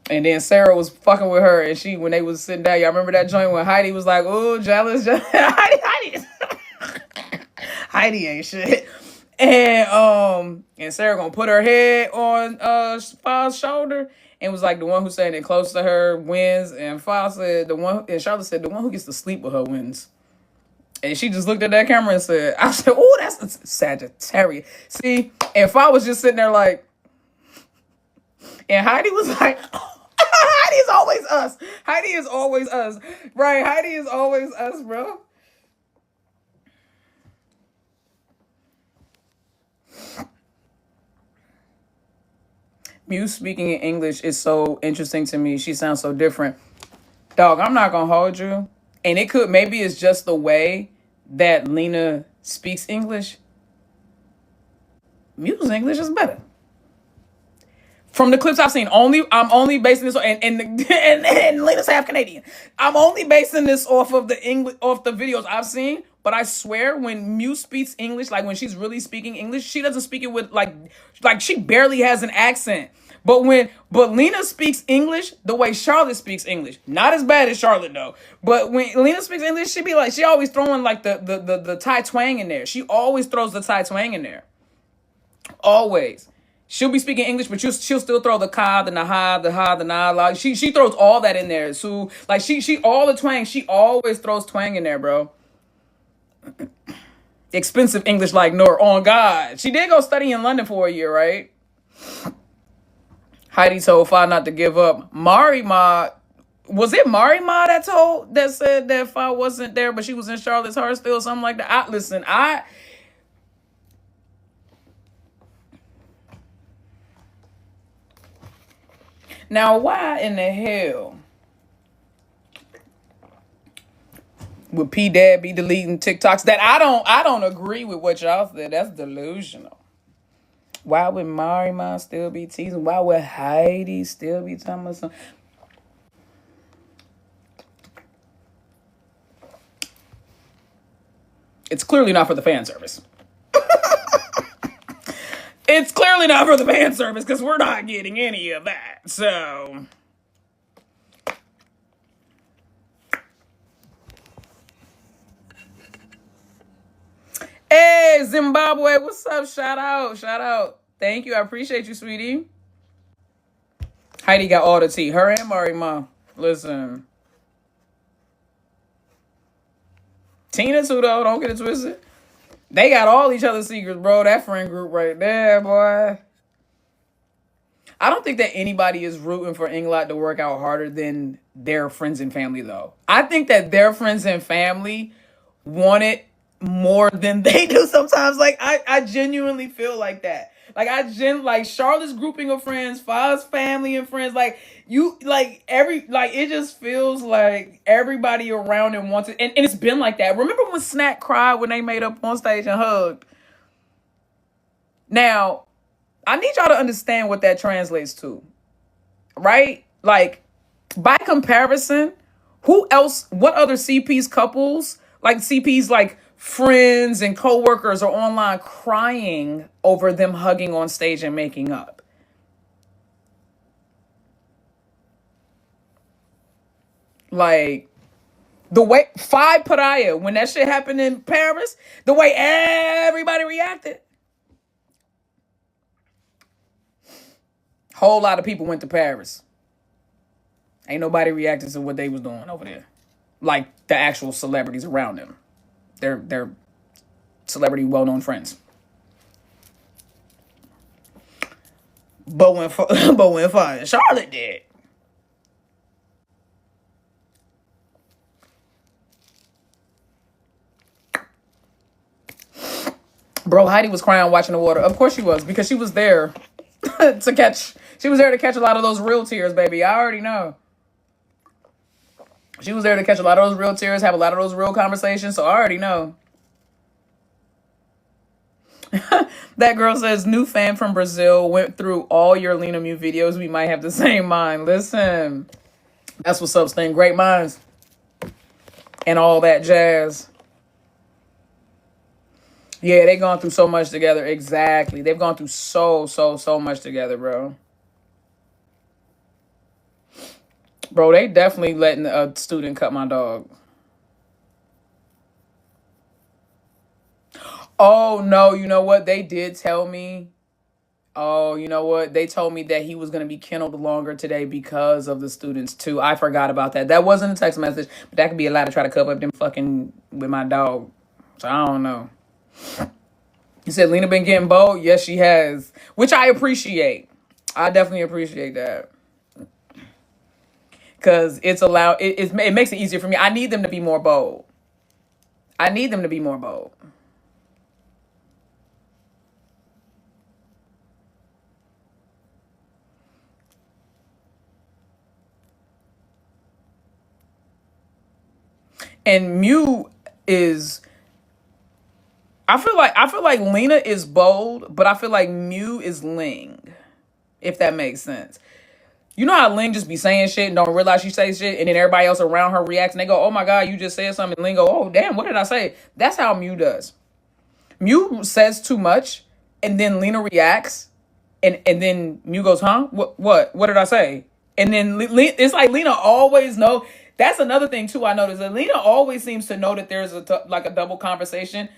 And then Sarah was fucking with her, and when they was sitting down, y'all remember that joint when Heidi was like, oh, jealous. Heidi ain't shit. And Sarah gonna put her head on Fa's shoulder, and was like, the one who's saying it close to her wins. And Fa said the one, and Charlotte said the one who gets to sleep with her wins. And she just looked at that camera and said, I said, oh, that's Sagittarius. See, and Fa was just sitting there like, and Heidi was like, Heidi is always us. Heidi is always us. Right, Heidi is always us, bro. Muse speaking in English is so interesting to me. She sounds so different. Dog, I'm not going to hold you. And it could, maybe it's just the way that Lena speaks English. Muse's English is better. From the clips I've seen, I'm only basing this on, and Lena's half Canadian. I'm only basing this off of the English, off the videos I've seen. But I swear, when Muse speaks English, like when she's really speaking English, she doesn't speak it with like she barely has an accent. But Lena speaks English the way Charlotte speaks English. Not as bad as Charlotte though. But when Lena speaks English, she be like, she always throwing like the Thai twang in there. She always throws the Thai twang in there. Always. She'll be speaking English, but she'll still throw the ka, the naha, the ha, the na. Like she throws all that in there. So like she all the twang. She always throws twang in there, bro. Expensive English like Nor on God. She did go study in London for a year, right? Heidi told Fa not to give up. Marima, was it Marima that said that Fa wasn't there, but she was in Charlotte's heart still, something like that? Listen, now why in the hell would P Dad be deleting TikToks that I don't agree with what y'all said? That's delusional. Why would Marima still be teasing? Why would Heidi still be talking about something? It's clearly not for the fan service. It's clearly not for the fan service because we're not getting any of that. So hey, Zimbabwe, what's up? Shout out. Thank you. I appreciate you, sweetie. Heidi got all the tea. Her and Marima. Listen. Tina too, though. Don't get it twisted. They got all each other's secrets, bro. That friend group right there, boy. I don't think that anybody is rooting for Inglot to work out harder than their friends and family, though. I think that their friends and family want it more than they do sometimes. Like, I genuinely feel like that. Like Charlotte's grouping of friends, Fa's family and friends, it just feels like everybody around him wants it. And it's been like that. Remember when Snack cried when they made up on stage and hugged? Now, I need y'all to understand what that translates to, right? Like, by comparison, what other CP's couples, like CP's like friends and coworkers are online crying over them hugging on stage and making up? Like, the way Phi Pariah, when that shit happened in Paris, the way everybody reacted. Whole lot of people went to Paris. Ain't nobody reacted to what they was doing over there. Like the actual celebrities around them. They're celebrity well-known friends. But when Charlotte did. Bro, Heidi was crying watching the water. Of course she was, because she was there to catch a lot of those real tears, baby. I already know. She was there to catch a lot of those real tears, have a lot of those real conversations, so I already know. That girl says, new fan from Brazil, went through all your Lenamiu videos. We might have the same mind. Listen, that's what's up, Sting. Great minds. And all that jazz. Yeah, they've gone through so much together. Exactly. They've gone through so much together, bro. Bro, they definitely letting a student cut my dog. Oh, no. You know what? They did tell me. Oh, you know what? They told me that he was going to be kenneled longer today because of the students, too. I forgot about that. That wasn't a text message, but that could be a lie to try to cover up them fucking with my dog. So I don't know. He said Lena been getting bold. Yes, she has, which I appreciate. I definitely appreciate that because it's allowed. It makes it easier for me. I need them to be more bold. I need them to be more bold. And Mew is. I feel like Lena is bold, but I feel like Mew is Ling, if that makes sense. You know how Ling just be saying shit and don't realize she say shit, and then everybody else around her reacts and they go, "Oh my god, you just said something." And Ling go, "Oh damn, what did I say?" That's how Mew does. Mew says too much, and then Lena reacts, and then Mew goes, "Huh? What did I say?" And then it's like Lena always know. That's another thing too. I noticed that Lena always seems to know that there's like a double conversation.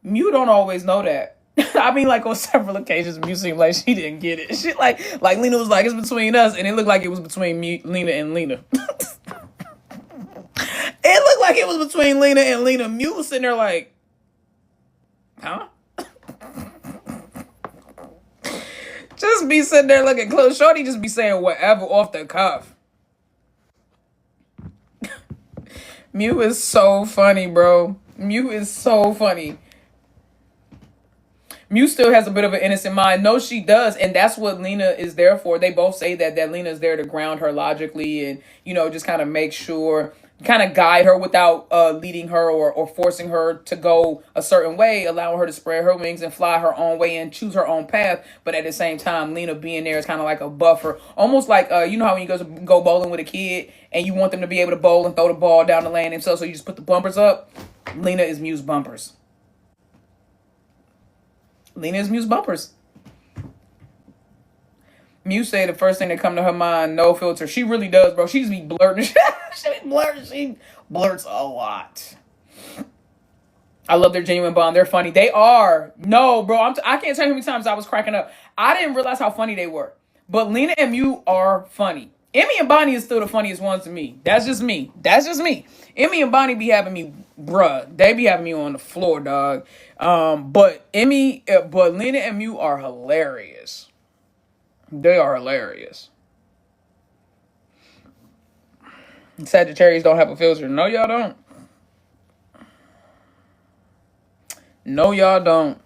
Mew don't always know that. I mean, like on several occasions, Mew seemed like she didn't get it. She like Lena was like, "It's between us," and it looked like it was between Lena and Lena. It looked like it was between Lena and Lena. Mew was sitting there like, "Huh?" Just be sitting there looking close. Shorty just be saying whatever off the cuff. Mew is so funny, bro. Mew is so funny. Mew still has a bit of an innocent mind. No, she does, and that's what Lena is there for. They both say that Lena is there to ground her logically, and just kind of make sure, kind of guide her without leading her or forcing her to go a certain way, allowing her to spread her wings and fly her own way and choose her own path. But at the same time, Lena being there is kind of like a buffer, almost like you know how when you go bowling with a kid and you want them to be able to bowl and throw the ball down the lane themselves, so you just put the bumpers up. Lena is Mew's bumpers. Lena is Mew's bumpers. Mew say the first thing that come to her mind, no filter. She really does, bro. She just be blurting. She blurts a lot. I love their genuine bond. They're funny. They are. No, bro. I can't tell you how many times I was cracking up. I didn't realize how funny they were. But Lena and Mew are funny. Emmy and Bonnie is still the funniest ones to me. That's just me. Emmy and Bonnie be having me, bruh. They be having me on the floor, dog. But Lena and Mew are hilarious. They are hilarious. Sagittarius don't have a filter. No, y'all don't. No, y'all don't.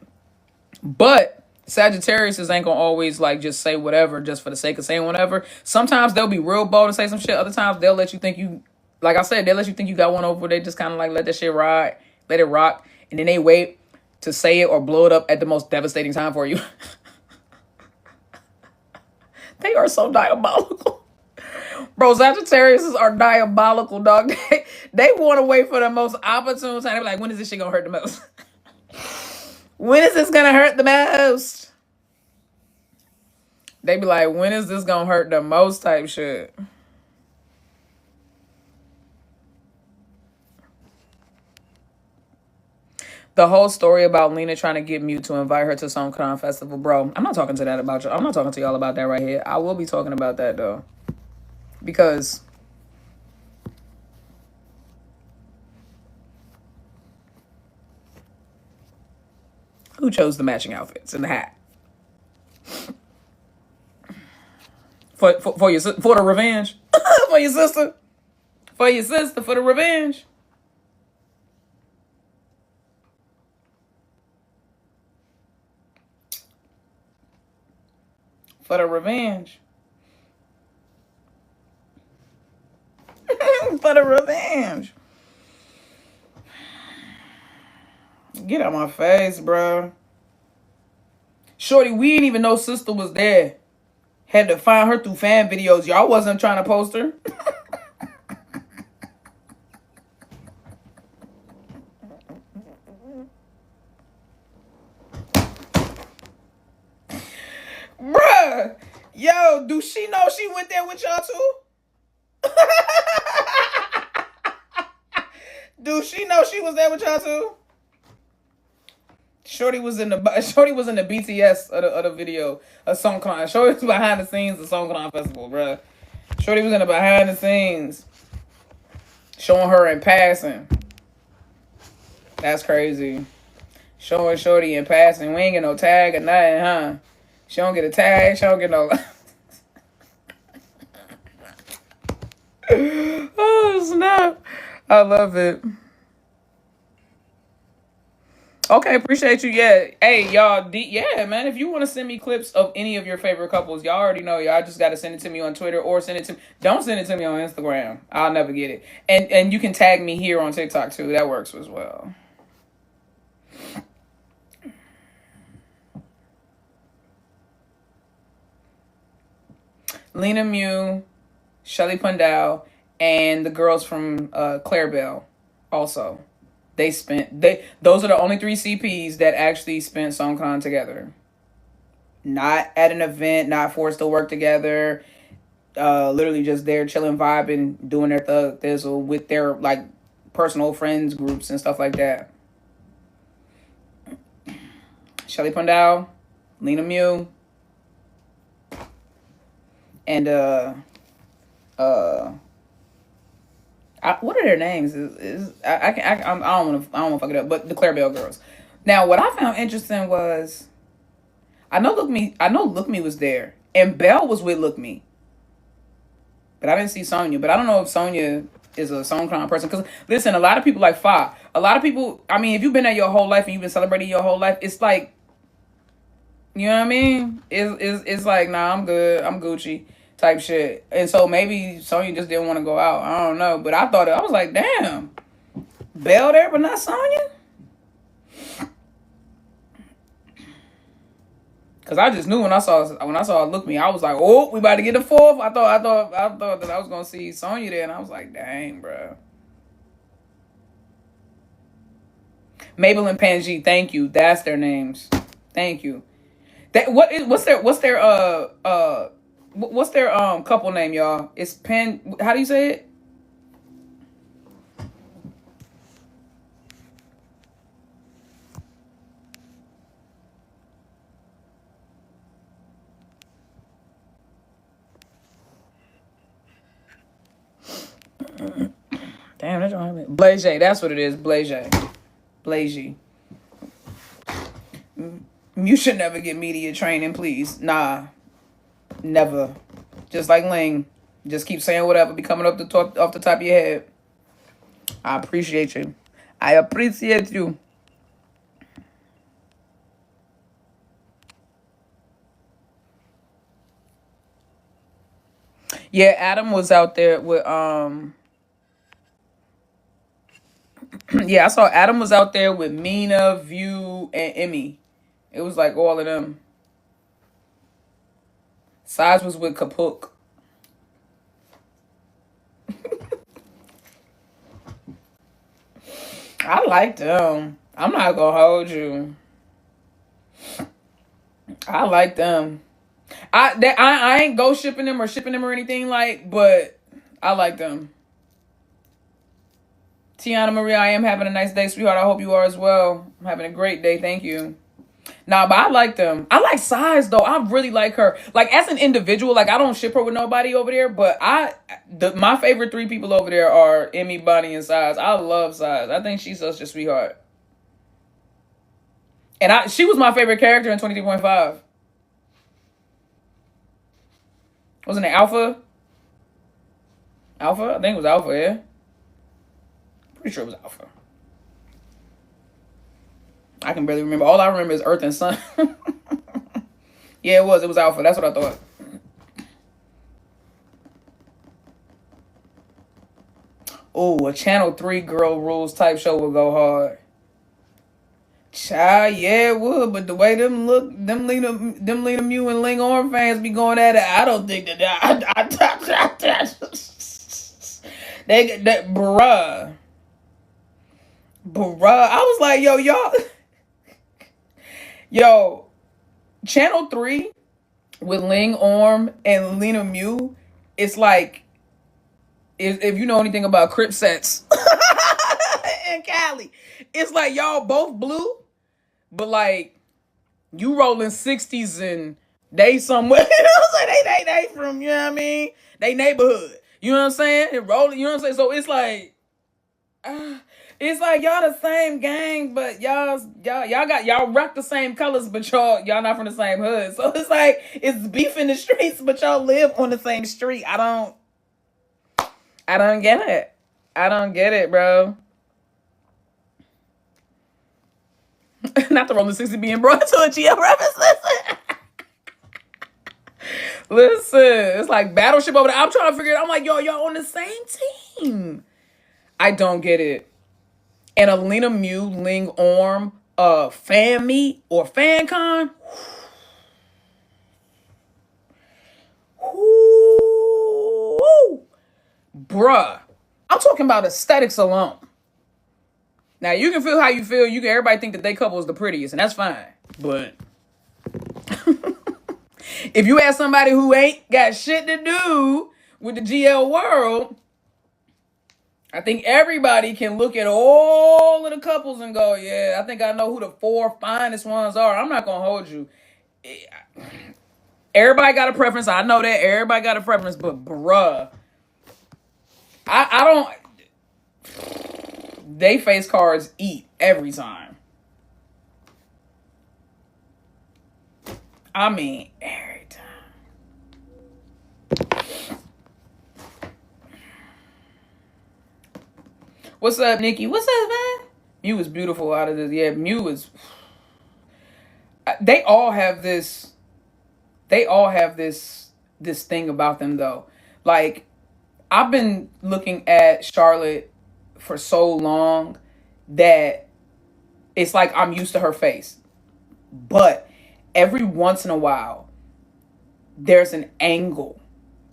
But Sagittarius ain't gonna always like just say whatever just for the sake of saying whatever. Sometimes they'll be real bold and say some shit. Other times they'll let you think you, like I said, they'll let you think you got one over. They just kind of like let that shit ride, let it rock, and then they wait to say it or blow it up at the most devastating time for you. They are so diabolical. Bro, Sagittarius are diabolical, dog. They want to wait for the most opportune time. They be like, when is this shit gonna hurt the most? When is this gonna hurt the most? They be like, when is this gonna hurt the most type shit. The whole story about Lena trying to get Mew to invite her to some con festival, bro. I'm not talking to that about you. I'm not talking to y'all about that right here. I will be talking about that though. Because who chose the matching outfits and the hat? For the revenge? For your sister? For your sister, for the revenge? For the revenge. For the revenge. Get out my face, bro. Shorty, we didn't even know sister was there. Had to find her through fan videos. Y'all wasn't trying to post her. Bruh. Yo, do she know she went there with y'all too? Do she know she was there with y'all too? Shorty was in the BTS of the video, a Songkran. Shorty was behind the scenes of Songkran Festival, bruh. Shorty was in the behind the scenes, showing her in passing. That's crazy. Showing Shorty in passing. We ain't get no tag or nothing, huh? She don't get a tag. She don't get no. Oh snap! I love it. Okay, appreciate you. Yeah. Hey, y'all. Yeah, man. If you want to send me clips of any of your favorite couples, y'all already know. Y'all just got to send it to me on Twitter or send it to me. Don't send it to me on Instagram. I'll never get it. And you can tag me here on TikTok too. That works as well. Lenamiu, Shelly Pundell, and the girls from Clarabelle also. Those are the only 3 CPs that actually spent Songkran together. Not at an event, not forced to work together. Literally just there chilling, vibing, doing their thug thizzle with their like personal friends groups and stuff like that. Shelly Pundell, Lenamiu, and what are their names? I don't want to fuck it up, but the Clarabelle girls. Now, what I found interesting was, I know Look Me was there, and Belle was with Look Me, but I didn't see Sonya. But I don't know if Sonya is a Songkran person, because listen, a lot of people like Fa. A lot of people. I mean, if you've been there your whole life and you've been celebrating your whole life, it's like, you know what I mean? It's like, nah, I'm good, I'm Gucci type shit. And so maybe Sonya just didn't want to go out. I don't know. But I was like, damn. Belle there, but not Sonya? Cause I just knew when I saw Look Me, I was like, oh, we about to get the 4th. I thought that I was gonna see Sonya there, and I was like, dang, bro. Mabel and Panji, thank you. That's their names. Thank you. What's their couple name, y'all? It's Pen. How do you say it? Damn, that's right. Blaze. That's what it is. Blaze. You should never get media training, please. Nah, never. Just like Ling, just keep saying whatever, be coming off the top of your head. I appreciate you. Yeah, Adam was out there with yeah, I saw Adam was out there with Mina, View, and Emmy. It was like all of them. Size was with Kapuk. I liked them. I'm not gonna hold you. I like them. I ain't go shipping them or anything but I like them. Tiana Marie, I am having a nice day, sweetheart. I hope you are as well. I'm having a great day. Thank you. Nah, but I like them. I like Size though. I really like her. Like as an individual, like I don't ship her with nobody over there, but my favorite 3 people over there are Emmy, Bonnie, and Size. I love Size. I think she's such a sweetheart. And she was my favorite character in 23.5. Wasn't it Alpha? Alpha? I think it was Alpha, yeah. Pretty sure it was Alpha. I can barely remember. All I remember is Earth and Sun. Yeah, it was Alpha. That's what I thought. Oh, a Channel 3 Girl Rules type show would go hard. Child, yeah, it would, but the way them Lenamiu and Ling Orm fans be going at it, I don't think that bruh. I was like, y'all, Channel 3 with Ling Orm and Lenamiu, it's like, if you know anything about Crip sets in Cali, it's like y'all both blue, but like you rolling 60s and they somewhere, you know what I'm saying? They from, you know what I mean? They neighborhood. You know what I'm saying? It rolling, you know what I'm saying? So it's like y'all the same gang, but y'all rock the same colors, but y'all not from the same hood. So it's like it's beef in the streets, but y'all live on the same street. I don't get it. I don't get it, bro. Not the Rolling 60 being brought to a GL reference. Listen, it's like Battleship over there. I'm trying to figure it out. I'm like, y'all on the same team. I don't get it. And a Lenamiu, Ling Orm, Fan Meet or Fan Con. Whoo, bruh. I'm talking about aesthetics alone. Now you can feel how you feel. Everybody think that they couple is the prettiest, and that's fine. But if you ask somebody who ain't got shit to do with the GL world, I think everybody can look at all of the couples and go, yeah, I think I know who the 4 finest ones are. I'm not gonna hold you. Everybody got a preference. I know that everybody got a preference, but bruh, I don't. They face cards eat every time. I mean, every time. What's up, Nikki? What's up, man? Mew is beautiful out of this. Yeah, Mew is. They all have this. This thing about them though. Like, I've been looking at Charlotte for so long that it's like I'm used to her face. But every once in a while, there's an angle.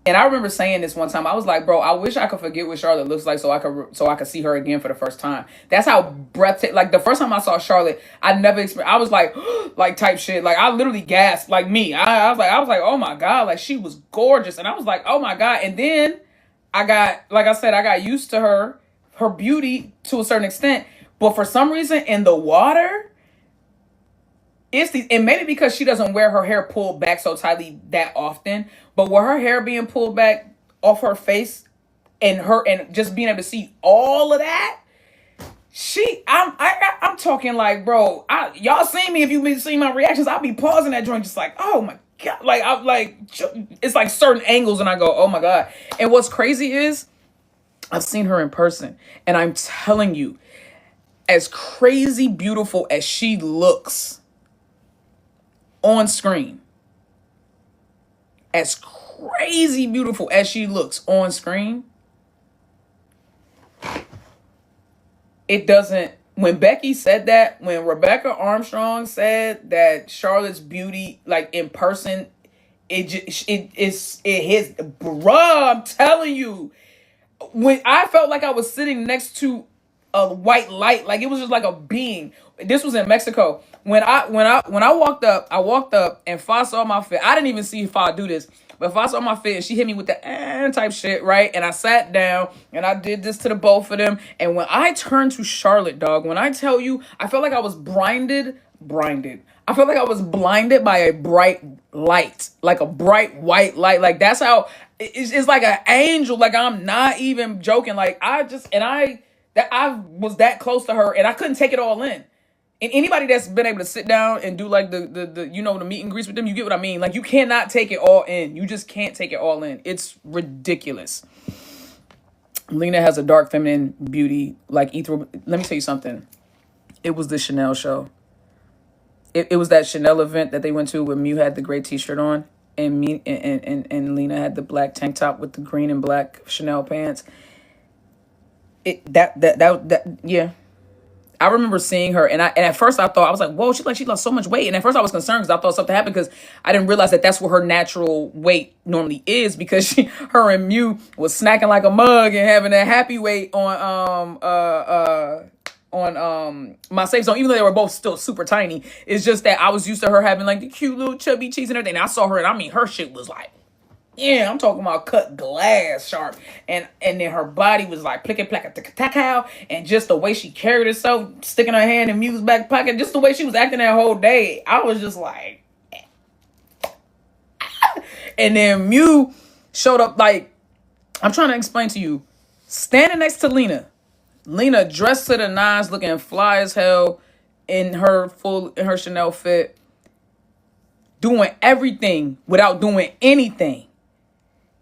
And I remember saying this one time. I was like, bro, I wish I could forget what Charlotte looks like so I could see her again for the first time. That's how breathtaking. Like the first time I saw Charlotte, I never experienced. I was like, like type shit. Like I literally gasped. Like me. I was like, oh my god, like she was gorgeous, and I was like, oh my god. And then I got used to her beauty to a certain extent. But for some reason, in the water, and maybe because she doesn't wear her hair pulled back so tightly that often, but with her hair being pulled back off her face and just being able to see all of that, I'm talking like, bro, y'all seen me. If you've been seeing my reactions, I'll be pausing that joint just like, oh my god, it's like certain angles and I go, oh my god. And what's crazy is I've seen her in person, and I'm telling you, as crazy beautiful as she looks on screen, as crazy beautiful as she looks on screen, it doesn't. When Becky said that, when Rebecca Armstrong said that Charlotte's beauty, like in person, it hits, bruh, I'm telling you, when I felt like I was sitting next to a white light, like it was just like a being. This was in Mexico. When I walked up and Fa saw my fit. I didn't even see Fa do this, but Fa saw my fit and she hit me with the type shit, right? And I sat down and I did this to the both of them. And when I turned to Charlotte, dog, when I tell you, I felt like I was blinded. I felt like I was blinded by a bright light, like a bright white light. Like that's how it's like an angel. Like I'm not even joking. Like I was that close to her and I couldn't take it all in. And anybody that's been able to sit down and do like the the meet and greets with them, you get what I mean? Like you cannot take it all in. You just can't take it all in. It's ridiculous. Lena has a dark feminine beauty like Ether. Let me tell you something. It was the Chanel show. It was that Chanel event that they went to where Mew had the gray t-shirt on and me and Lena had the black tank top with the green and black Chanel pants. Yeah. I remember seeing her, and at first I thought, I was like, whoa, she lost so much weight. And at first I was concerned because I thought something happened because I didn't realize that that's where her natural weight normally is, because her and Mew was snacking like a mug and having a happy weight on my safe zone, even though they were both still super tiny. It's just that I was used to her having like the cute little chubby cheeks and everything. And I saw her, and I mean, her shit was like, Yeah, I'm talking about cut glass sharp. And then her body was like plicky plack tack, and just the way she carried herself, sticking her hand in Mew's back pocket, just the way she was acting that whole day, I was just like. And then Mew showed up like, I'm trying to explain to you, standing next to Lena dressed to the nines, looking fly as hell in her Chanel fit, doing everything without doing anything.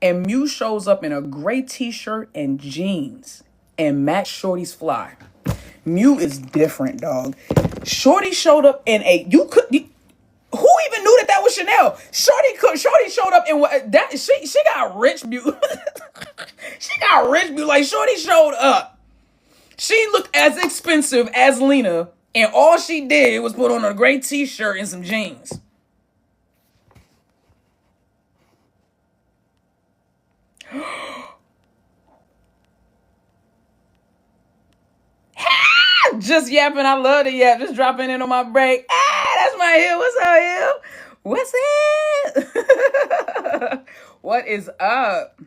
And Mew shows up in a gray t-shirt and jeans and match Shorty's fly. Mew is different, dog. Shorty showed up in who even knew that was Chanel? Shorty showed up in what that she got rich Mew. She got rich Mew. Like, Shorty showed up. She looked as expensive as Lena, and all she did was put on a gray t-shirt and some jeans. Just yapping. I love the yap. Just dropping in on my break. That's my heel. What's up, heel? What's up? What is up?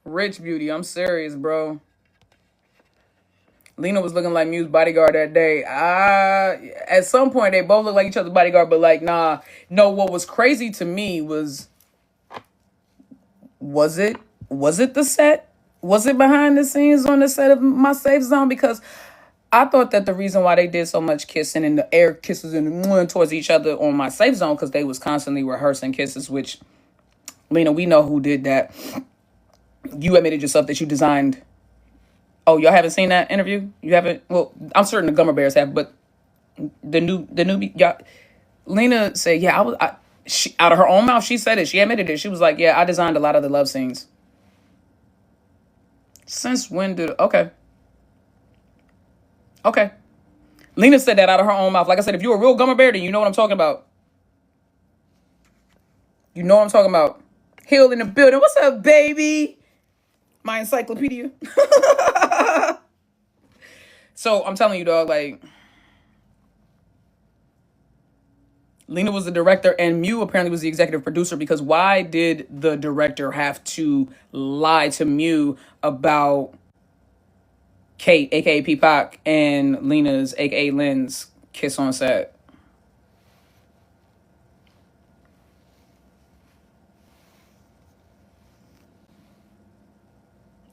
Rich Beauty. I'm serious, bro. Lena was looking like Mew's bodyguard that day. At some point, they both looked like each other's bodyguard, but like, nah. No, what was crazy to me was it the set? Was it behind the scenes on the set of My Safe Zone? Because I thought that the reason why they did so much kissing and the air kisses and towards each other on My Safe Zone, because they was constantly rehearsing kisses, which, Lena, we know who did that. You admitted yourself that you designed. Oh, y'all haven't seen that interview? You haven't? Well, I'm certain the Gummer Bears have, but the newbie, y'all, Lena said, yeah, she, out of her own mouth, she said it. She admitted it. She was like, yeah, I designed a lot of the love scenes. Since when did... Okay. Lena said that out of her own mouth. Like I said, if you're a real Gummer Bear, then you know what I'm talking about. You know what I'm talking about. Hill in the building. What's up, baby? My encyclopedia. So, I'm telling you, dog, like... Lena was the director, and Mew apparently was the executive producer, because why did the director have to lie to Mew about Kate, a.k.a. Peacock, and Lena's, a.k.a. Lynn's, kiss on set?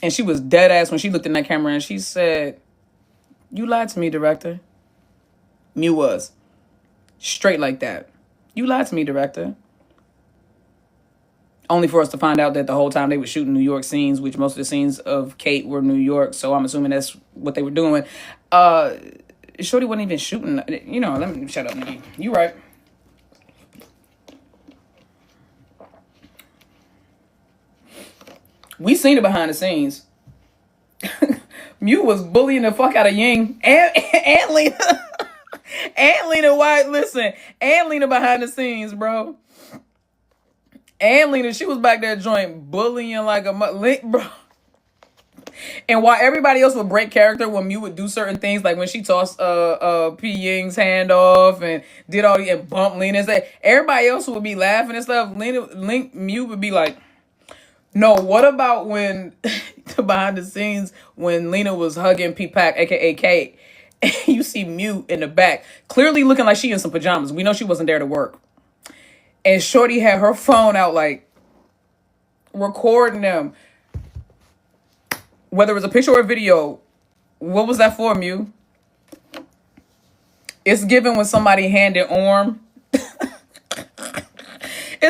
And she was dead ass when she looked in that camera, and she said, you lied to me, director. Mew was. Straight like that. You lied to me, director. Only for us to find out that the whole time they were shooting New York scenes, which most of the scenes of Kate were New York, so I'm assuming that's what they were doing. Shorty wasn't even shooting. You know, let me shut up, nigga. You right. We seen it behind the scenes. Mew was bullying the fuck out of Ying and Lena. And Lena White, listen, and Lena behind the scenes, bro. And Lena, she was back there joint bullying like a bro. And while everybody else would break character when Mew would do certain things, like when she tossed P Ying's hand off and did all the and bumped Lena and say, everybody else would be laughing and stuff. Mew would be like, no, what about when behind the scenes when Lena was hugging P-Pack, aka Kate? You see Mew in the back, clearly looking like she in some pajamas. We know she wasn't there to work. And Shorty had her phone out, like, recording them. Whether it was a picture or a video, what was that for, Mew? It's given when somebody handed Orm. It's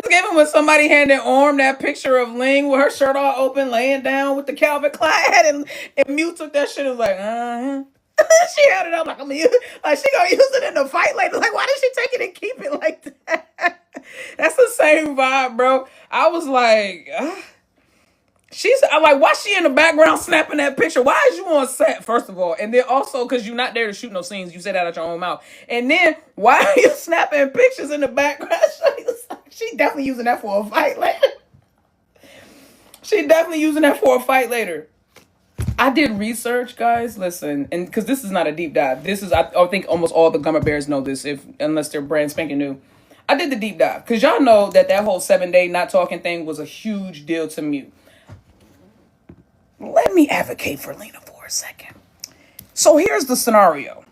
given when somebody handed Orm that picture of Ling with her shirt all open, laying down with the Calvin Klein, and Mew took that shit and was like, she had it up like, like she gonna use it in the fight later. Like, why did she take it and keep it like that? That's the same vibe, bro. I was like, I'm like, why she in the background snapping that picture? Why is you on set, first of all? And then also, because you're not there to shoot no scenes, you said that out your own mouth. And then, why are you snapping pictures in the background? She definitely using that for a fight later. She definitely using that for a fight later. I did research, guys. Listen, and because this is not a deep dive. This is, I think almost all the Gummer Bears know this, unless they're brand spanking new. I did the deep dive because y'all know that whole 7-day not talking thing was a huge deal to me. Let me advocate for Lena for a second. So here's the scenario.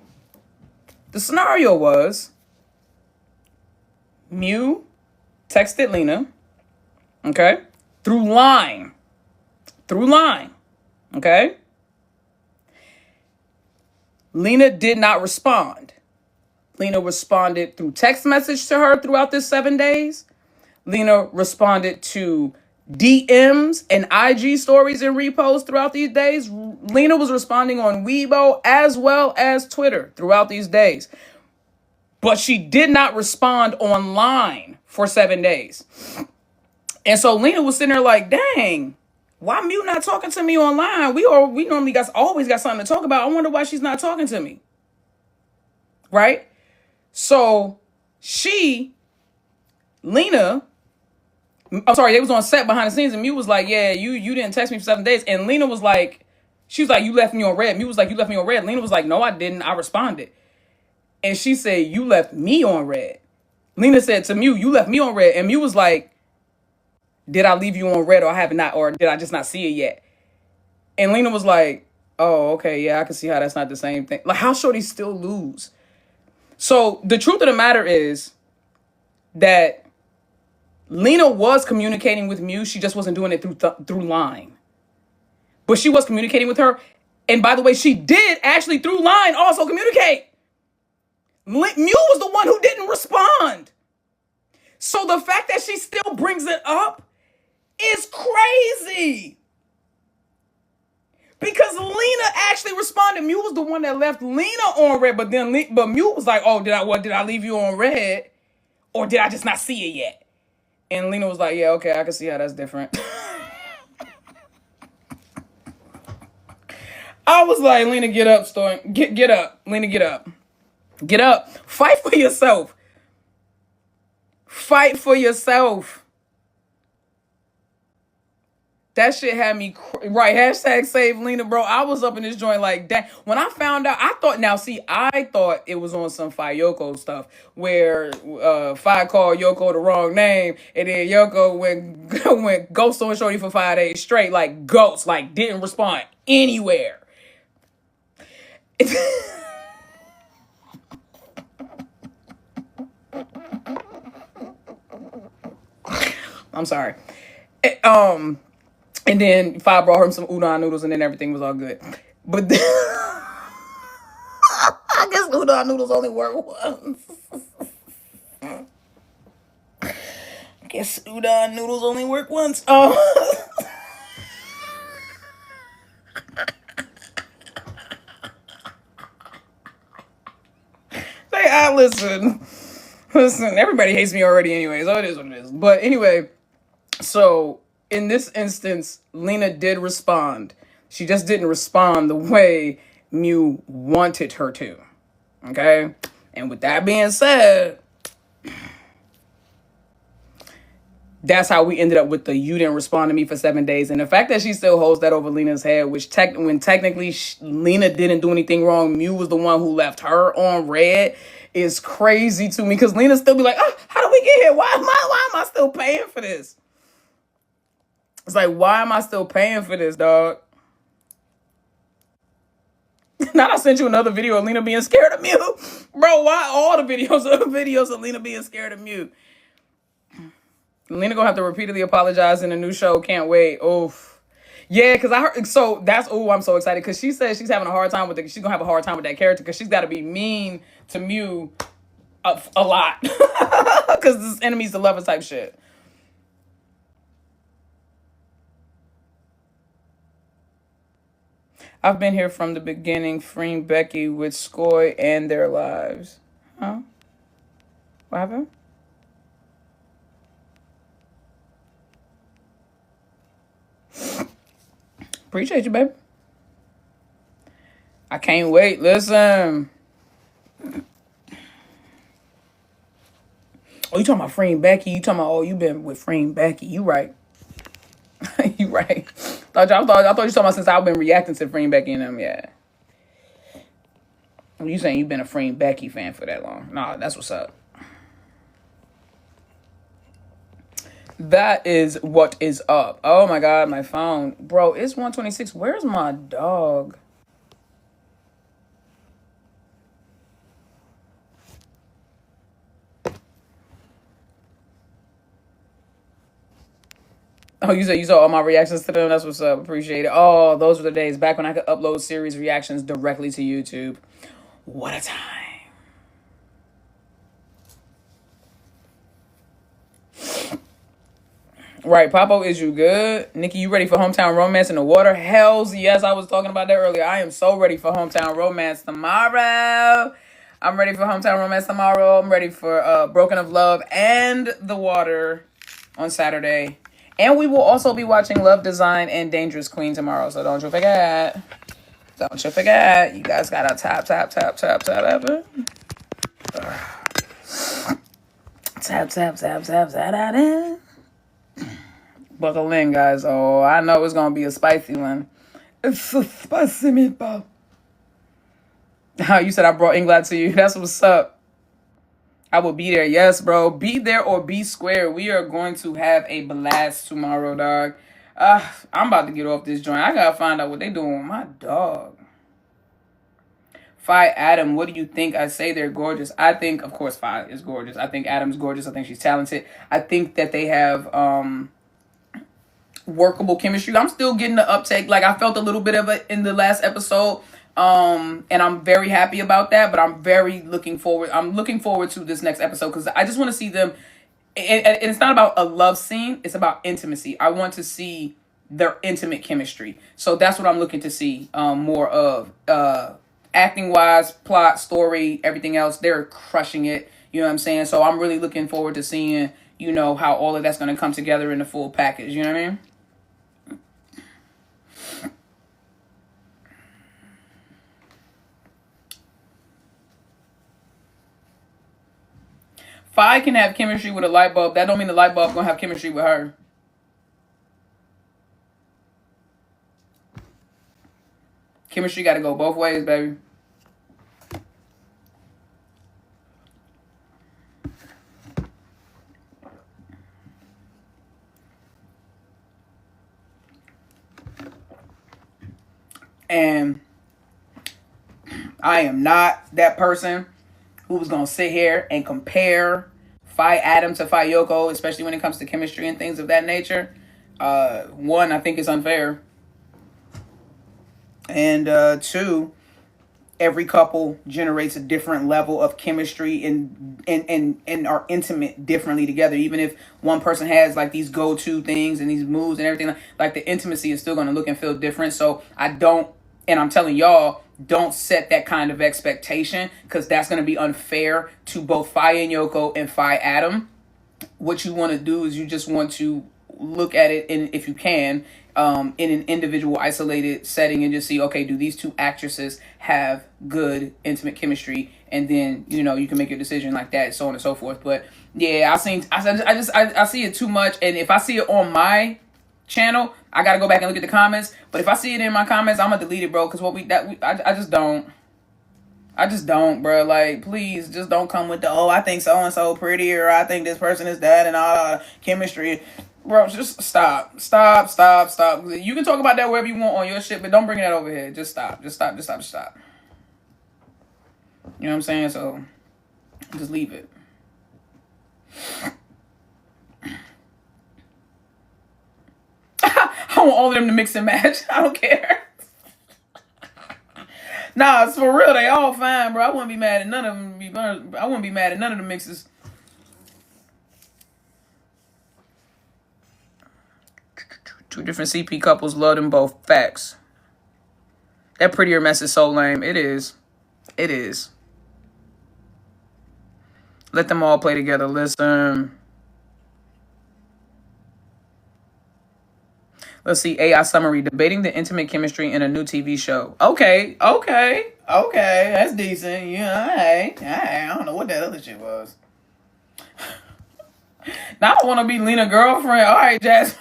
The scenario was Miu texted Lena, okay, through line, okay? Lena did not respond. Lena responded through text message to her throughout this 7 days. Lena responded to DMs and IG stories and reposts throughout these days. Lena was responding on Weibo as well as Twitter throughout these days. But she did not respond online for 7 days. And so Lena was sitting there like, dang, why Miu not talking to me online? We normally always got something to talk about. I wonder why she's not talking to me. Right? So Lena, I'm sorry, they was on set behind the scenes and Miu was like, yeah, you didn't text me for 7 days. And Lena was like, she was like, you left me on red. Miu was like, you left me on red. Lena was like, no, I didn't. I responded. And she said, you left me on red. Lena said to Miu, you left me on red. And Miu was like, did I leave you on red or did I just not see it yet? And Lena was like, oh, okay, yeah, I can see how that's not the same thing. Like, how shorty still lose? So the truth of the matter is that Lena was communicating with Miu. She just wasn't doing it through line. But she was communicating with her. And by the way, she did actually through line also communicate. Miu was the one who didn't respond. So the fact that she still brings it up is crazy. Because Lena actually responded. Miu was the one that left Lena on red, but Miu was like, "Oh, did I leave you on red, or did I just not see it yet?" And Lena was like, "Yeah, okay, I can see how that's different." I was like, "Lena, get up, Storm. Get up, Lena, get up, get up. Fight for yourself. Fight for yourself." That shit had me, right, hashtag save Lena, bro. I was up in this joint like, dang. When I found out, I thought it was on some Fi Yoko stuff where Fi called Yoko the wrong name, and then Yoko went ghost on shorty for 5 days straight, like ghost, like didn't respond anywhere. I'm sorry. And then Fi brought her some udon noodles, and then everything was all good. But then, I guess udon noodles only work once. Listen. Everybody hates me already anyway, so it is what it is. But anyway, so in this instance, Lena did respond. She just didn't respond the way Miu wanted her to. Okay? And with that being said, that's how we ended up with the you didn't respond to me for 7 days. And the fact that she still holds that over Lena's head, which when technically Lena didn't do anything wrong, Miu was the one who left her on red, is crazy to me. Because Lena still be like, oh, how did we get here? Why am I still paying for this? It's like, why am I still paying for this, dog? Now I sent you another video of Lena being scared of Miu. Bro, why all the videos of Lena being scared of Miu? Lena gonna have to repeatedly apologize in a new show. Can't wait. Oof. Yeah, because I heard, so that's, I'm so excited. Because she says she's having a hard time with it. She's gonna have a hard time with that character because she's got to be mean to Miu a lot. Because this enemies to lovers type shit. I've been here from the beginning, freeing Becky with Skoy and their lives. Huh? What happened? Appreciate you, baby. I can't wait. Listen. Oh, you talking about freeing Becky? You talking about, oh, you been with freeing Becky. You right. You right. I thought you talking about since I've been reacting to freeing Becky and them, yeah. You saying you've been a freeing Becky fan for that long. Nah, that's what's up. That is what is up. Oh my god, my phone. Bro, it's 1:26. Where's my dog? Oh, you saw all my reactions to them? That's what's up. Appreciate it. Oh, those were the days back when I could upload series reactions directly to YouTube. What a time. Right, Papo, is you good? Nikki, you ready for hometown romance in the water? Hells yes, I was talking about that earlier. I am so ready for hometown romance tomorrow. I'm ready for hometown romance tomorrow. I'm ready for Broken of Love and the water on Saturday. And we will also be watching Love Design and Dangerous Queen tomorrow. So don't you forget. Don't you forget. You guys gotta tap. Tap. Buckle in, guys. Oh, I know it's gonna be a spicy one. It's a spicy meatball. How you said I brought England to you. That's what's up. I will be there. Yes, bro. Be there or be square. We are going to have a blast tomorrow, dog. I'm about to get off this joint. I gotta find out what they doing with my dog. Fi Adam, what do you think? I say they're gorgeous. I think, of course, Fi is gorgeous. I think Adam's gorgeous. I think she's talented. I think that they have workable chemistry. I'm still getting the uptake. Like, I felt a little bit of it in the last episode. And I'm very happy about that, but I'm looking forward to this next episode because I just want to see them. And it's not about a love scene. It's about intimacy. I want to see their intimate chemistry. So that's what I'm looking to see more of. Acting wise, plot, story, everything else, they're crushing it. You know what I'm saying? So I'm really looking forward to seeing, how all of that's going to come together in the full package. You know what I mean? Fi can have chemistry with a light bulb. That don't mean the light bulb gonna have chemistry with her. Chemistry got to go both ways, baby. And I am not that person who was going to sit here and compare Fi Adam to Fi Yoko, especially when it comes to chemistry and things of that nature. One, I think it's unfair. And two, every couple generates a different level of chemistry and are intimate differently together. Even if one person has like these go-to things and these moves and everything, like the intimacy is still going to look and feel different. So I'm telling y'all, don't set that kind of expectation because that's going to be unfair to both Fi and Yoko and Fi Adam. What you want to do is you just want to look at it, if you can, in an individual isolated setting and just see, okay, do these two actresses have good intimate chemistry? And then, you can make your decision like that, so on and so forth. But yeah, I see it too much. And if I see it on my channel, I got to go back and look at the comments. But if I see it in my comments, I'm going to delete it, bro. Because I just don't, bro. Like, please, just don't come with the, I think so-and-so pretty, or I think this person is that, and all the chemistry. Bro, just stop. You can talk about that wherever you want on your shit, but don't bring that over here. Just stop. You know what I'm saying? So, just leave it. I want all of them to mix and match. I don't care. Nah, it's for real. They all fine, bro. I wouldn't be mad at none of them. I wouldn't be mad at none of the mixes. Two different CP couples, love them both. Facts. That prettier mess is so lame. It is. Let them all play together. Listen. Let's see. AI summary. Debating the intimate chemistry in a new TV show. Okay. That's decent. Yeah, hey. I don't know what that other shit was. Now I don't want to be Lena girlfriend. All right, Jazz.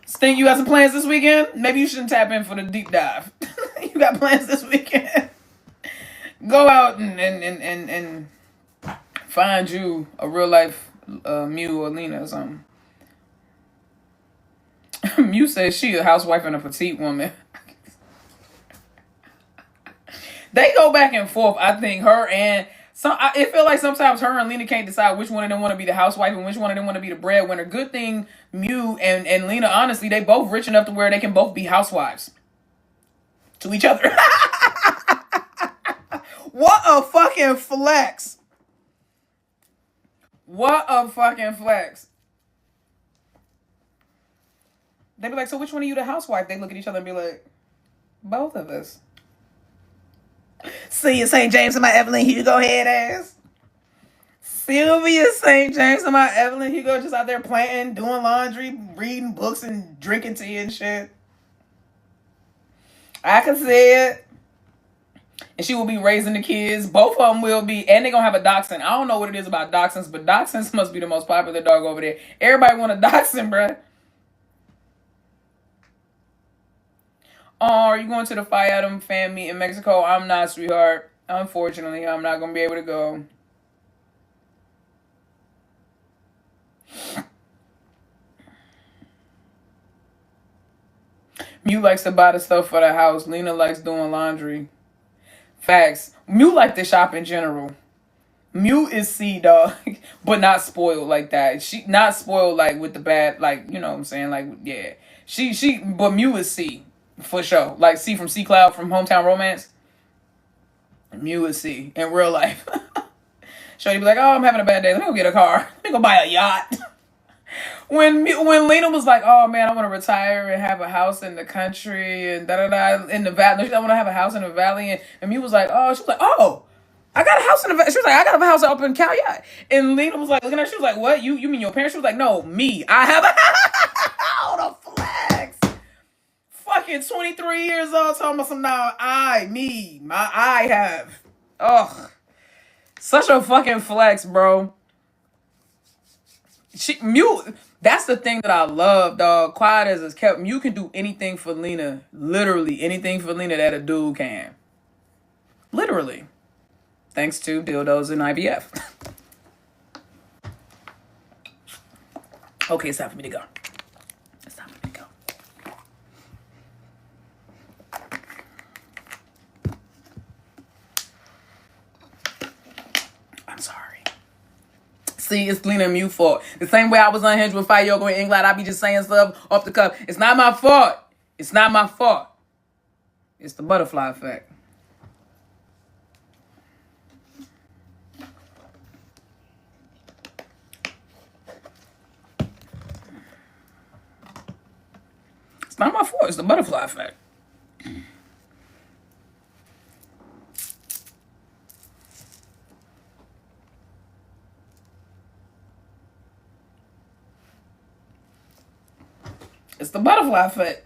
Stink, you got some plans this weekend? Maybe you shouldn't tap in for the deep dive. You got plans this weekend? Go out and find you a real life Mew or Lena or something. Mew says she a housewife and a petite woman. They go back and forth. I think her and it feel like sometimes her and Lena can't decide which one of them want to be the housewife and which one of them want to be the breadwinner. Good thing Mew and Lena, honestly, they both rich enough to where they can both be housewives to each other. What a fucking flex. What a fucking flex. They be like, so which one of you the housewife? They look at each other and be like, both of us. See you, St. James and my Evelyn Hugo head ass. Sylvia St. James and my Evelyn Hugo just out there planting, doing laundry, reading books, and drinking tea and shit. I can see it. And she will be raising the kids. Both of them will be. And they're going to have a dachshund. I don't know what it is about dachshunds, but dachshunds must be the most popular dog over there. Everybody want a dachshund, bruh. Oh, are you going to the Phi Adam fan meet in Mexico? I'm not, sweetheart. Unfortunately, I'm not going to be able to go. Mew likes to buy the stuff for the house. Lena likes doing laundry. Facts. Mew like to shop in general. Mew is C, dog, but not spoiled like that. She not spoiled like with the bad, like, you know what I'm saying? Like, yeah. But Mew is C. For sure. Like C from C Cloud from Hometown Romance. Mew is C in real life. Shorty be like, oh, I'm having a bad day. Let me go get a car. Let me go buy a yacht. When Lena was like, oh man, I want to retire and have a house in the country and da-da-da in the valley. I want to have a house in the valley. And Mew was like, oh, she was like, oh, I got a house in the valley. She was like, I got a house up in Calyot. And Lena was like, looking at her, she was like, what? You mean your parents? She was like, no, me. I have a house. The flex. Fucking 23 years old talking about some now. I have. Ugh. Such a fucking flex, bro. Mew, that's the thing that I love, dog. Quiet as it's kept. Mew can do anything for Lena. Literally anything for Lena that a dude can. Literally. Thanks to dildos and IVF. Okay, it's time for me to go. It's time for me to go. I'm sorry. See, it's Lena and Mew fault. The same way I was unhinged with Fire Yoga and England, I be just saying stuff off the cuff. It's not my fault. It's not my fault. It's the butterfly effect. It's not my fault. It's the butterfly effect. It's the butterfly effect.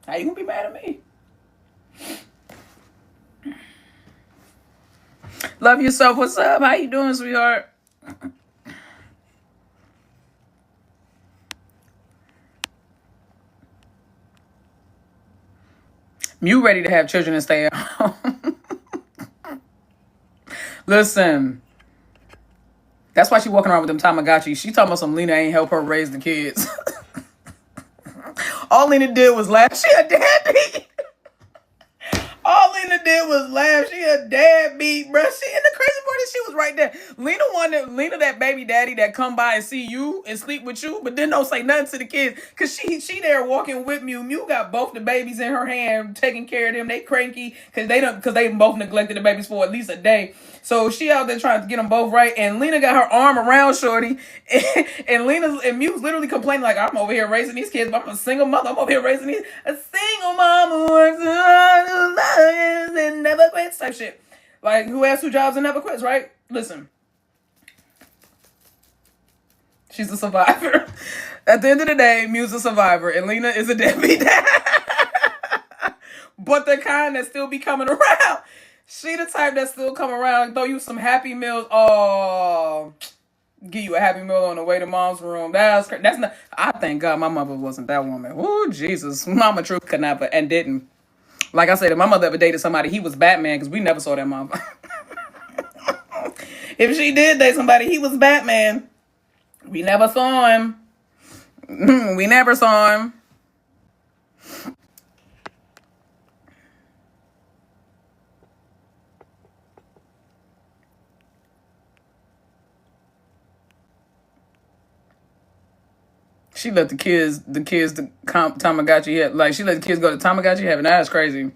How you gonna be mad at me? Love yourself. What's up? How you doing, sweetheart? Mew ready to have children and stay at home. Listen. That's why she walking around with them Tamagotchi. She talking about some Lena ain't help her raise the kids. All Lena did was laugh. She a deadbeat. All Lena did was laugh. She a deadbeat, bruh. And the crazy part is she was right there. Lena that baby daddy that come by and see you and sleep with you, but then don't say nothing to the kids. Cause she there walking with Mew. Mew got both the babies in her hand, taking care of them. They cranky cause they both neglected the babies for at least a day. So she out there trying to get them both right. And Lena got her arm around Shorty. And Mew's literally complaining like, I'm over here raising these kids, but I'm a single mother. I'm over here raising these. A single mom who works and never quits type shit. Like, who has 2 jobs and never quits, right? Listen. She's a survivor. At the end of the day, Mew's a survivor. And Lena is a deadbeat dad. But the kind that still be coming around. She the type that still come around, throw you some Happy Meals. Oh, give you a Happy Meal on the way to mom's room. That's not. I thank God my mother wasn't that woman. Oh, Jesus. Mama Truth could never and didn't. Like I said, if my mother ever dated somebody, he was Batman because we never saw that mom. If she did date somebody, he was Batman. We never saw him. We never saw him. She let the Tamagotchi heaven. Like, she let the kids go to Tamagotchi heaven. That's crazy.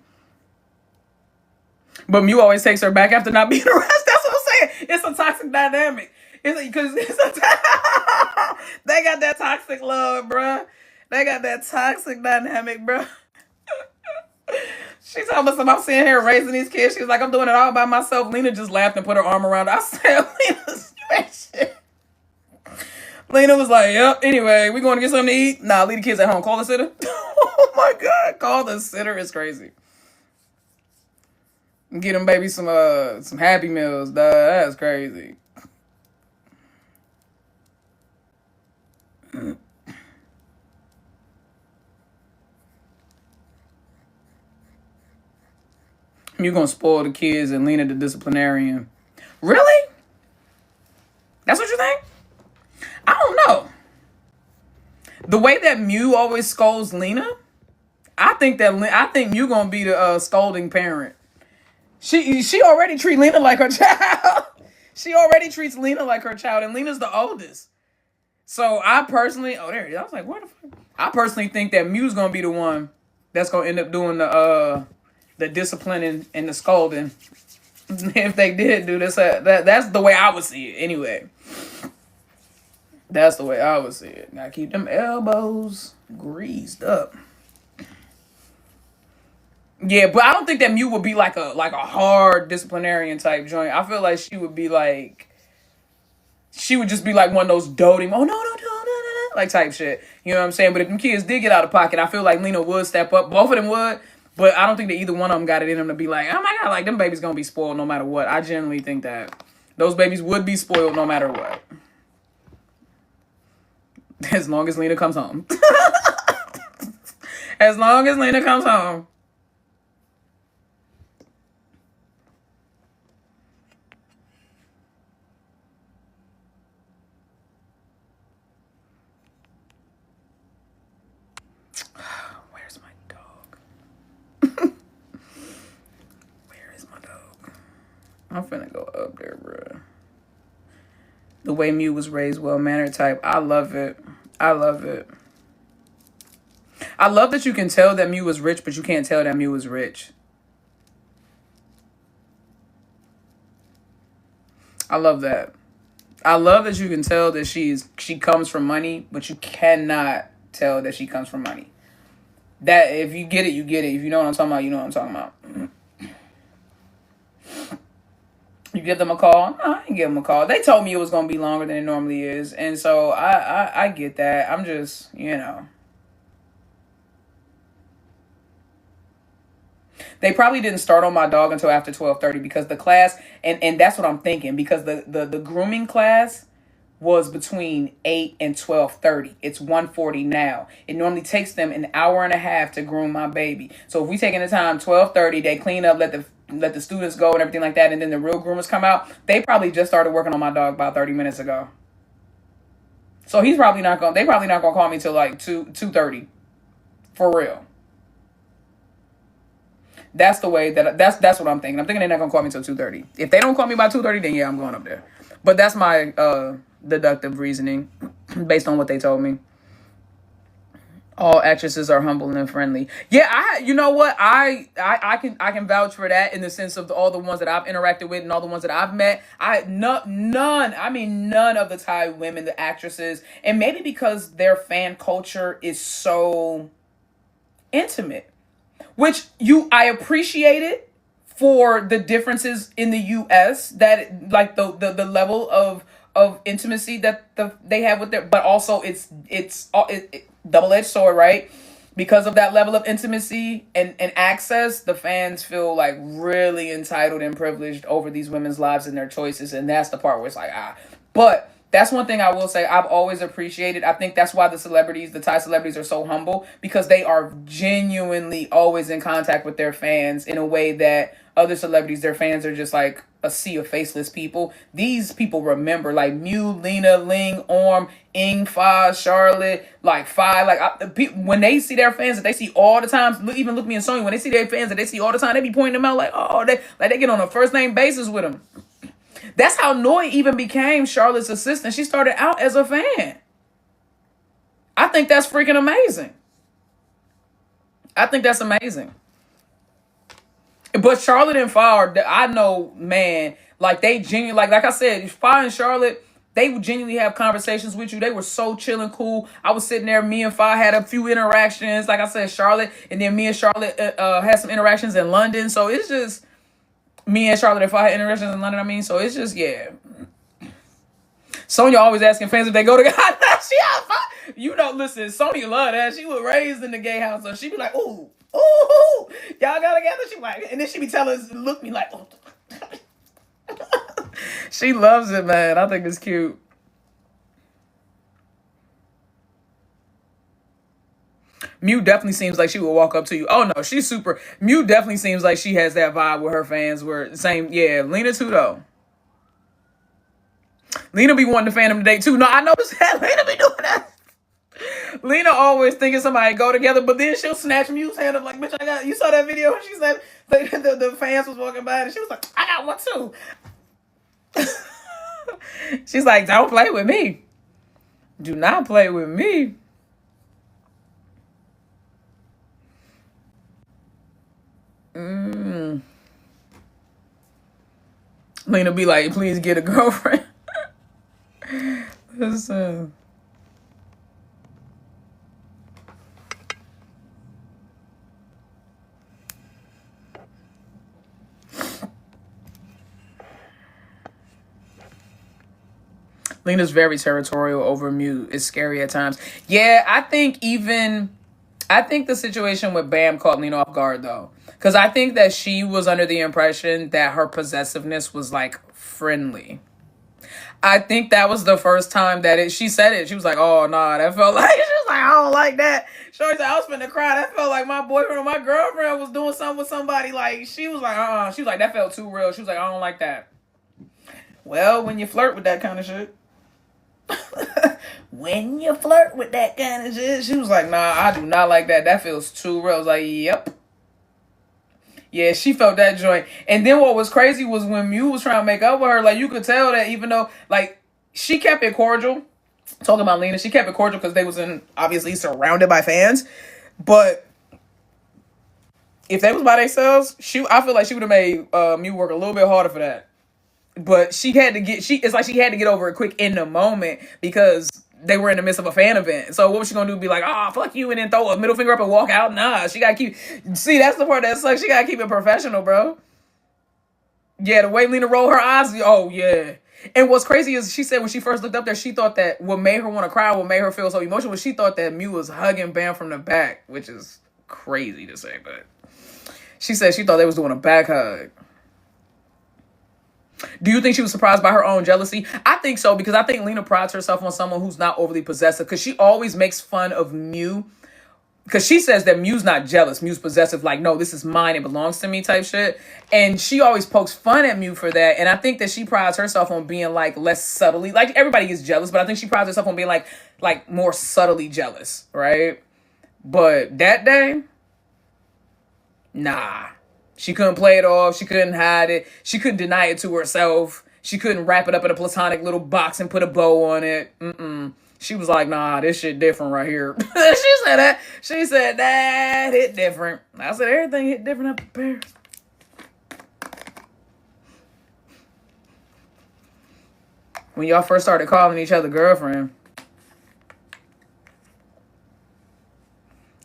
But Mew always takes her back after not being arrested. That's what I'm saying. It's a toxic dynamic. Because they got that toxic love, bruh. They got that toxic dynamic, bruh. She's talking about I'm seeing her raising these kids. She was like, I'm doing it all by myself. Lena just laughed and put her arm around her. I said, Lena, you ain't shit. Lena was like, yep, anyway, we going to get something to eat? Nah, leave the kids at home. Call the sitter. Oh my God. Call the sitter is crazy. Get them baby some Happy Meals. Duh, that's crazy. You're going to spoil the kids and Lena the disciplinarian. Really? That's what you think? I don't know. The way that Mew always scolds Lena, I think Mew gonna be the scolding parent. She already treats Lena like her child. She already treats Lena like her child, and Lena's the oldest. So I personally, there it is. I was like, what the fuck? I personally think that Mew's gonna be the one that's gonna end up doing the disciplining and the scolding. If they did do this, that's the way I would see it anyway. That's the way I would see it. Gotta keep them elbows greased up. Yeah, but I don't think that Mew would be like a hard disciplinarian type joint. I feel like she would just be like one of those doting, oh no, like type shit. You know what I'm saying? But if them kids did get out of pocket, I feel like Lena would step up. Both of them would. But I don't think that either one of them got it in them to be like, oh my God, like them babies gonna be spoiled no matter what. I generally think that those babies would be spoiled no matter what. As long as Lena comes home. As long as Lena comes home. Where's my dog? Where is my dog? I'm finna go up there, bruh. The way Mew was raised, well-mannered type. I love it. I love it. I love that you can tell that Mew was rich, but you can't tell that Mew was rich. I love that. I love that you can tell that she comes from money, but you cannot tell that she comes from money. That if you get it, you get it. If you know what I'm talking about, you know what I'm talking about. You give them a call? No, I didn't give them a call. They told me it was going to be longer than it normally is. And so I get that. I'm just, They probably didn't start on my dog until after 12:30 because the class, and that's what I'm thinking, because the grooming class was between 8 and 12:30. It's 1:40 now. It normally takes them an hour and a half to groom my baby. So if we taking the time 12:30, they clean up, let the students go and everything like that, and then the real groomers come out. They probably just started working on my dog about 30 minutes ago. So they probably not gonna call me till like 2:30. For real. That's the way that's what I'm thinking. I'm thinking they're not gonna call me till 2:30. If they don't call me by 2:30, then yeah, I'm going up there. But that's my deductive reasoning based on what they told me. All actresses are humble and friendly. Yeah, you know what? I can vouch for that in the sense of all the ones that I've interacted with and all the ones that I've met. None of the Thai women, the actresses, and maybe because their fan culture is so intimate, which I appreciate it for the differences in the US, that like the level of intimacy that they have with their, but also it's double-edged sword, right? Because of that level of intimacy and access, the fans feel like really entitled and privileged over these women's lives and their choices, and that's the part where it's like, but That's one thing I will say I've always appreciated. I think that's why the Thai celebrities are so humble, because they are genuinely always in contact with their fans in a way that other celebrities, their fans are just like a sea of faceless people. These people remember, like Mew, Lena, Ling, Orm, Ing, Fa, Charlotte, like Fi, when they see their fans that they see all the time, even Look Me and Sony, when they see their fans that they see all the time, they be pointing them out like, oh, they get on a first name basis with them. That's how Noi even became Charlotte's assistant. She started out as a fan. I think that's freaking amazing. I think that's amazing. But Charlotte and Fa, I know, man, like they genuinely, like I said, Fa and Charlotte, they would genuinely have conversations with you. They were so chill and cool. I was sitting there, me and Fa had a few interactions. Like I said, Charlotte, and then me and Charlotte had some interactions in London. So it's just me and Charlotte and Fa had interactions in London. I mean, so it's just, yeah. Sonya always asking fans if they go to God. Listen, Sonya love that. She was raised in the gay house, so she be like, ooh, y'all got together. She like, and then she be telling us, look me like, oh. She loves it, man. I think it's cute. Mew definitely seems like she would walk up to you. Oh no, she's super. Mew definitely seems like she has that vibe with her fans. Where same, yeah. Lena too though. Lena be wanting the fandom to date too. No, I noticed that. Lena be doing that. Lena always thinking somebody go together, but then she'll snatch Mew's hand up like, bitch, I got. You saw that video when she said the fans was walking by and she was like, I got one too. She's like, don't play with me. Do not play with me. Lena be like, please get a girlfriend. Listen. Lena's very territorial over Mew. It's scary at times. Yeah, I think the situation with Bam caught Lena off guard though. Because I think that she was under the impression that her possessiveness was like friendly. I think that was the first time that she said it. She was like, oh, nah, that felt like, she was like, I don't like that. Shorty said, I was finna cry. That felt like my boyfriend or my girlfriend was doing something with somebody. Like, she was like, She was like, that felt too real. She was like, I don't like that. Well, when you flirt with that kind of shit. When you flirt with that kind of shit. She was like, nah, I do not like that. That feels too real. I was like, yep. Yeah, she felt that joint. And then what was crazy was when Mew was trying to make up with her, like, you could tell that even though, like, she kept it cordial. Talking about Lena, she kept it cordial because they was obviously surrounded by fans. But if they was by themselves, I feel like she would have made Mew work a little bit harder for that. But it's like she had to get over it quick in the moment because they were in the midst of a fan event. So what was she gonna do? Be like, fuck you, and then throw a middle finger up and walk out? Nah, she gotta keep. See, that's the part that sucks. She gotta keep it professional, bro. Yeah, the way Lena rolled her eyes. Oh yeah. And what's crazy is she said when she first looked up there, she thought that what made her want to cry, what made her feel so emotional, was she thought that Mew was hugging Bam from the back, which is crazy to say, but she said she thought they was doing a back hug. Do you think she was surprised by her own jealousy? I think so, because I think Lena prides herself on someone who's not overly possessive, because she always makes fun of Mew, because she says that Mew's not jealous. Mew's possessive, like, no, this is mine, it belongs to me type shit. And she always pokes fun at Mew for that. And I think that she prides herself on being like less subtly, like everybody is jealous, but I think she prides herself on being like more subtly jealous, right? But that day, nah. She couldn't play it off. She couldn't hide it. She couldn't deny it to herself. She couldn't wrap it up in a platonic little box and put a bow on it. She was like, nah, this shit different right here. She said that. She said that hit different. I said everything hit different up there. When y'all first started calling each other girlfriend.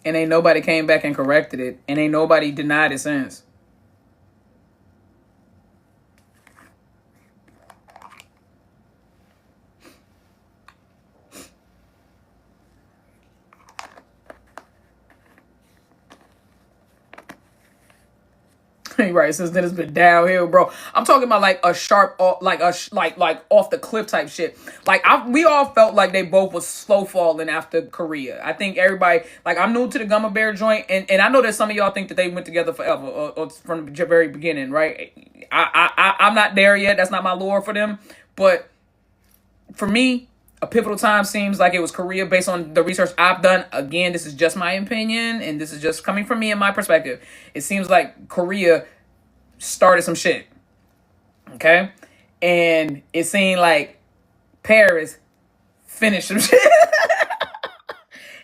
And ain't nobody came back and corrected it. And ain't nobody denied it since. Right, since then it's been downhill, bro. I'm talking about like a sharp, like off the cliff type shit. We all felt like they both was slow falling after Korea. I think everybody, like, I'm new to the Gumma Bear joint, and I know that some of y'all think that they went together forever, or from the very beginning, right? I'm not there yet. That's not my lore for them, but for me, a pivotal time seems like it was Korea based on the research I've done. Again, this is just my opinion, and this is just coming from me and my perspective. It seems like Korea started some shit, okay? And it seemed like Paris finished some shit.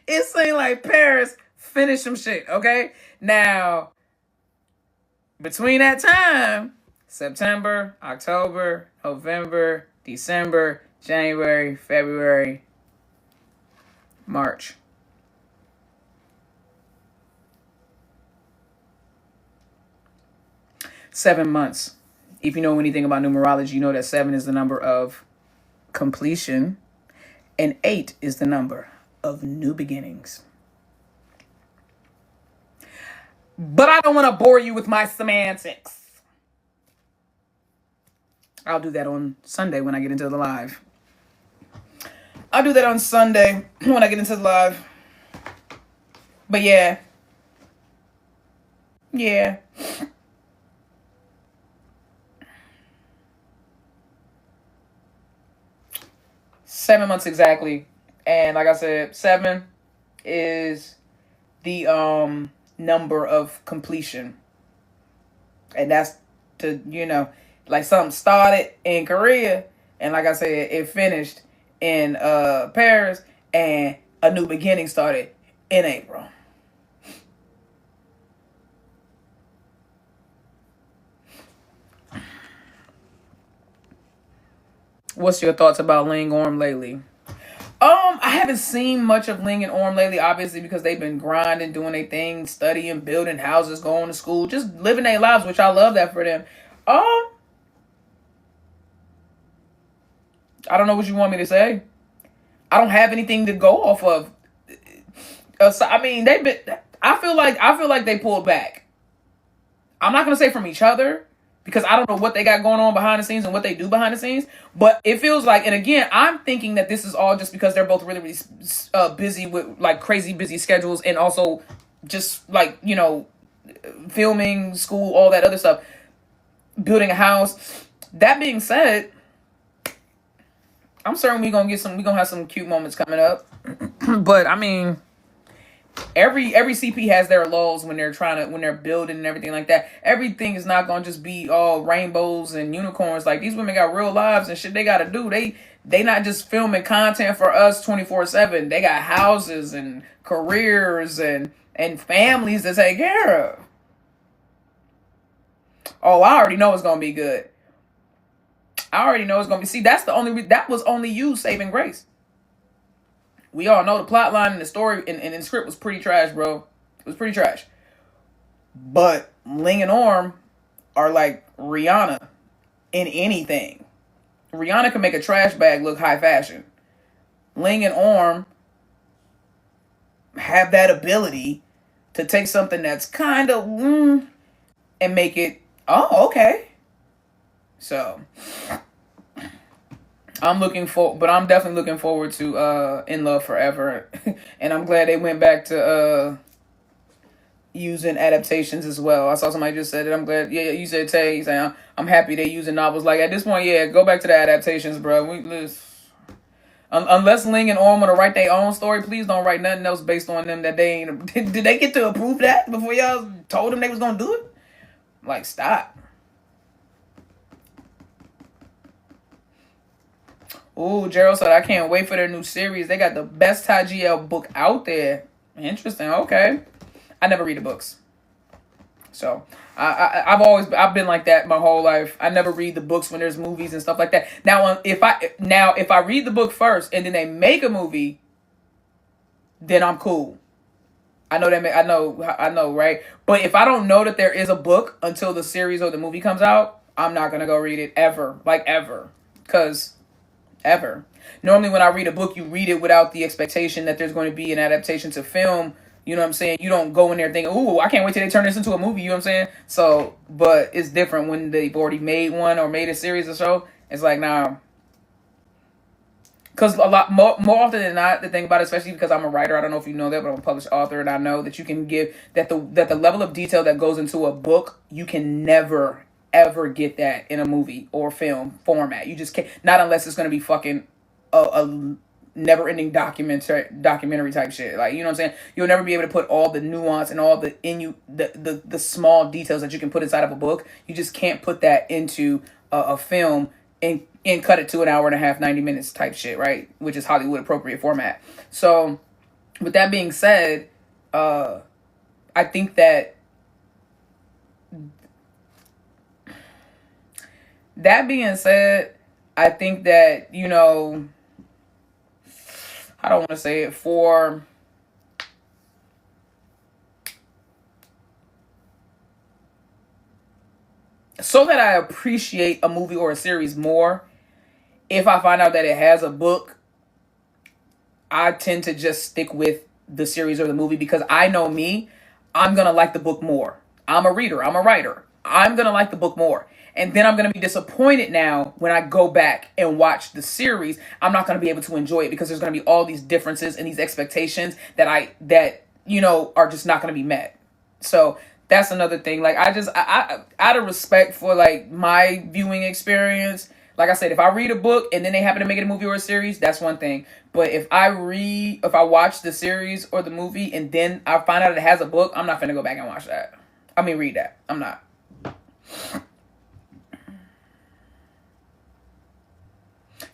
It seemed like Paris finished some shit, okay? Now, between that time, September, October, November, December, January, February, March. Seven months. If you know anything about numerology, you know that 7 is the number of completion and 8 is the number of new beginnings. But I don't want to bore you with my semantics. I'll do that on Sunday when I get into the live. I'll do that on Sunday when I get into the live. But yeah. Yeah. Seven months exactly. And like I said, 7 is the number of completion. And that's to, like something started in Korea, and like I said, it finished in Paris, and a new beginning started in April. What's your thoughts about Ling Orm lately? I haven't seen much of Ling and Orm lately, obviously, because they've been grinding, doing their thing, studying, building houses, going to school, just living their lives, which I love that for them. I don't know what you want me to say. I don't have anything to go off of. So, I mean, they've been. I feel like they pulled back. I'm not gonna say from each other, because I don't know what they got going on behind the scenes and what they do behind the scenes. But it feels like, and again, I'm thinking that this is all just because they're both really, really busy with like crazy busy schedules, and also just like, filming, school, all that other stuff, building a house. That being said, I'm certain we're gonna have some cute moments coming up. But I mean, every CP has their lulls when they're building and everything like that. Everything is not gonna just be all rainbows and unicorns. Like, these women got real lives and shit they gotta do. They not just filming content for us 24/7. They got houses and careers and families to take care of. Oh, I already know it's gonna be good. I already know it's gonna be. See, that was only you saving grace. We all know the plot line and the story and the script was pretty trash, bro. It was pretty trash. But Ling and Orm are like Rihanna in anything. Rihanna can make a trash bag look high fashion. Ling and Orm have that ability to take something that's kind of and make it, oh, okay. So I'm definitely looking forward to In Love Forever. And I'm glad they went back to using adaptations as well. I saw somebody just said it. I'm glad. Yeah, you said Tay. You saying I'm happy they using novels. Like, at this point, yeah, go back to the adaptations, bro. Unless Ling and Orm want to write their own story, please don't write nothing else based on them that they ain't. Did they get to approve that before y'all told them they was gonna do it? Like, stop. Ooh, Gerald said, I can't wait for their new series. They got the best Thai GL book out there. Interesting. Okay. I never read the books. So I've been like that my whole life. I never read the books when there's movies and stuff like that. Now, if I read the book first and then they make a movie, then I'm cool. I know, right? But if I don't know that there is a book until the series or the movie comes out, I'm not gonna go read it ever. Like, ever. Because ever. Normally when I read a book, you read it without the expectation that there's going to be an adaptation to film You know what I'm saying? You don't go in there thinking, ooh, I can't wait till they turn this into a movie. You know what I'm saying? So, but it's different when they've already made one or made a series or show. It's like, nah. Because a lot more often than not, the thing about it, especially because I'm a writer, I don't know if you know that, but I'm a published author, and I know that you can give that the level of detail that goes into a book, you can never ever get that in a movie or film format. You just can't. Not unless it's going to be fucking a never-ending documentary type shit. Like, you know what I'm saying? You'll never be able to put all the nuance and all the small details that you can put inside of a book. You just can't put that into a film and cut it to an hour and a half, 90 minutes type shit, right? Which is Hollywood appropriate format. So, with that being said, I think that I think that, you know, I don't want to say it so that I appreciate a movie or a series more. If I find out that it has a book, I tend to just stick with the series or the movie because I know me, I'm going to like the book more. I'm a reader, I'm a writer. I'm going to like the book more. And then I'm going to be disappointed now when I go back and watch the series. I'm not going to be able to enjoy it because there's going to be all these differences and these expectations that you know, are just not going to be met. So that's another thing. Like, I out of respect for like my viewing experience, like I said, if I read a book and then they happen to make it a movie or a series, that's one thing. But if I watch the series or the movie and then I find out it has a book, I'm not finna go back and watch that. I mean, read that. I'm not.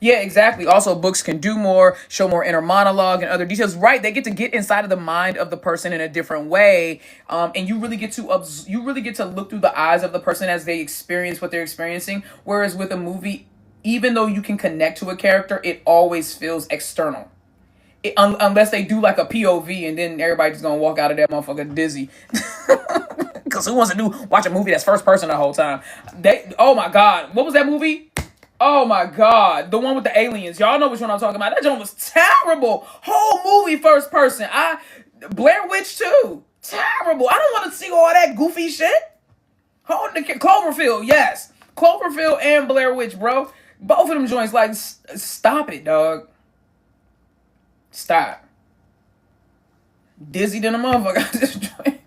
Yeah, exactly. Also, books can do more, show more inner monologue and other details. Right? They get inside of the mind of the person in a different way, and you really get to look through the eyes of the person as they experience what they're experiencing. Whereas with a movie, even though you can connect to a character, it always feels external. Unless they do like a POV, and then everybody's gonna walk out of that motherfucker dizzy. Because who wants to watch a movie that's first person the whole time? Oh my god, what was that movie? Oh my god, the one with the aliens. Y'all know which one I'm talking about. That joint was terrible. Whole movie first person. Blair Witch too. Terrible. I don't want to see all that goofy shit. Cloverfield, yes. Cloverfield and Blair Witch, bro. Both of them joints, like, stop it, dog. Stop. Dizzy than a motherfucker. This joint.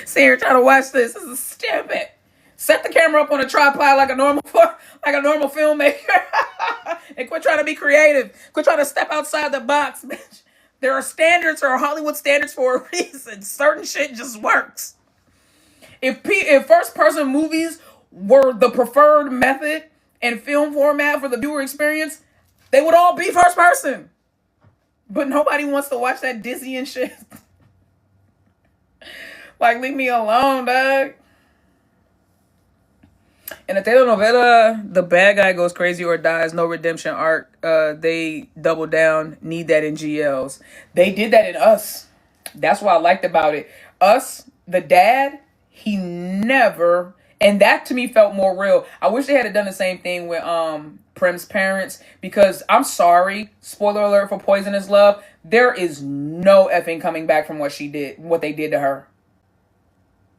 See here trying to watch this. This is stupid. Set the camera up on a tripod like a normal filmmaker. And quit trying to be creative. Quit trying to step outside the box, bitch. There are standards or Hollywood standards for a reason. Certain shit just works. If first person movies were the preferred method and film format for the viewer experience, they would all be first person. But nobody wants to watch that dizzying shit. Like, leave me alone, dog. In a telenovela, the bad guy goes crazy or dies, no redemption arc. They double down, need that in GLs. They did that in Us. That's what I liked about it. Us, the dad, he never, and that to me felt more real. I wish they had done the same thing with Prim's parents, because I'm sorry, spoiler alert for Poisonous Love, there is no effing coming back from what they did to her.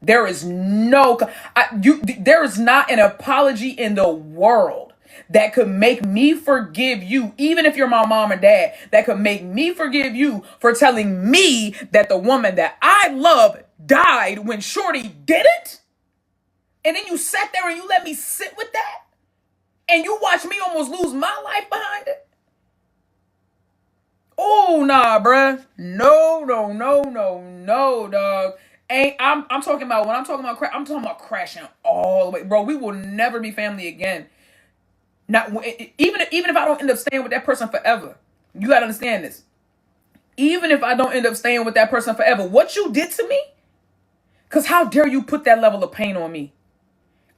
There is there is not an apology in the world that could make me forgive you, even if you're my mom or dad, that could make me forgive you for telling me that the woman that I love died when Shorty did it. And then you sat there and you let me sit with that. And you watched me almost lose my life behind it. Oh, nah, bruh. No, dog. I'm talking about, when I'm talking about I'm talking about crashing all the way. Bro, we will never be family again. Not even if I don't end up staying with that person forever. You gotta understand this. Even if I don't end up staying with that person forever, what you did to me? Because how dare you put that level of pain on me?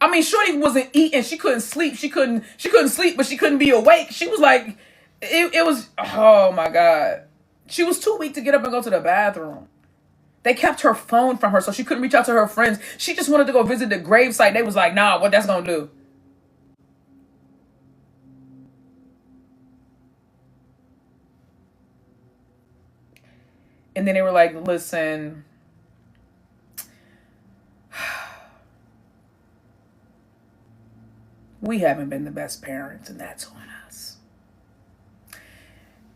I mean, Shorty wasn't eating. She couldn't sleep. She couldn't sleep, but she couldn't be awake. She was like, it was, oh my God. She was too weak to get up and go to the bathroom. They kept her phone from her so she couldn't reach out to her friends. She just wanted to go visit the gravesite. They was like, nah, what that's gonna do? And then they were like, listen, we haven't been the best parents, and that's on us.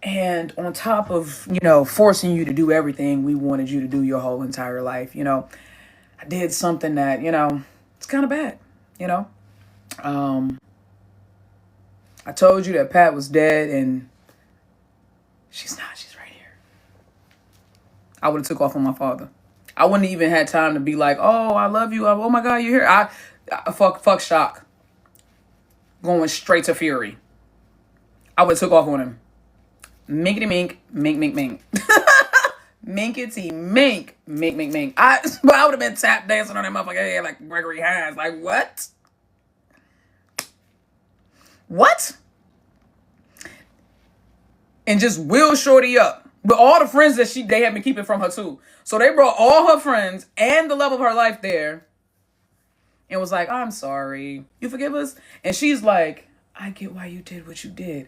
And on top of, forcing you to do everything we wanted you to do your whole entire life, I did something that, it's kind of bad, I told you that Pat was dead, and she's not. She's right here. I would have took off on my father. I wouldn't even had time to be like, oh, I love you. Oh my God, you're here. I fuck shock. Going straight to fury. I would have took off on him. Minkety mink, mink, mink, mink. Minkety mink, mink, mink, mink. I would have been tap dancing on that motherfucker head like Gregory Hines. Like, what? What? And just wheel Shorty up. But all the friends that they had been keeping from her too. So they brought all her friends and the love of her life there. And was like, I'm sorry. You forgive us? And she's like, I get why you did what you did.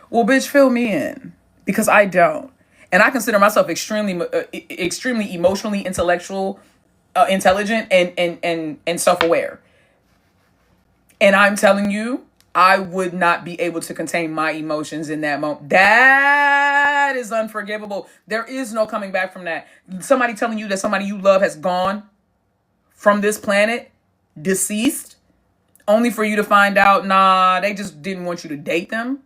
Well, bitch, fill me in. Because I don't. And I consider myself extremely emotionally intellectual, intelligent, and self-aware. And I'm telling you, I would not be able to contain my emotions in that moment. That is unforgivable. There is no coming back from that. Somebody telling you that somebody you love has gone from this planet, deceased, only for you to find out, nah, they just didn't want you to date them.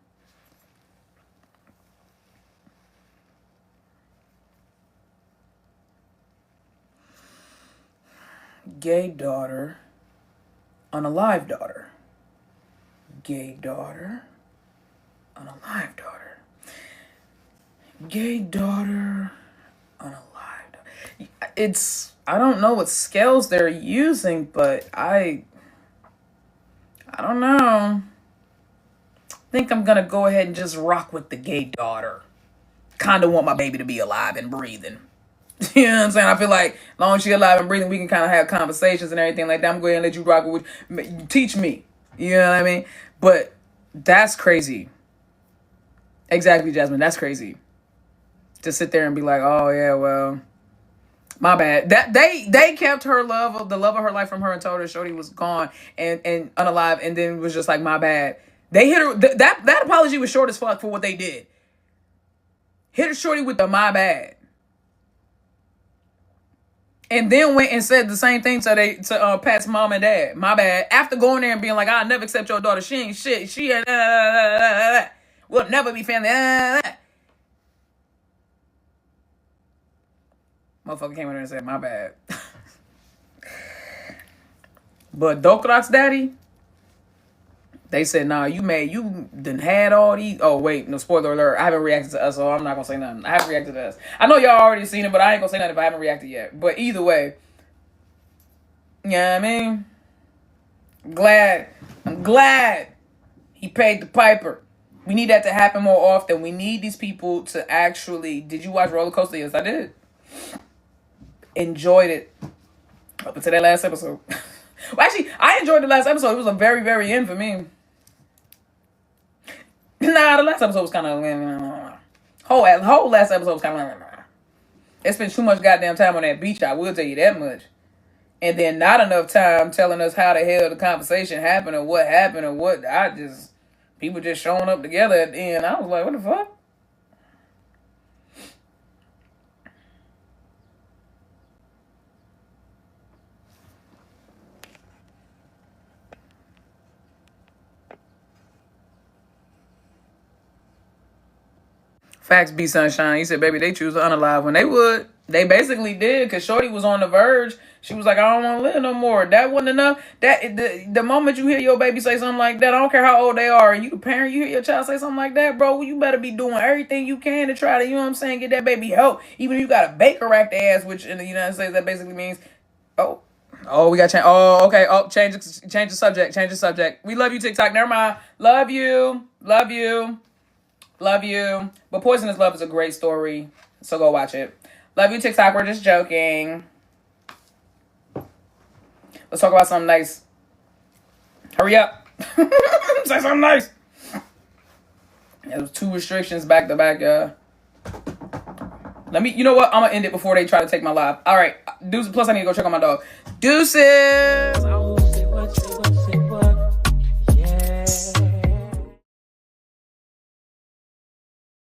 Gay daughter, unalive daughter. Gay daughter, unalive daughter. Gay daughter, unalive daughter. I don't know what scales they're using, but I don't know. I think I'm going to go ahead and just rock with the gay daughter. Kind of want my baby to be alive and breathing. You know what I'm saying? I feel like as long as she's alive and breathing, we can kind of have conversations and everything like that. I'm going to let you rock with, teach me. You know what I mean? But that's crazy. Exactly, Jasmine. That's crazy. To sit there and be like, oh yeah, well, my bad. That they kept the love of her life from her and told her Shorty was gone and unalive, and then was just like, my bad. They hit her. That apology was short as fuck for what they did. Hit her Shorty with the my bad. And then went and said the same thing to Pat's mom and dad. My bad. After going there and being like, I'll never accept your daughter. She ain't shit. She will never be family. Motherfucker came in there and said, my bad. But Dokrak's daddy, they said, nah, you done had all these. Oh, wait, no, spoiler alert. I haven't reacted to us, so I'm not going to say nothing. I haven't reacted to us. I know y'all already seen it, but I ain't going to say nothing if I haven't reacted yet. But either way, you know what I mean? I'm glad he paid the piper. We need that to happen more often. We need these people to actually. Did you watch Roller Coaster? Yes, I did. Enjoyed it up until that last episode. Well, actually, I enjoyed the last episode. It was a very, very end for me. Nah, the last episode was kind of whole last episode was kind of. They spent too much goddamn time on that beach. I will tell you that much. And then not enough time telling us how the hell the conversation happened or what. People just showing up together at the end. I was like, what the fuck? Facts be sunshine. He said, baby, they choose to unalive when they would. They basically did, because Shorty was on the verge. She was like, I don't want to live no more. That wasn't enough. The moment you hear your baby say something like that, I don't care how old they are, and you the parent, you hear your child say something like that, bro, you better be doing everything you can to try to, you know what I'm saying, get that baby help. Even if you got a Baker Act ass, which in the United States, that basically means, we got to change. Oh, okay. Oh, change the subject. We love you, TikTok. Never mind. Love you. But Poisonous Love is a great story, so go watch it. Love you, TikTok. We're just joking. Let's talk about something nice. Hurry up. Say something nice. It was 2 restrictions back to back, you know what? I'm gonna end it before they try to take my life. All right, deuces. Plus, I need to go check on my dog. Deuces.